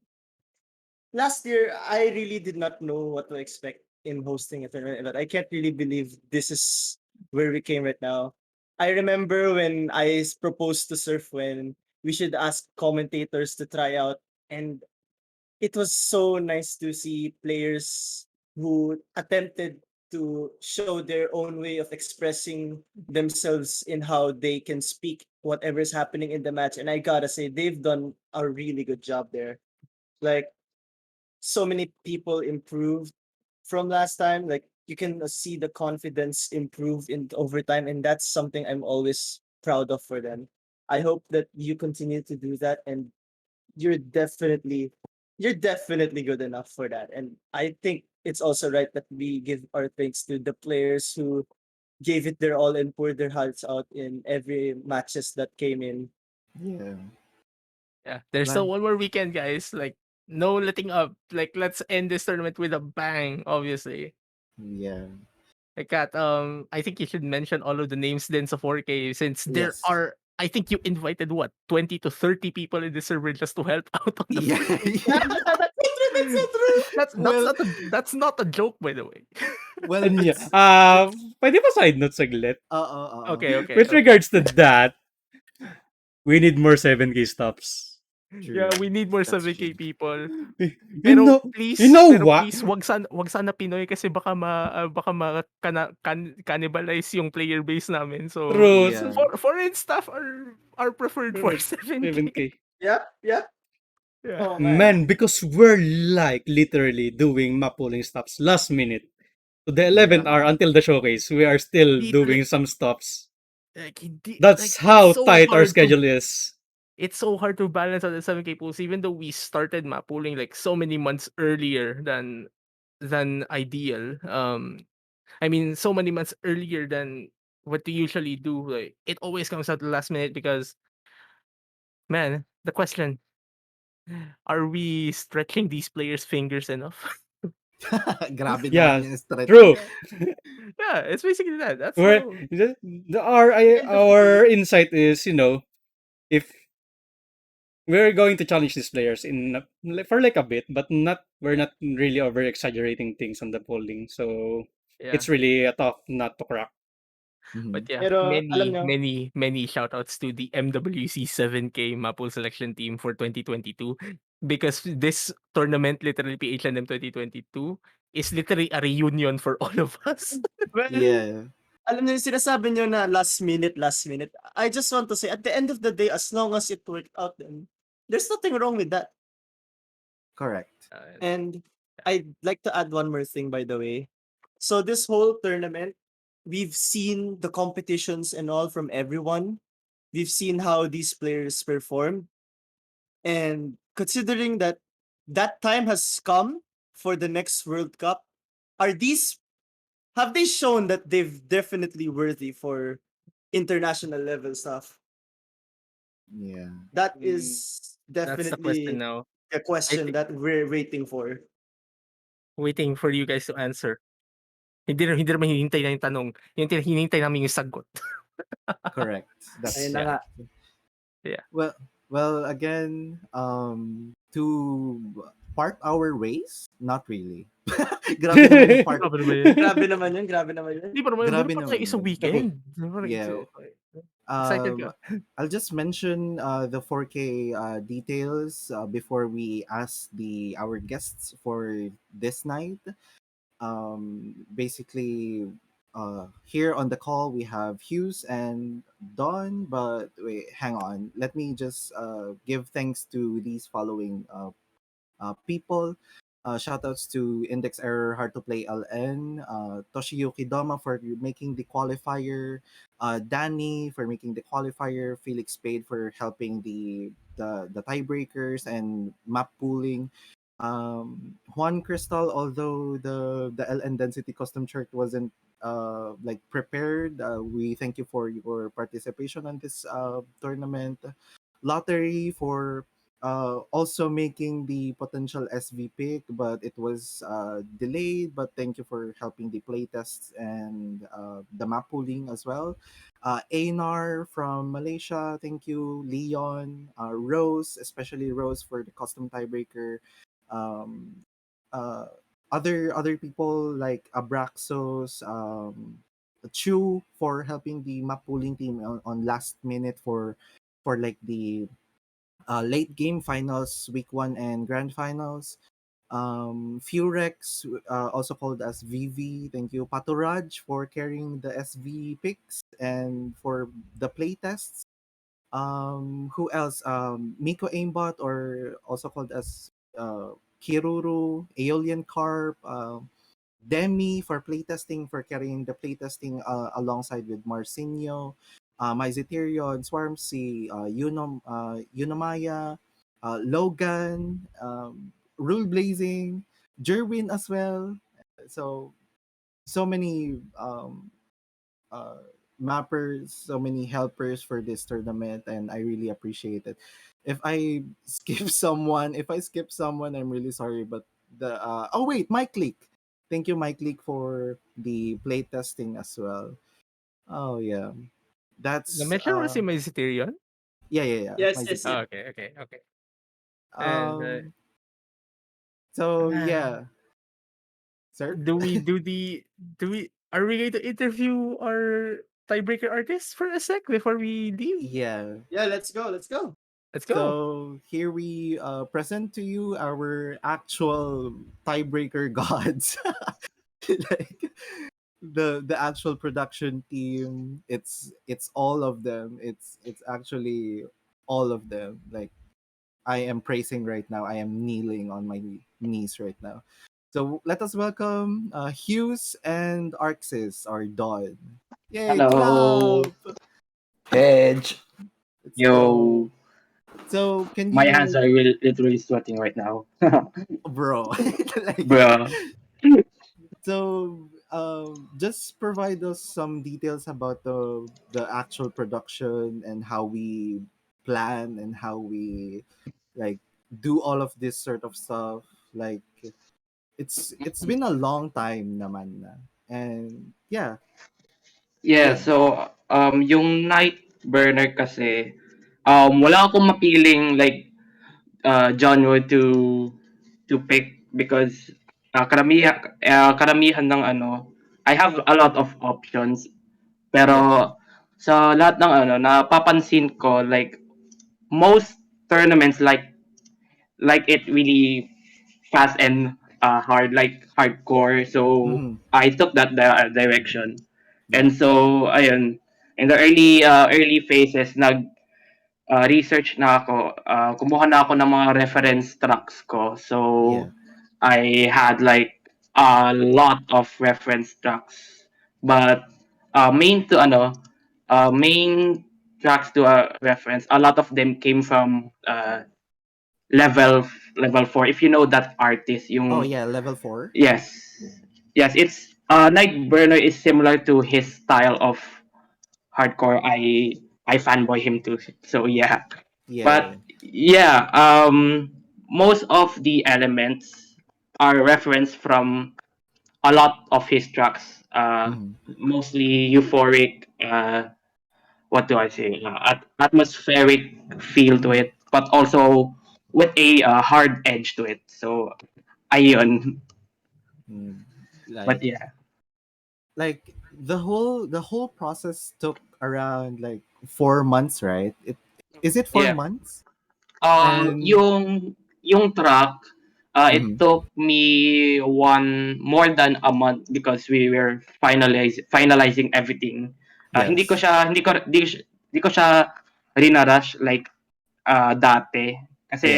last year, I really did not know what to expect in hosting a tournament, but I can't really believe this is where we came right now. I remember when proposed to Surf when we should ask commentators to try out, and it was so nice to see players who attempted to show their own way of expressing themselves in how they can speak whatever is happening in the match. And I gotta say, they've done a really good job there. Like, so many people improved from last time. Like, you can see the confidence improve in over time, and that's something I'm always proud of for them. I hope that you continue to do that, and you're definitely you're definitely good enough for that. And I think it's also right that we give our thanks to the players who gave it their all and poured their hearts out in every matches that came in. Yeah. Yeah, there's still Like, one more weekend, guys. Like, no letting up. Like, let's end this tournament with a bang. Obviously, yeah. like that. I think you should mention all of the names then sa 4K since there Yes. are. I think you invited what 20 to 30 people in the server just to help out on the Yeah. 4K. Yeah, that's so true. That's so true. well, That's not a joke, by the way. well, And yeah, it's pwede ba side note saglit? Okay, okay, With okay. regards to that, we need more 7K stops. Yeah, true. we need more That's true. 7K people. You know, you know Pero what? please wag sana Pinoy kasi baka cannibalize yung player base namin. So True. Yeah. foreign staff are preferred for 7K. 7K. Yeah, yeah. Yeah. Oh man. Man, because we're like literally doing map pulling stops last minute. To the Yeah. 11th hour until the showcase, we are still Hindi doing talaga some stops. like hindi like That's it's how so tight our hard to schedule is. balance on the 7K pools even though we started map pooling like so many months earlier than ideal. I mean, so many months earlier than what we usually do. Like, it always comes at the last minute because, man, the question: Are we stretching these players' fingers enough? Grabe naman Yeah, yung stretch. true. Yeah, it's basically that. That's Where so. End of the our day, insight is, if we're going to challenge these players for like a bit, but not we're Yeah, not really over exaggerating things on the polling. So yeah. it's really a tough nut to crack. But Mhm. yeah, pero alam many, nyo, many, many shout outs to the MWC 7K Mapple selection team for 2022 because this tournament, literally PHNM 2022, is literally a reunion for all of us. well, Yeah. alam niyo yung sinasabi niyo na last minute, last minute. I just want to say, at the end of the day, as long as it worked out, then there's nothing wrong with that. Correct. And I'd like to add one more thing, by the way. So this whole tournament, we've seen the competitions and all from everyone. We've seen how these players perform, and considering that that time has come for the next World Cup, are these have they shown that they've definitely worthy for international level stuff? Yeah. That Mm, is that's the question definitely now. the I question think that we're waiting for. waiting for you guys to answer. Hindi naman hinihintay na yung tanong. Hinihintay namin yung sagot. Correct. Ayun That's na Yeah. nga. Yeah. well. Well, again, to part our ways, not really. Grabe naman yung part. Grabe naman yun. Grabe naman yun, grabe naman yun. Hindi pa naman, meron Grabe pa tayo naman isang yun. weekend. Yeah. Excited Um, ka? I'll just mention the 4K details before we ask the our guests for this night. Basically, here on the call we have Hughes and Don. But wait, hang on. Let me just give thanks to these following people. Shoutouts to Index Error, Hard to Play LN, Toshiyuki Doma for making the qualifier, Danny for making the qualifier, Felix Spade for helping the tiebreakers and map pooling. Juan Crystal, although the LN density custom chart wasn't like prepared, we thank you for your participation on this tournament. Lottery for also making the potential SV pick, but it was delayed. But thank you for helping the playtests and the map pooling as well. Einar from Malaysia, thank you. Leon, Rose, especially Rose for the custom tiebreaker. Um, uh, other people like Abraxos, Chu for helping the map pooling team on last minute for like the late game finals, week one and grand finals. Furex, also called as VV. Thank you, Paturaj, for carrying the SV picks and for the playtests. Who else? Miko Aimbot, or also called as Kiruru, Aeolian Carp, Demi for playtesting, for carrying the playtesting alongside with Marcinho, Myzeterion, Swarmsy, Unomaya, Logan, Rule Blazing, Jerwin as well. So so many uh, mappers, so many helpers for this tournament, and I really appreciate it. If I skip someone, I'm really sorry. But the oh wait, Mike Leak. Thank you, Mike Leak, for the playtesting as well. Oh yeah, that's Na-mention mo si Mysterion? yeah, Yes, my yes, Oh, yes. Zipper. okay. And Um, so uh, yeah, sir. do we do the do we are we going to interview our tiebreaker artist for a sec before we leave? Yeah. Yeah, let's go. Let's go. Let's go. So here we present to you our actual tiebreaker gods. Like the actual production team. It's all of them. It's actually all of them. Like I am praising right now. I am kneeling on my knees right now. So let us welcome Hughes and Arxis, our Dawn. Yay, Hello, clap! Edge. Let's go. Yo, So can my hands you, are literally sweating right now, bro? Like, bruh. so just provide us some details about the actual production and how we plan and how we like do all of this sort of stuff. Like it's been a long time naman na. And yeah, Yeah, yeah. so yung night burner kasi, wala akong mapiling like genre to pick because karamihan ng ano, I have a lot of options. Yeah. Pero sa lahat ng ano, napapansin ko like most tournaments like it really fast and hard, like hardcore. So Mm-hmm. I took that direction. Yeah. And so ayun, in the early phases nag research na ako, kumuha na ako ng mga reference tracks ko. So Yeah. I had like a lot of reference tracks. But main tracks to a reference, a lot of them came from level level 4, if you know that artist, Oh yung yeah, level 4. yes, yes, it's Nightburner is similar to his style of hardcore. I fanboy him too, so yeah. Yeah. But yeah, most of the elements are referenced from a lot of his tracks, Mm-hmm. mostly euphoric, what do I say, atmospheric feel to Mm-hmm. it, but also with a hard edge to it. So, ayun. Mm. But Like yeah, the whole process took around like 4 months, right? Is it four yeah. months? And Yung track, it mhm, took me one more than a month because we were finalizing everything. yes, Hindi ko siya rinarush like dati. yeah, Kasi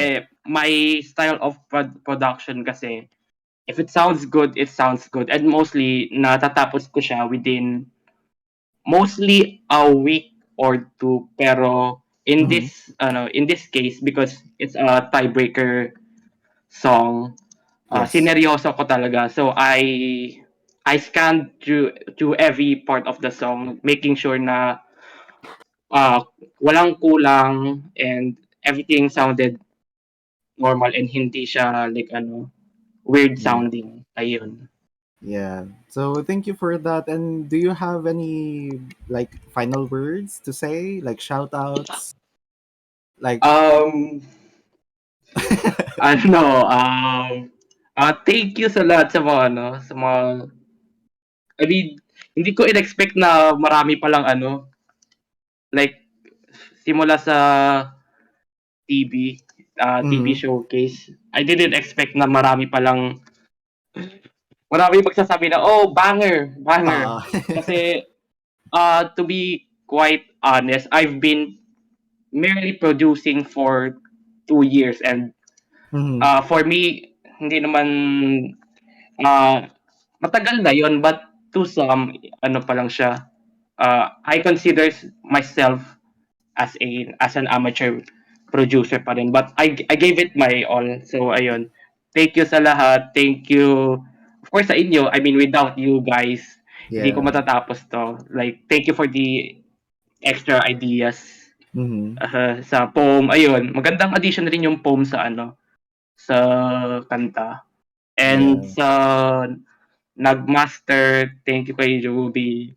my style of production kasi, if it sounds good, it sounds good. And mostly, natatapos ko siya within mostly a week or two. Pero hmm, in this case, because it's a tiebreaker song, yes, sineryoso ko talaga. So I scanned through every part of the song, making sure na uh, walang kulang and everything sounded normal and hindi siya like weird yeah, sounding. Ayun. yeah. So thank you for that. And do you have any like final words to say, like shout outs, like Um, ano, Thank you sa lahat sa mga ano, sa mga I mean, hindi ko in-expect na marami palang ano, like simula sa TV, TV Mhm. showcase. I didn't expect na marami magsasabi na, oh, banger, banger. Ah. Kasi, to be quite honest, I've been merely producing for 2 years and Mhm. for me, hindi naman matagal na yon but to some, ano pa lang siya, I consider myself as an amateur producer pa rin. But I gave it my all. So, ayun. Thank you sa lahat. Thank you. Of course, sa inyo. I mean, without you guys, hindi ko Yeah. matatapos to. Like, thank you for the extra ideas Mhm. sa poem. Ayun. Magandang addition rin yung poem sa ano, sa kanta. And Yeah. sa nagmaster, thank you kay Ruby.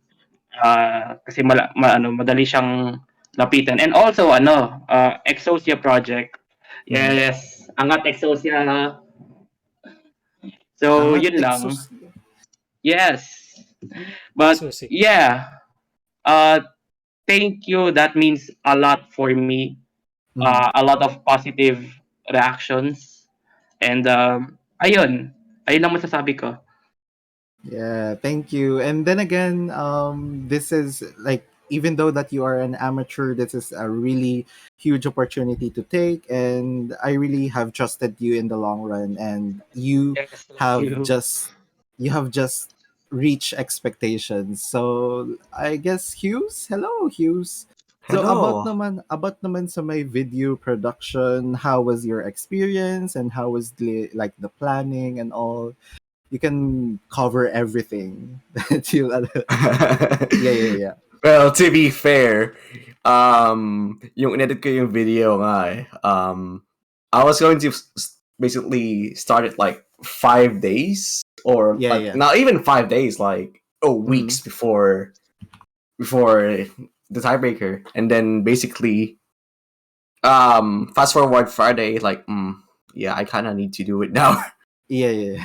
Kasi madali siyang lapitan. And also, Exosia project. Mhm. Yes, angat Exosia. So, Angat yun lang. exos. Yes. But, Susi. yeah. Uh, Thank you. That means a lot for me. Mhm. A lot of positive reactions. And, ayun. Ayun lang masasabi ko. Yeah, thank you. And then again, this is like, even though that you are an amateur, this is a really huge opportunity to take, and I really have trusted you in the long run, and Yes, thank have you. just you have just reached expectations. So I guess Hughes, hello Hughes. So Hello. about naman sa my video production, how was your experience and how was the planning and all? You can cover everything that you yeah, yeah, yeah. Well, to be fair, yung inedit ko yung video nga I was going to basically start it like 5 days or Yeah, like yeah. not even 5 days, like Mhm. weeks before the tiebreaker, and then basically fast forward Friday, like yeah, I kind of need to do it now. Yeah, yeah.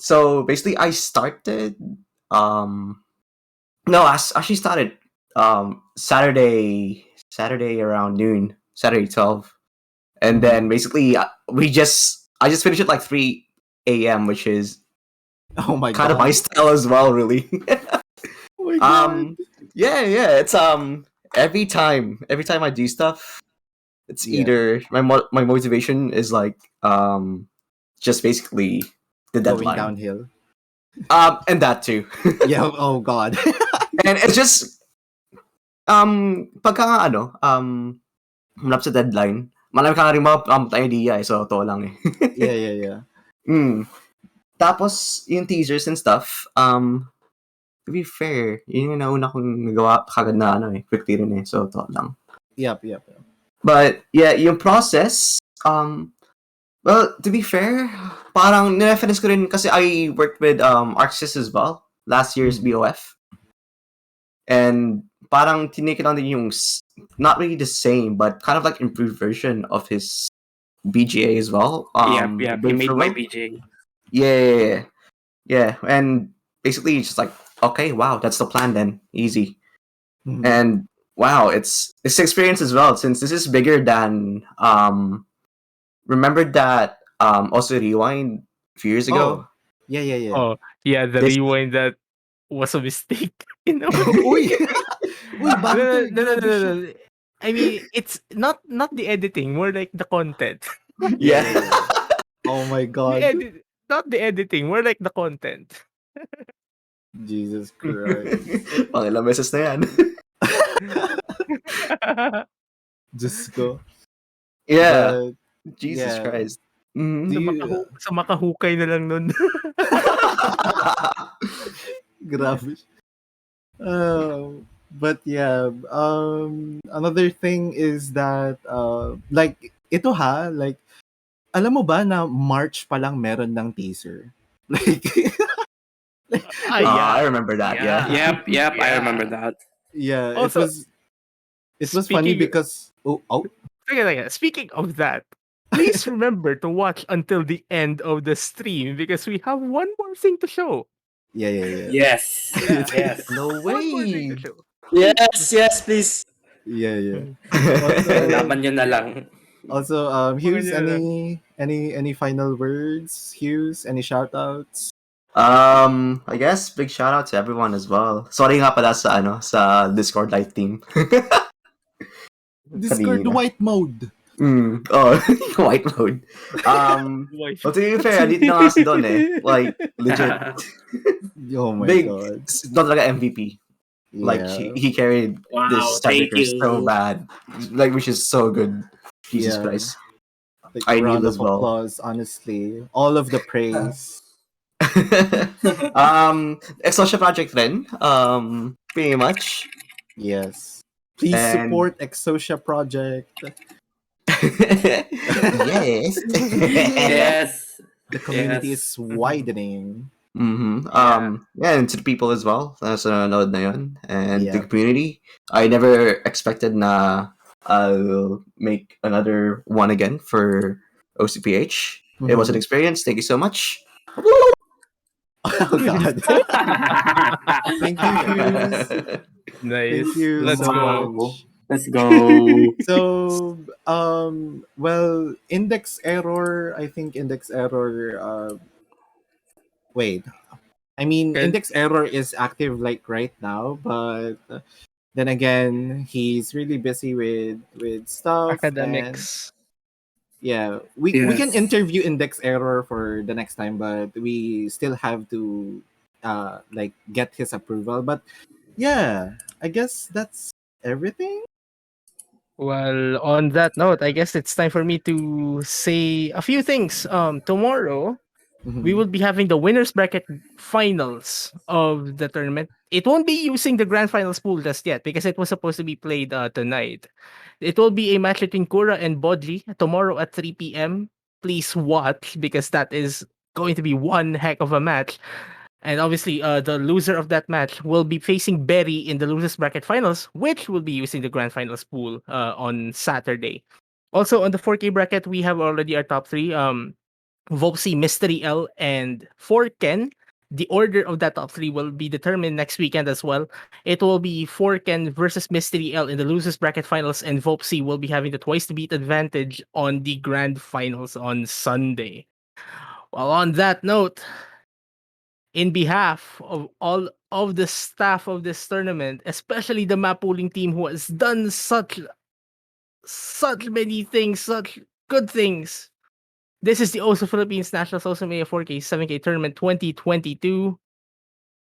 So basically I started um no, I actually started Saturday around noon, Saturday 12. And Mhm. then basically I just finished it like 3 a.m., which is Oh my kind of my god. style as well, really. Oh my god. um yeah, it's every time I do stuff, it's Yeah. either my motivation is like just basically the Going deadline. downhill. And that too. Yeah, oh god. And it's just pagka nga malapit sa deadline, marami ka nga rin mga idea eh, so totoo lang eh. Yeah, yeah, yeah. Mm. Tapos, yung teasers and stuff, to be fair, yun yung nauna kong nagawa kagad na quickly rin eh, so totoo lang. Yep, yep, yep. But, yeah, yung process, well, to be fair, parang nireference ko rin kasi I worked with Arxis as well, last year's BOF. And parang tinake lang din yung not really the same, but kind of like improved version of his BGA as well. Yep. He Brave made for my Will. BJ. Yeah. And basically, it's just like, okay, wow, that's the plan then, easy. Mhm. And wow, it's experience as well since this is bigger than remember that also rewind a few years ago. Oh. Yeah, yeah, yeah. Oh, yeah, the This rewind that was a mistake in a Uy. way. Uy, bago to, grabe siya. No. I mean, it's not the editing, more like the content. Yeah, yeah. yeah, yeah. Oh my The god. edit, not the editing, more like the content. Jesus Christ. Pang ilang beses na yan. Diyos ko. Yeah. But Jesus yeah. Christ. Do Mhm. you Sa makahukay na lang nun. grabe. But yeah, another thing is that like ito like alam mo ba na March pa lang meron ng teaser? Like I remember that, yeah. Yep, I remember that. yeah, Also, it was funny speaking because oh Teka. Speaking of that, please remember to watch until the end of the stream because we have one more thing to show. Yeah, yeah, yeah. Yes. Yeah. Yes. No One more thing to way! show. Yes, please. Yeah, yeah. Also, Malaman nyo na lang. Hughes, Mga nila. any final words? Hughes, any shout outs? I guess big shout out to everyone as well. Sorry nga pala sa sa Discord live team. Discord Kanina. white mode. Oh, white mode. Well, to be fair, dito na nga si Don Like, legit. Oh my Big, god. not like an MVP. Like, Yeah. he carried Wow, this thank tiebreaker you. so bad. Like, which is so good. Jesus Yeah. Christ. Like, I round knew of as well. applause, honestly. All of the praise. Social project then. Pretty much. Yes. Please And- support Exocia Project. Yes. Yes. The community Yes. is widening. Yeah, and to the people as well. Sa nanonood na yun. And the Yeah. community. I never expected na I'll make another one again for OCPH. It was an experience. Thank you so much. Oh god. Thank you, Hughes. Nice. Thank you Let's so go. much. Let's go. So, well, index error. I think index error. Wait, I mean, Okay. index error is active like right now, but then again, he's really busy with stuff. And Academics. yeah, we can Yes. interview index error for the next time, but we still have to like get his approval. But yeah, I guess that's everything. Well, on that note, I guess it's time for me to say a few things. Tomorrow Mhm. we will be having the winners bracket finals of the tournament. It won't be using the grand finals pool just yet because it was supposed to be played tonight. It will be a match between Kura and Bodji tomorrow at 3 p.m. Please watch because that is going to be one heck of a match. And obviously, the loser of that match will be facing Berry in the losers bracket finals, which will be using the grand finals pool on Saturday. Also, on the 4K bracket, we have already our top three. Vopsy, Mystery L, and Forken. The order of that top three will be determined next weekend as well. It will be Forken versus Mystery L in the losers bracket finals, and Vopsy will be having the twice to beat advantage on the grand finals on Sunday. Well, on that note, in behalf of all of the staff of this tournament, especially the Mappooling team who has done such many things, such good things. This is the OSO Philippines National Social Media 4K 7K Tournament 2022.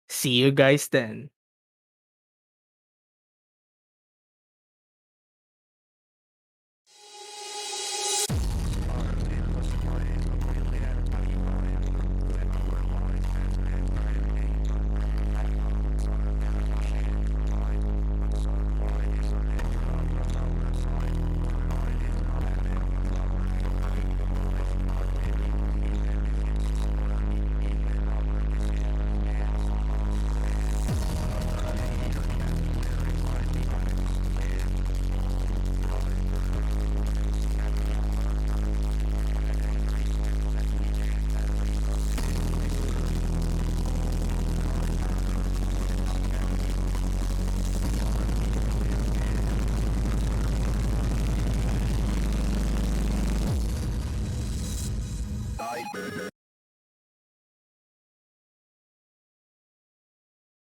See you guys then. Tiebreaker.